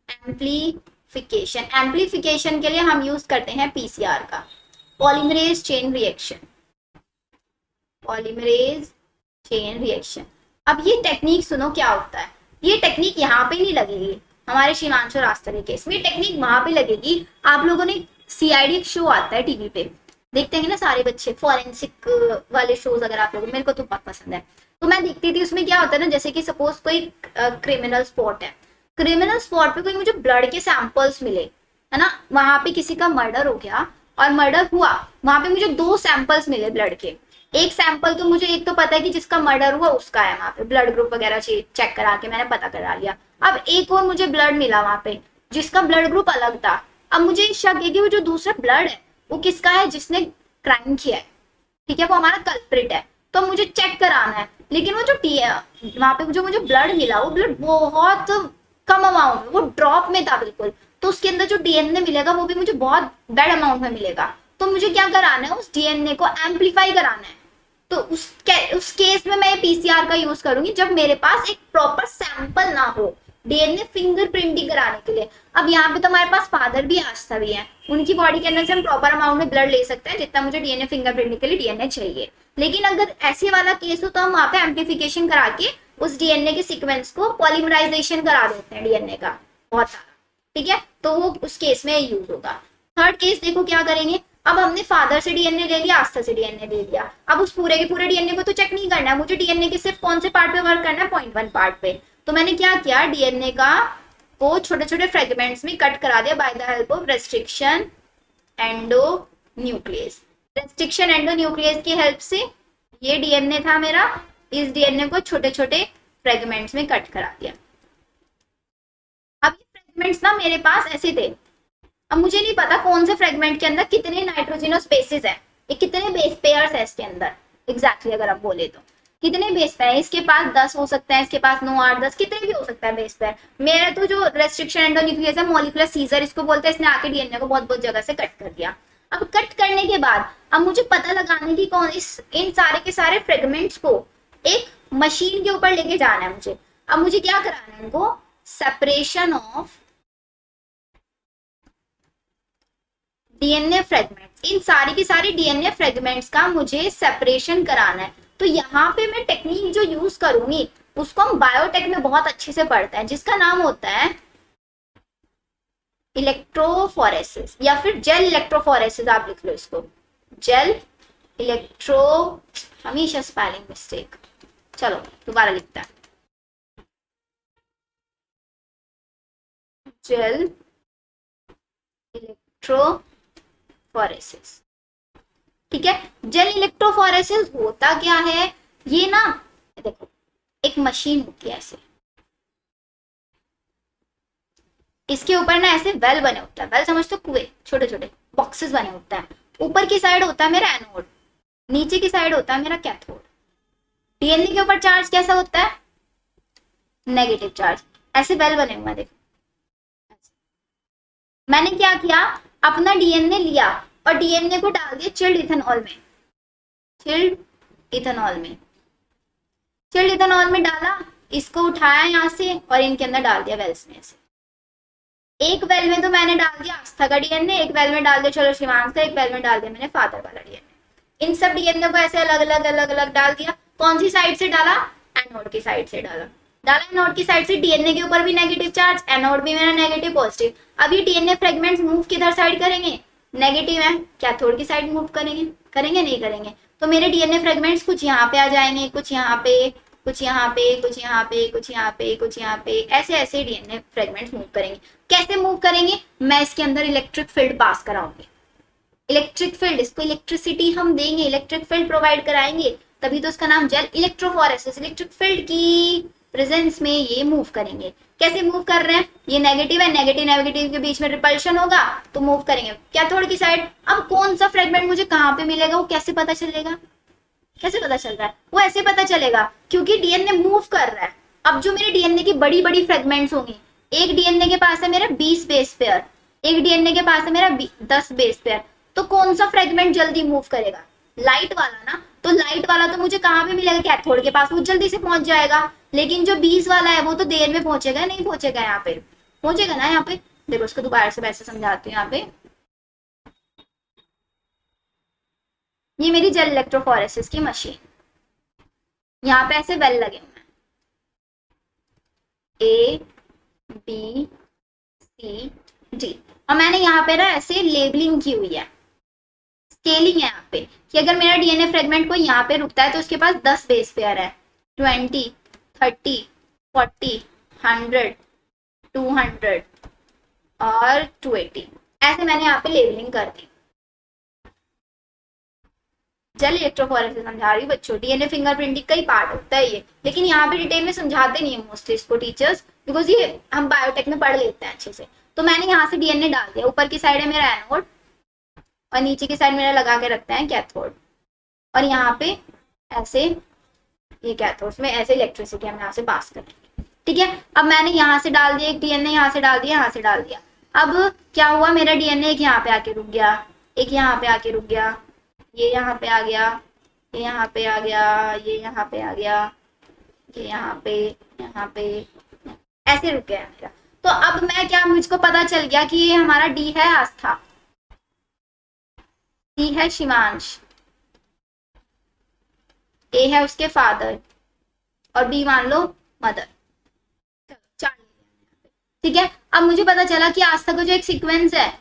एम्प्लीफिकेशन, एम्प्लीफिकेशन के लिए हम यूज करते हैं पीसीआर का, polymerase chain reaction, polymerase chain reaction. अब ये टेक्निक सुनो क्या होता है, ये टेक्निक यहाँ पे नहीं लगेगी, हमारे शिवांशु रास्तर के केस में टेक्निक वहां पे लगेगी। आप लोगों ने सीआईडी शो आता है टीवी पे, देखते हैं ना सारे बच्चे, फॉरेंसिक वाले शोज, अगर आप लोग, मेरे को तो बहुत पसंद है, तो मैं देखती थी। उसमें क्या होता है ना, जैसे कि सपोज कोई क्रिमिनल स्पॉट है, क्रिमिनल स्पॉट पे कोई मुझे ब्लड के सैंपल्स मिले, है ना, वहां पे किसी का मर्डर हो गया और मर्डर हुआ, वहां पे मुझे 2 सैंपल्स मिले ब्लड के। एक सैंपल तो मुझे एक तो पता है कि जिसका मर्डर हुआ उसका है, वहां पे ब्लड ग्रुप वगैरह चेक करा के मैंने पता करा लिया। अब एक और मुझे ब्लड मिला वहां पे जिसका ब्लड ग्रुप अलग था। अब मुझे शक है कि वो जो दूसरा ब्लड है वो किसका है, जिसने क्राइम किया है, ठीक है, वो हमारा कल्प्रिट है, तो मुझे चेक कराना है। लेकिन वो जो वहां पे जो मुझे ब्लड मिला वो ब्लड बहुत कम अमाउंट में, वो ड्रॉप में था बिल्कुल, तो उसके अंदर जो डीएनए मिलेगा वो भी मुझे बहुत बैड अमाउंट में मिलेगा। तो मुझे क्या कराना है, उस डीएनए को एम्पलीफाई कराना है। तो उस केस में मैं पीसीआर का यूज करूंगी जब मेरे पास एक प्रॉपर सैंपल ना हो डीएनए फिंगरप्रिंटिंग कराने के लिए। अब यहाँ पे तो हमारे पास फादर भी आस्था भी है, उनकी बॉडी के अंदर से हम प्रॉपर अमाउंट में ब्लड ले सकते हैं जितना मुझे डीएनए फिंगरप्रिंटिंग के लिए डीएनए चाहिए। लेकिन अगर ऐसे वाला केस हो तो हम वहां पे एम्प्लीफिकेशन करा के उस डीएनए के सीक्वेंस को पॉलीमराइजेशन करा देते हैं डीएनए का बहुत सारा, ठीक है, तो वो उस केस में यूज होगा। थर्ड केस देखो क्या करेंगे, अब हमने फादर से डीएनए ले लिया, आस्था से डीएनए ले लिया, अब उस पूरे के पूरे डीएनए को तो चेक नहीं करना है मुझे, डीएनए के सिर्फ कौन से पार्ट पे वर्क करना है, 0.1 पार्ट पे। तो मैंने क्या किया, डीएनए का को छोटे छोटे फ्रेगमेंट्स में कट करा दिया by the help of restriction endo nucleus. Restriction endo nucleus की हेल्प से ये डीएनए था मेरा, इस डीएनए को छोटे छोटे फ्रेगमेंट्स में कट करा दिया। अब ये फ्रेगमेंट्स ना मेरे पास ऐसे थे, अब मुझे नहीं पता कौन से फ्रेगमेंट के अंदर कितने नाइट्रोजनस बेसिस है, ये कितने बेस पेयर्स है इसके अंदर एग्जैक्टली अगर आप बोले तो कितने बेस पेयर है, इसके पास 10 हो सकता है, इसके पास 9 8 10 कितने भी हो सकता है बेस पेयर। मेरा तो जो रेस्ट्रिक्शन एंडोन्यूक्लियस है, मॉलिक्यूलर सीजर इसको बोलते हैं, इसने आके डीएनए को बहुत बहुत जगह से कट कर दिया। अब कट करने के बाद अब मुझे पता लगाने की कौन इन सारे के सारे फ्रेगमेंट्स को एक मशीन के ऊपर लेके जाना है मुझे। अब मुझे क्या कराना है, इनको सेपरेशन ऑफ डीएनए फ्रेगमेंट्स, इन सारी की सारी डीएनए फ्रेगमेंट्स का मुझे सेपरेशन कराना है। तो यहाँ पे मैं टेक्निक जो यूज करूंगी उसको हम बायोटेक में बहुत अच्छे से पढ़ते हैं, जिसका नाम होता है इलेक्ट्रोफोरेसिस या फिर जेल इलेक्ट्रोफोरेसिस, आप लिख लो इसको जेल इलेक्ट्रो, हमेशा स्पेलिंग मिस्टेक, चलो दोबारा लिखता है, जेल इलेक्ट्रोफोरेसिस, ठीक है। जेल इलेक्ट्रोफोरेसिस होता क्या है, ये ना देखो एक मशीन होती है ऐसे, इसके ऊपर ना ऐसे वेल बने होता है, वेल समझते हो, कुएं छोटे छोटे बॉक्सेस बने होते हैं, ऊपर की साइड होता है मेरा एनोड, नीचे की साइड होता है मेरा कैथोड। डीएनए के ऊपर चार्ज कैसा होता है, नेगेटिव चार्ज, ऐसे वेल बने हुए हैं देखो। मैंने क्या किया, अपना डीएनए लिया और डीएनए को डाल दिया चिल्ड इथेनॉल में, चिल्ड इथेनॉल में, चिल्ड इथेनॉल में डाला, इसको उठाया यहाँ से और इनके अंदर डाल दिया वेल्स में से। एक वेल में तो मैंने डाल दिया आस्था का डीएनए, एक वेल में डाल दिया चलो शिवांश का, एक वेल में डाल दिया मैंने फादर वाला डीएनए। इन सब डीएनए को ऐसे अलग अलग अलग अलग डाल दिया। कौन सी साइड से डाला, एनोड की साइड से डाला, एनोड की साइड से, डीएनए के ऊपर भी नेगेटिव चार्ज, एनोड भी मेरा नेगेटिव पॉजिटिव। अब ये डीएनए फ्रेगमेंट्स मूव किधर साइड करेंगे, नेगेटिव है, कैथोड की साइड मूव करेंगे, करेंगे नहीं करेंगे, तो मेरे डीएनए फ्रेगमेंट्स कुछ यहाँ पे आ जाएंगे, कुछ यहाँ पे, कुछ यहाँ पे, कुछ यहाँ पे, कुछ यहाँ पे, कुछ यहाँ पे, ऐसे ऐसे डीएनए फ्रेगमेंट्स मूव करेंगे। कैसे मूव करेंगे, मैं इसके अंदर इलेक्ट्रिक फील्ड पास कराऊंगी, इलेक्ट्रिक फील्ड, इसको इलेक्ट्रिसिटी हम देंगे, इलेक्ट्रिक फील्ड प्रोवाइड कराएंगे, तभी तो इसका नाम जेल इलेक्ट्रोफोरेसिस, इलेक्ट्रिक फील्ड की प्रेजेंस में ये मूव करेंगे। कैसे मूव कर रहे हैं, ये नेगेटिव है, नेगेटिव नेगेटिव के बीच में रिपल्शन होगा तो मूव करेंगे कैथोड की साइड। अब कौन सा फ्रेगमेंट मुझे कहाँ पे मिलेगा वो कैसे पता चलेगा, कैसे पता चल रहा है, वो ऐसे पता चलेगा क्योंकि डीएनए मूव कर रहा है। अब जो मेरे डीएनए की बड़ी बड़ी फ्रेगमेंट्स होंगी, एक डीएनए के पास है मेरा 20 बेस पेयर, एक डीएनए के पास है मेरा 10 बेस पेयर, तो कौन सा फ्रेगमेंट जल्दी मूव करेगा, लाइट वाला ना, तो लाइट वाला तो मुझे कहाँ पे मिलेगा, कैथोड के पास, वो जल्दी से पहुंच जाएगा। लेकिन जो 20 वाला है वो तो देर में पहुंचेगा, नहीं पहुंचेगा, यहाँ पे पहुंचेगा ना, यहाँ पे देखो उसको दोबारा से वैसे समझाती हूँ। यहाँ पे ये मेरी जेल इलेक्ट्रोफोरेसिस की मशीन, यहाँ पे ऐसे वेल लगे हुए हैं, ए बी सी डी। और मैंने यहाँ पे ना ऐसे लेबलिंग की हुई है, स्केलिंग है यहाँ पे कि अगर मेरा डीएनए फ्रेगमेंट को यहाँ पे रुकता है तो उसके पास 10 बेस पेयर है, 20, 30, 40, 100, 200 और 280। ऐसे मैंने यहाँ पे लेबलिंग कर दी। जेल इलेक्ट्रोफोरेसिस समझा रही हूँ बच्चों, डीएनए फिंगरप्रिंटिंग का ही पार्ट होता है ये, लेकिन यहाँ पे डिटेल में समझाते नहीं है मोस्टली इसको टीचर्स, बिकॉज ये हम बायोटेक में पढ़ लेते हैं अच्छे से। तो मैंने यहाँ से डीएनए डाल दिया, ऊपर की साइड है मेरा एनोड और नीचे की साइड मेरा लगा के रखते हैं कैथोड, और यहाँ पे ऐसे ये कैथोड में ऐसे इलेक्ट्रिसिटी हम यहाँ से पास करेंगे। ठीक है, अब मैंने यहाँ से डाल दिया एक डीएनए, यहाँ से डाल दिया, यहाँ से डाल दिया। अब क्या हुआ, मेरा डीएनए एक यहाँ पे आके रुक गया, एक यहाँ पे आके रुक गया, ये यहाँ पे आ गया, ये यहाँ पे आ गया, ये यहाँ पे आ गया, ये यहाँ पे ऐसे रुक गया मेरा। तो अब मैं क्या, मुझको पता चल गया कि ये हमारा डी है आस्था, डी है शिवांश, ए है उसके फादर और बी मान लो मदर। ठीक है, अब मुझे पता चला कि आस्था का जो एक सीक्वेंस है,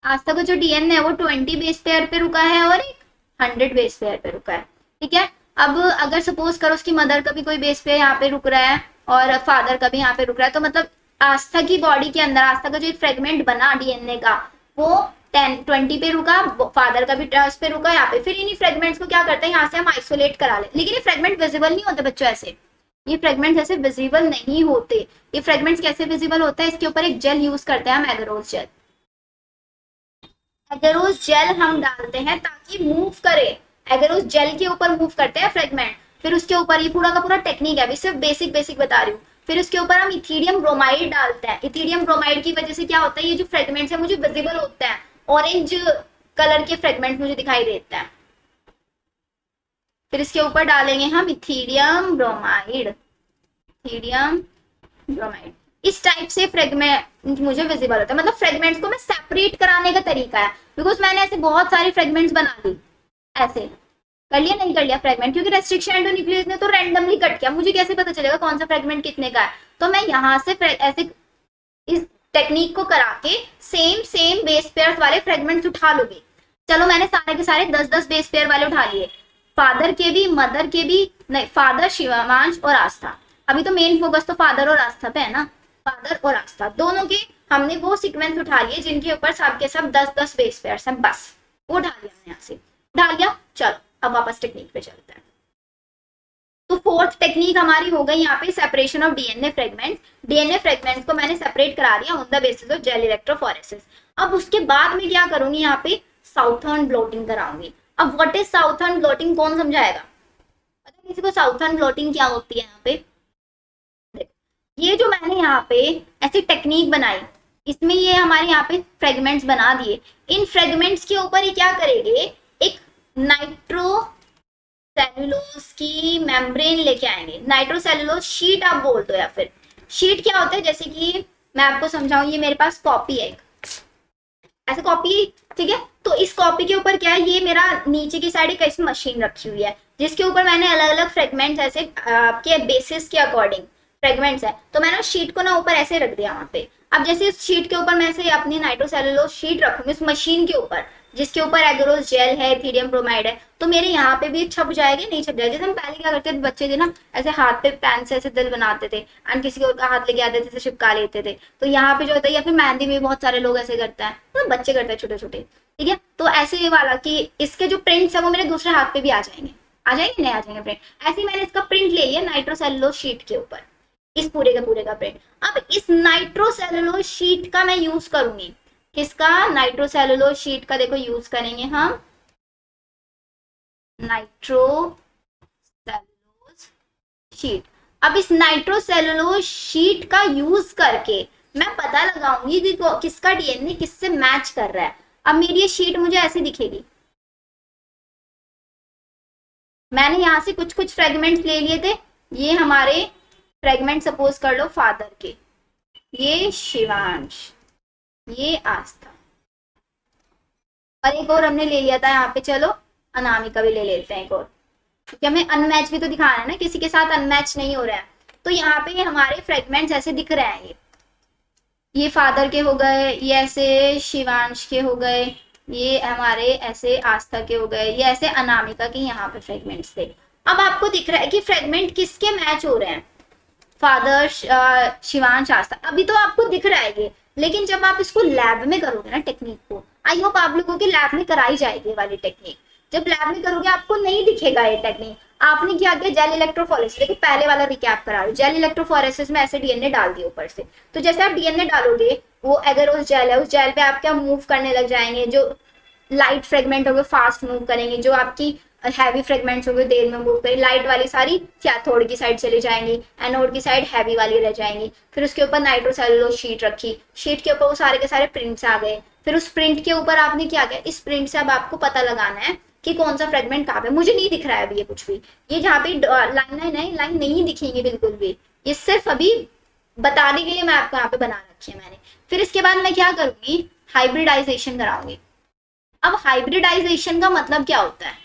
आस्था का जो डीएनए है वो 20 बेस पेयर पे रुका है और एक 100 बेस पेयर पे रुका है। ठीक है, अब अगर सपोज करो उसकी मदर का भी कोई बेस पेयर यहाँ पे रुक रहा है और फादर का भी यहाँ पे रुक रहा है, तो मतलब आस्था की बॉडी के अंदर आस्था का जो एक फ्रेगमेंट बना डीएनए का वो 20 पे रुका, फादर का भी ट्रस पे रुका यहाँ पे। फिर इन्हीं फ्रेगमेंट्स को क्या करते हैं, यहाँ से हम आइसोलेट करा ले, लेकिन ये फ्रेगमेंट विजिबल नहीं होते बच्चों, ऐसे ये फ्रेगमेंट्स ऐसे विजिबल नहीं होते। ये फ्रेगमेंट्स कैसे विजिबल होता है, इसके ऊपर एक जेल यूज करते हैं हम, एगरोस जेल। एगरोस जेल हम डालते हैं ताकि मूव करे, एगरोस जेल के ऊपर मूव करते हैं फ्रेगमेंट। फिर उसके ऊपर ये पूरा का पूरा टेक्निक है, अभी सिर्फ बेसिक बेसिक बता रही हूँ। फिर उसके ऊपर हम इथीडियम ब्रोमाइड डालते हैं। इथीडियम ब्रोमाइड की वजह से क्या होता है, ये जो फ्रेगमेंट्स है मुझे विजिबल होते हैं, ऑरेंज कलर के फ्रेगमेंट मुझे दिखाई देते हैं। फिर इसके ऊपर डालेंगे हम इथीडियम ब्रोमाइड, इथीडियम ब्रोमाइड। इस टाइप से फ्रेगमेंट मुझे विजिबल होता है, मतलब फ्रेगमेंट्स को मैं सेपरेट कराने का तरीका है, बिकॉज मैंने ऐसे बहुत सारी फ्रेगमेंट्स बना ली, ऐसे कर लिया नहीं कर लिया फ्रेगमेंट, क्योंकि रेस्ट्रिक्शन एंडोन्यूक्लियस ने तो रैंडमली कट किया, मुझे कैसे पता चलेगा कौन सा फ्रेगमेंट कितने का है। तो मैं यहाँ से ऐसे इस टेक्निक को करा के सेम बेस पेयर वाले फ्रेगमेंट्स उठा लूंगी। चलो मैंने सारे के सारे 10-10 बेस पेयर वाले उठा लिए, फादर के भी मदर के भी, नहीं फादर शिवांश और आस्था। अभी तो मेन फोकस तो फादर और आस्था पे है ना, फादर और आस्था दोनों के हमने वो सीक्वेंस उठा लिए जिनके ऊपर सब के सब 10-10 बेस पेयर्स हैं, बस वो उठा लिया यहाँ से, उठा लिया। चलो अब वापस टेक्निक पे चलते हैं। तो फोर्थ टेक्निक हमारी हो गई यहाँ पे separation of DNA fragments. DNA fragments को मैंने सेपरेट करा दिया on the basis of gel electrophoresis. अब उसके बाद में क्या करूंगी, यहाँ पे साउथर्न ब्लोटिंग कराऊंगी। अब व्हाट इज साउथर्न ब्लोटिंग, कौन समझाएगा, पता किसी को साउथर्न ब्लोटिंग क्या होती है। यहाँ पे ये जो मैंने यहाँ पे ऐसी टेक्निक बनाई, इसमें ये हमारे यहाँ पे फ्रेगमेंट्स बना दिए, इन फ्रेगमेंट्स के ऊपर ये क्या करेंगे, एक नाइट्रो सेलुलोज की मेम्ब्रेन लेके आएंगे। नाइट्रोसेलुलोज शीट आप बोल दो, या फिर शीट क्या होता है, जैसे कि मैं आपको समझाऊं, ये मेरे पास कॉपी है ऐसे कॉपी, ठीक है। तो इस कॉपी के ऊपर क्या है, ये मेरा नीचे की साइड एक ऐसी मशीन रखी हुई है जिसके ऊपर मैंने अलग अलग फ्रेगमेंट्स ऐसे आपके बेसिस के अकॉर्डिंग फ्रेगमेंट्स है, तो मैंने उस शीट को ना ऊपर ऐसे रख दिया वहां पे। अब जैसे इस शीट के ऊपर मैं से अपनी नाइट्रोसेलुलोज शीट रखूंगी उस मशीन के ऊपर जिसके ऊपर एगरोस जेल है, इथीडियम ब्रोमाइड है, तो मेरे यहाँ पे भी छप जाएगा, नहीं छप जाएगा। जैसे हम पहले क्या करते थे, बच्चे थे ना, ऐसे हाथ पे पेन से ऐसे दिल बनाते थे एंड किसी और का हाथ लेके आते थे, चिपका लेते थे, तो यहाँ पे जो होता है, या फिर मेहंदी में बहुत सारे लोग ऐसे करते हैं, तो बच्चे करते हैं छोटे छोटे, ठीक है। तो ऐसे ये वाला कि इसके जो प्रिंट्स है वो मेरे दूसरे हाथ पे भी आ जाएंगे, नहीं आ जाएंगे प्रिंट, ऐसे मैंने इसका प्रिंट ले लिया नाइट्रोसेलुलोज शीट के ऊपर, इस पूरे का प्रिंट। अब इस नाइट्रोसेलुलोज शीट का मैं यूज करूंगी, किसका, नाइट्रोसेलुलोज शीट का देखो यूज करेंगे हम, नाइट्रोसेलुलोज शीट। अब इस नाइट्रोसेलुलोज शीट का यूज करके मैं पता लगाऊंगी कि किसका डीएनए किससे मैच कर रहा है। अब मेरी ये शीट मुझे ऐसे दिखेगी, मैंने यहां से कुछ कुछ फ्रेगमेंट्स ले लिए थे, ये हमारे फ्रेगमेंट सपोज कर लो फादर के, ये शिवांश, ये आस्था, और एक और हमने ले लिया था यहाँ पे, चलो अनामिका भी ले लेते हैं एक और, क्योंकि हमें अनमैच भी तो दिखाना है ना, किसी के साथ अनमैच नहीं हो रहा है। तो यहाँ पे हमारे फ्रेगमेंट्स ऐसे दिख रहे हैं, ये ये फादर के हो गए, ये ऐसे शिवांश के हो गए, ये हमारे ऐसे आस्था के हो गए, ये ऐसे अनामिका के यहाँ पे फ्रेगमेंट्स थे। अब आपको दिख रहा है कि फ्रेगमेंट किसके मैच हो रहे हैं, फादर, शिवांश, आस्था, अभी तो आपको दिख रहा है ये, लेकिन जब आप इसको लैब में करोगे ना टेक्निक को, आई होप आप लोगों की लैब में कराई जाएगी वाली टेक्निक, जब लैब में करोगे आपको नहीं दिखेगा ये टेक्निक। आपने क्या किया, जेल इलेक्ट्रोफोरेसिस, देखो पहले वाला रिकैप करा रही, जेल इलेक्ट्रोफोरेसिस में ऐसे डीएनए डाल दिए ऊपर से, तो जैसे आप डीएनए डालोगे, वो अगर उस जेल है, उस जेल पे आप क्या मूव करने लग जाएंगे, जो लाइट फ्रेगमेंट होंगे फास्ट मूव करेंगे, जो आपकी हैवी फ्रेगमेंट्स होंगे देर में मूव करेंगे, लाइट वाली सारी कैथोड की साइड चली जाएंगी, एनोड की साइड हैवी वाली रह जाएंगी। फिर उसके ऊपर नाइट्रोसेलुलोज शीट रखी, शीट के ऊपर वो सारे के सारे प्रिंट्स आ गए, फिर उस प्रिंट के ऊपर आपने क्या किया, इस प्रिंट से अब आपको पता लगाना है कि कौन सा फ्रेगमेंट कहाँ पे, मुझे नहीं दिख रहा है अभी ये कुछ भी, ये जहाँ पे लाइन लाइन नहीं दिखेंगी बिल्कुल भी, ये सिर्फ अभी बताने के लिए मैं आपको यहाँ पे बना रखी है मैंने। फिर इसके बाद मैं क्या करूंगी, हाइब्रिडाइजेशन कराऊंगी। अब हाइब्रिडाइजेशन का मतलब क्या होता है,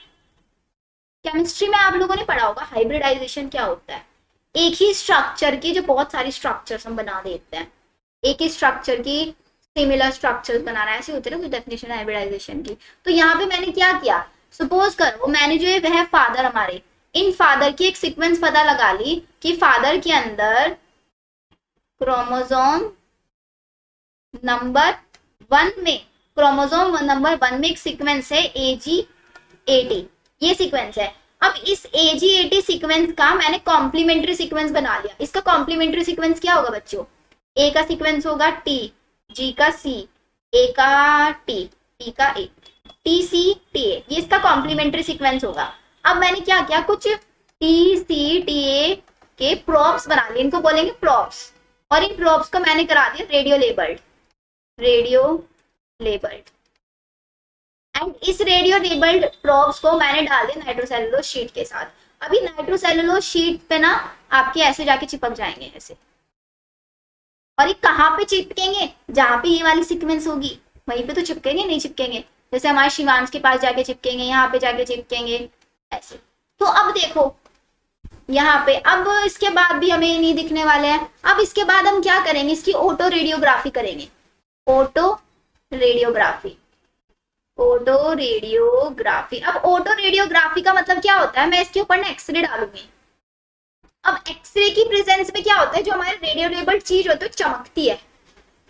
केमिस्ट्री में आप लोगों ने पढ़ा होगा हाइब्रिडाइजेशन क्या होता है, एक ही स्ट्रक्चर की जो बहुत सारी स्ट्रक्चर्स हम बना देते हैं, एक ही स्ट्रक्चर की सिमिलर स्ट्रक्चर्स बनाना, ऐसे होते हैं ना कुछ डेफिनेशन हाइब्रिडाइजेशन की। तो यहाँ पे मैंने क्या किया, सपोज करो मैंने जो वह फादर हमारे, इन फादर की एक सीक्वेंस पता लगा ली कि फादर के अंदर क्रोमोसोम नंबर 1 में, क्रोमोसोम नंबर 1 में एक सीक्वेंस है AG80, ये सीक्वेंस है। अब इस AG80 सीक्वेंस का मैंने कॉम्प्लीमेंट्री सीक्वेंस बना लिया। इसका कॉम्प्लीमेंट्री सीक्वेंस क्या होगा बच्चों, A का सीक्वेंस होगा T, G का C, A का T, T का A, TCTA, ये इसका कॉम्प्लीमेंट्री सीक्वेंस होगा। अब मैंने क्या किया, कुछ TCTA के प्रॉप्स बना लिए, इनको बोलेंगे प्रॉप्स, और इन प्रॉप्स को मैंने करा दिया रेडियो लेबल्ड, एंड इस रेडियो लेबल्ड प्रोब्स को मैंने डाल दिया नाइट्रोसेलुलोज शीट के साथ। अभी नाइट्रोसेलुलोज शीट पे ना आपके ऐसे जाके चिपक जाएंगे ऐसे, और ये कहाँ पे चिपकेंगे, जहां पे ये वाली सीक्वेंस होगी वहीं पे तो चिपकेंगे, नहीं चिपकेंगे, जैसे हमारे शिवांश के पास जाके चिपकेंगे, यहाँ पे जाके चिपकेंगे ऐसे। तो अब देखो यहाँ पे, अब इसके बाद भी हमें नहीं दिखने वाले हैं। अब इसके बाद हम क्या करेंगे, इसकी ऑटो रेडियोग्राफी करेंगे, ऑटो रेडियोग्राफी, ऑटो रेडियोग्राफी। अब ऑटो रेडियोग्राफी का मतलब क्या होता है, मैं इसके ऊपर ना एक्सरे डालूंगी। अब एक्सरे की प्रेजेंस में क्या होता है, जो हमारे रेडियो लेबल्ड चीज होती है चमकती है,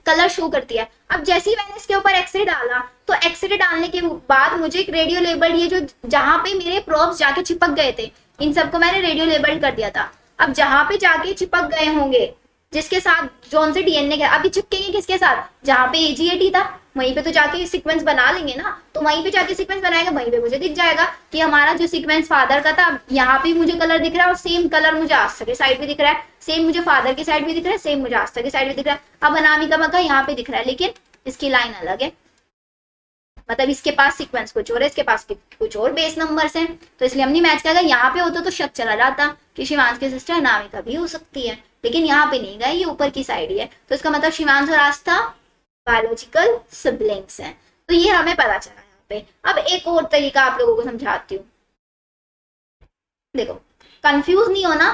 कलर शो करती है। अब जैसे ही मैंने इसके ऊपर एक्सरे डाला, तो एक्सरे डालने के बाद मुझे एक रेडियो लेबल्ड, ये जो जहां पे मेरे प्रोब्स जाके चिपक गए थे, इन सबको मैंने रेडियो लेबल्ड कर दिया था। अब जहां पे जाके चिपक गए होंगे, जिसके साथ जोन से डीएनए का, अभी चिपकेंगे किसके साथ, जहां पे AG80 था वहीं पे तो जाके सीक्वेंस बना लेंगे ना, तो वहीं पे जाके सीक्वेंस बनाएंगे, वहीं पे मुझे दिख जाएगा कि हमारा जो सीक्वेंस फादर का था, यहाँ पे मुझे कलर दिख रहा है, और सेम कलर मुझे आस्था की साइड भी दिख रहा है, सेम मुझे फादर की साइड भी दिख रहा है, सेम मुझे आस्था की साइड भी दिख रहा है। अब अनामिका का यहाँ पे दिख रहा है, लेकिन इसकी लाइन अलग है, मतलब इसके पास सीक्वेंस कुछ और है, इसके पास कुछ और बेस नंबर्स हैं, तो इसलिए हम नहीं मैच करेगा। यहाँ पे होता तो शक चला जाता कि शिवांश की सिस्टर अनामिका भी हो सकती है, लेकिन यहाँ पे नहीं गए, ये ऊपर की साइड ही है, तो इसका मतलब शिवांश और आस्था बायोलॉजिकल सिबलिंग्स हैं। तो ये हमें पता चला यहाँ पे। अब एक और तरीका आप लोगों को समझाती हूँ, देखो कंफ्यूज नहीं होना,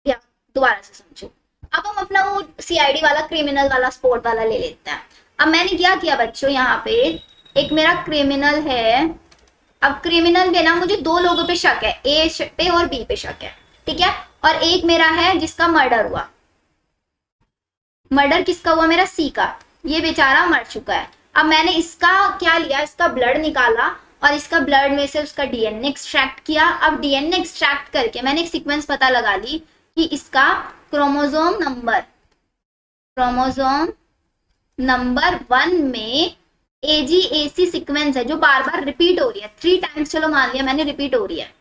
दोबारा से समझो। अब हम अपना वो CID वाला, क्रिमिनल वाला, स्पोर्ट वाला ले लेते हैं। अब मैंने क्या किया बच्चों, यहाँ पे एक मेरा क्रिमिनल है। अब क्रिमिनल में ना मुझे 2 लोगों पे शक है, A पे और B पे शक है, ठीक है, और एक मेरा है जिसका मर्डर हुआ। मर्डर किसका हुआ, मेरा C का, ये बेचारा मर चुका है। अब मैंने इसका क्या लिया, इसका ब्लड निकाला, और इसका ब्लड में से उसका DNA एक्सट्रैक्ट किया। अब DNA एक्सट्रैक्ट करके मैंने एक सीक्वेंस पता लगा ली कि इसका क्रोमोसोम नंबर 1 में AGAC सीक्वेंस है, जो बार बार रिपीट हो रही है, 3 टाइम्स, चलो मान लिया मैंने, रिपीट हो रही है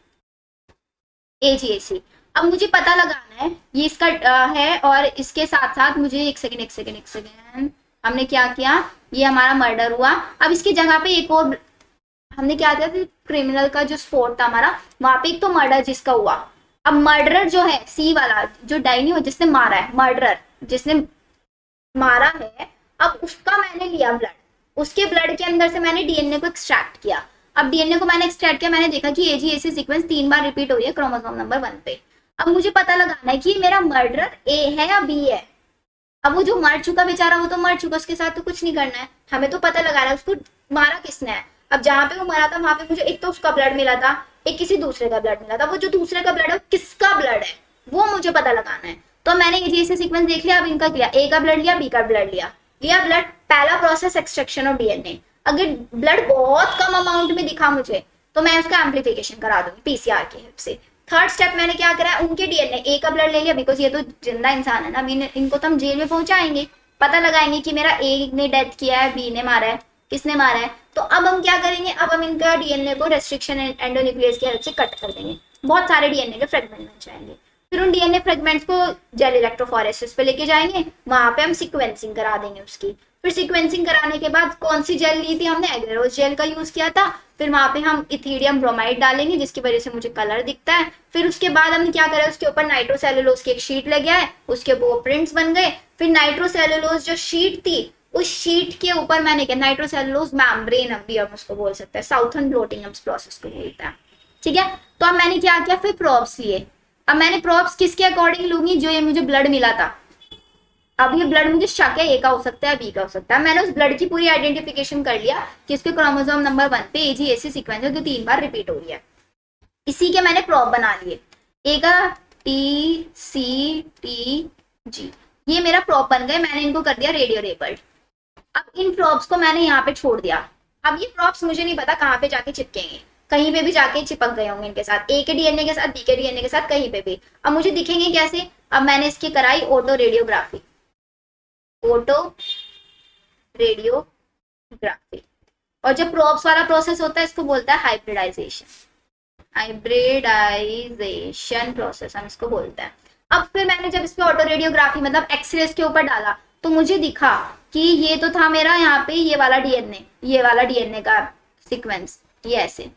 AGAC। अब मुझे पता लगाना है ये इसका है, और इसके साथ साथ मुझे एक सेकेंड हमने क्या किया, ये हमारा मर्डर हुआ। अब इसकी जगह पे एक और हमने क्या किया, क्रिमिनल का जो स्पॉट था हमारा, वहां पे एक तो मर्डर जिसका हुआ। अब मर्डरर जो है C वाला, जो डाइनी हो, जिसने मारा है, मर्डरर जिसने मारा है, अब उसका मैंने लिया ब्लड, उसके ब्लड के अंदर से मैंने DNA को एक्सट्रैक्ट किया। अब DNA को मैंने एक्सट्रैक्ट किया, मैंने देखा कि AGAC सीक्वेंस 3 बार रिपीट हो रही है क्रोमोसोम नंबर 1 पे। अब मुझे पता लगाना है कि मेरा मर्डरर A है या B है। अब वो जो मर चुका बेचारा, वो तो मर चुका, उसके साथ तो कुछ नहीं करना है, हमें तो पता लगाना है उसको मारा किसने है। अब जहाँ पे वो मरा था वहां पे मुझे एक तो उसका ब्लड मिला था, एक किसी दूसरे का ब्लड मिला था, वो जो दूसरे का ब्लड है किसका ब्लड है वो मुझे पता लगाना है। तो मैंने ये जैसे सीक्वेंस देख लिया, अब इनका किया, ए का ब्लड लिया, बी का ब्लड लिया, लिया ब्लड, पहला प्रोसेस एक्सट्रैक्शन ऑफ डीएनए। अगर ब्लड बहुत कम अमाउंट में दिखा मुझे तो मैं उसका एम्पलीफिकेशन करा दूंगी पीसीआर की हेल्प से। थर्ड स्टेप मैंने क्या करा, उनके डीएनए, ए का ब्लड ले लिया, बिकॉज ये तो जिंदा इंसान है ना, अभी इनको तो हम जेल में पहुंचाएंगे, पता लगाएंगे कि मेरा ए ने डेथ किया है, बी ने मारा है, किसने मारा है। तो अब हम क्या करेंगे, अब हम इनका डीएनए को रेस्ट्रिक्शन एंडोन्यूक्लियस की हेल्प से कट कर देंगे, बहुत सारे डीएनए के फ्रेगमेंट बन जाएंगे। फिर उन डीएनए फ्रेगमेंट्स को जेल इलेक्ट्रोफोरेसिस पे लेके जाएंगे, वहां पे हम सिक्वेंसिंग करा देंगे उसकी। फिर सिक्वेंसिंग कराने के बाद कौन सी जेल ली थी हमने, एगेरोस जेल का यूज किया था। फिर वहां पे हम इथीडियम ब्रोमाइड डालेंगे जिसकी वजह से मुझे कलर दिखता है। फिर उसके बाद हमने क्या करा, उसके ऊपर नाइट्रोसेलुलोज की एक शीट लग गया है, उसके ऊपर वो प्रिंट्स बन गए। फिर नाइट्रोसेलुलोज जो शीट थी, उस शीट के ऊपर मैंने क्या, नाइट्रोसेलुलोज मैम्ब्रेन भी हम उसको बोल सकते हैं, साउथर्न ब्लोटिंग प्रोसेस को बोलता है, ठीक है। तो अब मैंने क्या किया, फिर प्रोब्स लिए। अब मैंने प्रोब्स किसके अकॉर्डिंग लूंगी, जो ये मुझे ब्लड मिला था। अब ये ब्लड मुझे शक है ए का हो सकता है, बी का हो सकता है। मैंने उस ब्लड की पूरी आइडेंटिफिकेशन कर लिया कि इसके क्रोमोसोम नंबर 1 पे एजीएसी सीक्वेंस है जो 3 बार रिपीट हो रही है। इसी के मैंने प्रॉप बना लिए, ए का टी सी टी जी, ये मेरा प्रॉप बन गए, मैंने इनको कर दिया रेडियो लेबल्ड। अब इन प्रॉप्स को मैंने यहाँ पे छोड़ दिया। अब ये प्रॉप्स मुझे नहीं पता कहाँ पे जाके चिपकेंगे, कहीं पे भी जाके चिपक गए होंगे इनके साथ, ए के डीएनए के साथ, बी के डीएनए के साथ, कहीं पे भी। अब मुझे दिखेंगे कैसे, अब मैंने इसकी कराई ऑटो रेडियोग्राफी, ऑटो रेडियोग्राफी। और जो प्रोब्स वाला प्रोसेस होता है इसको बोलता है हाइब्रिडाइजेशन, हाइब्रिडाइजेशन प्रोसेस हम इसको बोलते हैं। अब फिर मैंने जब इस पे ऑटो रेडियोग्राफी मतलब एक्सरे के ऊपर डाला तो मुझे दिखा कि ये तो था मेरा यहाँ पे ये वाला डीएनए, ये वाला डीएनए का सीक्वेंस, ये ऐसे।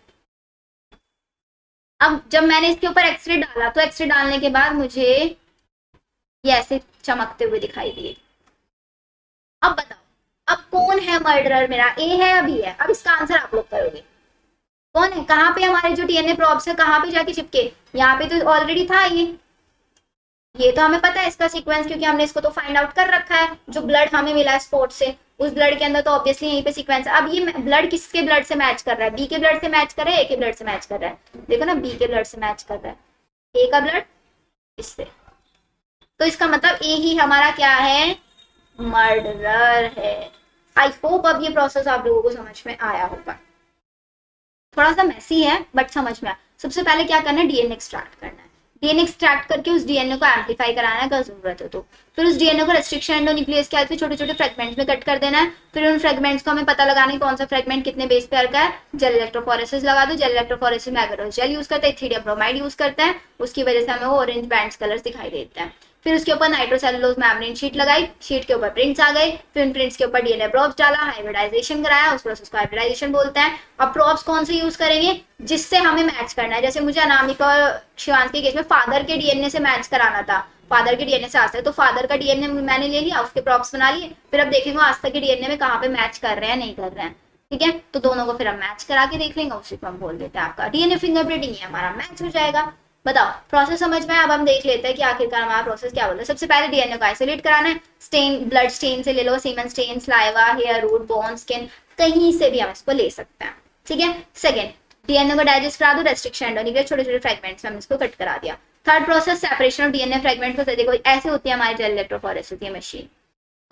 अब जब मैंने इसके ऊपर एक्सरे डाला तो एक्सरे डालने के बाद मुझे ये ऐसे चमकते हुए दिखाई दिए। अब बताओ, अब कौन है मर्डरर मेरा, ए है या बी है? अब इसका आंसर आप लोग करोगे, कौन है, कहाँ पे हमारे जो डीएनए प्रॉब्स है कहाँ पे जाके चिपके, यहाँ पे तो ऑलरेडी था ये तो हमें पता है इसका सीक्वेंस, क्योंकि हमने इसको तो फाइंड आउट कर रखा है। जो ब्लड हमें मिला है स्पॉट से, उस ब्लड के अंदर तो ऑब्वियसली यहीं पे सीक्वेंस है। अब ये ब्लड किसके ब्लड से मैच कर रहा है, बी के ब्लड से मैच कर रहा है, ए के ब्लड से मैच कर रहा है, देखो ना बी के ब्लड से मैच कर रहा है, ए का ब्लड इससे, तो इसका मतलब ए ही हमारा क्या है, मर्डरर है। आई होप अब ये प्रोसेस आप लोगों को समझ में आया होगा, थोड़ा सा मैसी है बट समझ में आया। सबसे पहले क्या करना है, डीएनए एक्सट्रैक्ट करना है, डीएनए एक्सट्रैक्ट करके उस डीएनए को एम्पलीफाई कराना है अगर जरूरत है तो। फिर उस डीएनए को रेस्ट्रिक्शन एंडोन्यूक्लियस के हेल्प से छोटे छोटे फ्रेगमेंट्स में कट कर देना है। फिर उन फ्रेगमेंट्स को हमें पता लगाना है कौन सा फ्रेगमेंट कितने बेस पेयर का है, जेल इलेक्ट्रोफोरेसिस लगा दो, जेल इलेक्ट्रोफोरेसिस में एगेरोस जेल यूज करते हैं, इथीडियम ब्रोमाइड यूज करते हैं, उसकी वजह से हमें वो ऑरेंज बैंड्स कलर्स दिखाई देते हैं। फिर उसके ऊपर नाइट्रोसेलुलोज मेम्ब्रेन शीट लगाई, शीट के ऊपर प्रिंट्स आ गए, फिर उन प्रिंट्स के ऊपर डीएनए प्रोब्स डाला, हाइब्रिडाइजेशन कराया, उस प्रोसेस को हाइब्रिडाइजेशन बोलते हैं। अब प्रोब्स कौन से यूज करेंगे, जिससे हमें मैच करना है। जैसे मुझे अनामिका और शिवांश के केस में फादर के डीएनए से मैच कराना था, फादर के डीएनए से आस्था, तो फादर का डीएनए मैंने ले लिया, उसके प्रॉप्स बना लिए। फिर अब देखेंगे आस्था के डीएनए में कहाँ पे मैच कर रहे हैं नहीं कर रहे हैं, ठीक है। तो दोनों को फिर हम मैच करा के देख लेंगे, उसी को हम बोल देते हैं आपका डीएनए फिंगरप्रिंटिंग है, हमारा मैच हो जाएगा। बताओ प्रोसेस समझ में? अब हम देख लेते हैं कि आखिरकार हमारा प्रोसेस क्या बोलता है। सबसे पहले डीएनए को आइसोलेट कराना है, स्टेन ब्लड स्टेन से ले लो, semen stain, saliva, hair root, bone, skin, कहीं से भी हम इसको ले सकते हैं, ठीक है। सेकंड, डीएनए को डाइजेस्ट करा दो, रेस्ट्रिक्शन एंडोन्यूक्लियस छोटे छोटे फ्रेगमेंट्स में हम इसको कट करा दिया। Third process separation of DNA fragment को, देखो ऐसे होती है हमारी जेल इलेक्ट्रोफोरेसिस ये मशीन,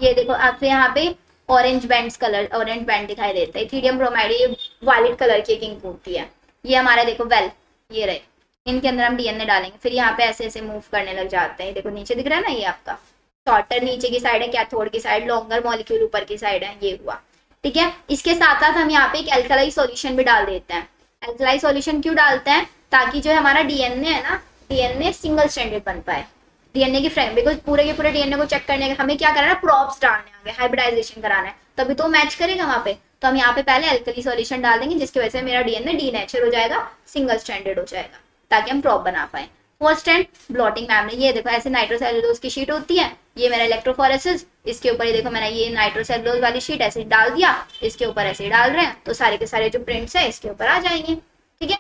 ये देखो आपको यहाँ पे orange bands colour, orange band दिखाई देता है, इथीडियम ब्रोमाइड ये वायलेट कलर की एक इंक होती है, ये हमारा देखो वेल, ये रहे, इनके अंदर हम डीएनए डालेंगे। फिर यहाँ पे ऐसे ऐसे मूव करने लग जाते हैं, देखो नीचे दिख रहा है ना, ये आपका शॉर्टर नीचे की साइड है, कैथोड की साइड, लॉन्गर मॉलिक्यूल ऊपर की साइड है, ये हुआ, ठीक है। इसके साथ साथ हम यहाँ पे एक एल्कलाई सॉल्यूशन भी डाल देते हैं। एल्कलाई सॉल्यूशन क्यों डालते हैं, ताकि जो हमारा डीएनए है ना, डीएनए सिंगल स्ट्रैंडेड बन पाए, डीएनए की फ्रेम, बिकॉज पूरे के पूरे डीएनए को चेक करने का हमें क्या करना है, प्रॉप्स डालने होंगे, हाइब्रिडाइजेशन कराना है, तभी तो मैच करेगा वहां पे। तो हम यहाँ पे पहले एल्कली सॉल्यूशन डाल देंगे, जिसकी वजह से मेरा डीएनए डीनेचर हो जाएगा, सिंगल स्ट्रैंडेड हो जाएगा, ताकि हम प्रॉप बना पाए। फर्स्ट स्टैंड ब्लॉटिंग मेम्ब्रेन, ये देखो ऐसे नाइट्रोसेलुलोज की शीट होती है, ये मेरा इलेक्ट्रोफोरेसिस, इसके ऊपर ये देखो मैंने ये नाइट्रोसेलुलोज वाली शीट ऐसे डाल दिया, इसके ऊपर ऐसे डाल रहे हैं, तो सारे के सारे जो प्रिंट्स है इसके ऊपर आ जाएंगे, ठीक है।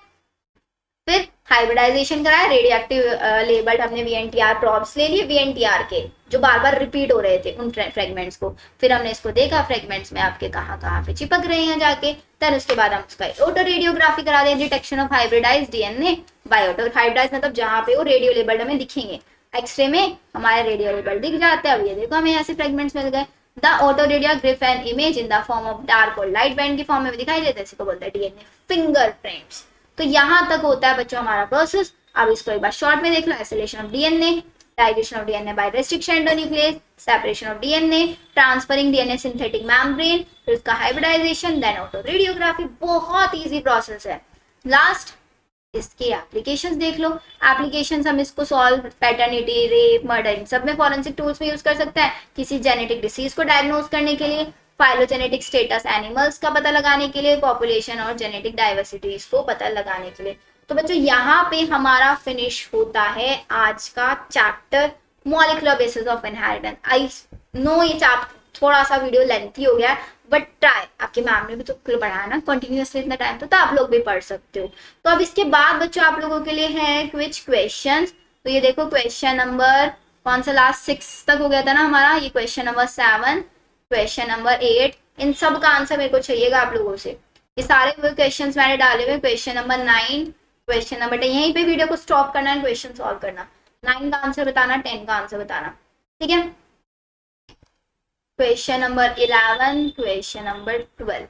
फिर हाइब्रिडाइजेशन कराया, रेडियो एक्टिव लेबल्ड हमने वीएनटीआर प्रॉब्स ले लिए, वीएनटीआर के जो बार बार रिपीट हो रहे थे उन फ्रेगमेंट्स को, फिर हमने इसको देखा फ्रेगमेंट्स में आपके कहाँ कहाँ पे चिपक रहे हैं जाके, देन उसके बाद हम उसका ऑटो रेडियोग्राफी करा दें, detection of hybridise DNA by auto hybridise, मतलब जहाँ पे वो रेडियो लेबल्ड हमें दिखेंगे, एक्सरे में हमारे रेडियो लेबल दिख जाते हैं। अब ये देखो हमें ऐसे फ्रेगमेंट्स मिल गए। The auto radiograph an image in the form of dark और लाइट बैंड की फॉर्म में दिखाई देते हैं, इसी को बोलते हैं डीएनए फिंगरप्रिंट्स। तो यहाँ तक होता है बच्चों हमारा प्रोसेस। अब इसको एक बार शॉर्ट में देख लो, isolation of DNA, digestion of DNA by restriction endonuclease, separation of DNA, transferring DNA synthetic membrane, फिर उसका हाइब्रिडाइजेशन, देन ऑटो रेडियोग्राफी। बहुत इजी प्रोसेस है। लास्ट इसके एप्लीकेशंस देख लो। एप्लीकेशंस हम इसको सॉल्व, पैटर्निटी, रेप, मर्डर, इन सब में फॉरेंसिक टूल्स में यूज कर सकते हैं। किसी जेनेटिक डिसीज को डायग्नोज करने के लिए, फाइलोजेनेटिक स्टेटस एनिमल्स का पता लगाने के लिए, पॉपुलेशन और जेनेटिक डाइवर्सिटीज को पता लगाने के लिए। तो बच्चों यहाँ पे हमारा फिनिश होता है आज का chapter molecular basis of inheritance. I know ये चैप्टर थोड़ा सा वीडियो लेंथी हो गया है, बट ट्राई, आपकी मैम ने भी तो पढ़ाया ना कंटिन्यूअसली इतना टाइम, तो आप लोग भी पढ़ सकते हो। तो अब इसके बाद बच्चों आप लोगों के लिए है क्विज क्वेश्चंस। तो ये देखो क्वेश्चन नंबर कौन सा लास्ट 6 तक हो गया था ना हमारा, ये क्वेश्चन नंबर 7, क्वेश्चन नंबर 8, इन सब का आंसर मेरे को चाहिएगा आप लोगों से। ये सारे वो क्वेश्चन मैंने डाले हुए, क्वेश्चन नंबर 9, क्वेश्चन नंबर 10, यहीं पे वीडियो को स्टॉप करना है, क्वेश्चन सॉल्व करना, 9 का आंसर बताना, 10 का आंसर बताना, ठीक है। Question number 11, question number 12।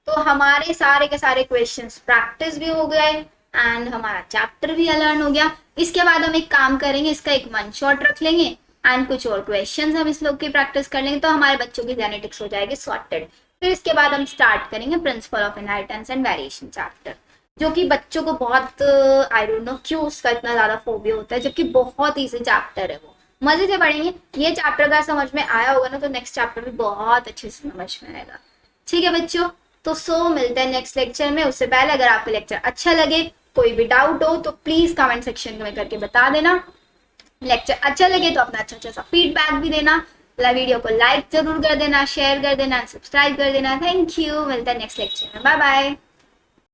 तो हमारे सारे के सारे क्वेश्चंस प्रैक्टिस भी हो गए एंड हमारा चैप्टर भी लर्न हो गया। इसके बाद हम एक काम करेंगे, इसका एक वन शॉट रख लेंगे एंड कुछ और क्वेश्चंस हम इस लोग की प्रैक्टिस कर लेंगे, तो हमारे बच्चों की जेनेटिक्स हो जाएगी सॉर्टेड। फिर इसके बाद हम स्टार्ट करेंगे principle of inheritance and variation chapter, जो कि बच्चों को बहुत आई डोंट नो क्यों उसका इतना ज्यादा फोबिया होता है, जबकि बहुत ईजी चैप्टर है, वो मजे से पढ़ेंगे। ये चैप्टर अगर समझ में आया होगा ना तो नेक्स्ट चैप्टर भी बहुत अच्छे से समझ में आएगा, ठीक है बच्चों। तो मिलते हैं नेक्स्ट लेक्चर में। उससे पहले अगर आपको लेक्चर अच्छा लगे, कोई भी डाउट हो तो प्लीज कमेंट सेक्शन में करके बता देना। लेक्चर अच्छा लगे तो अपना अच्छा सा फीडबैक भी देना, वीडियो को लाइक जरूर कर देना, शेयर कर देना, सब्सक्राइब कर देना। थैंक यू, मिलते हैं नेक्स्ट लेक्चर में, बाय बाय।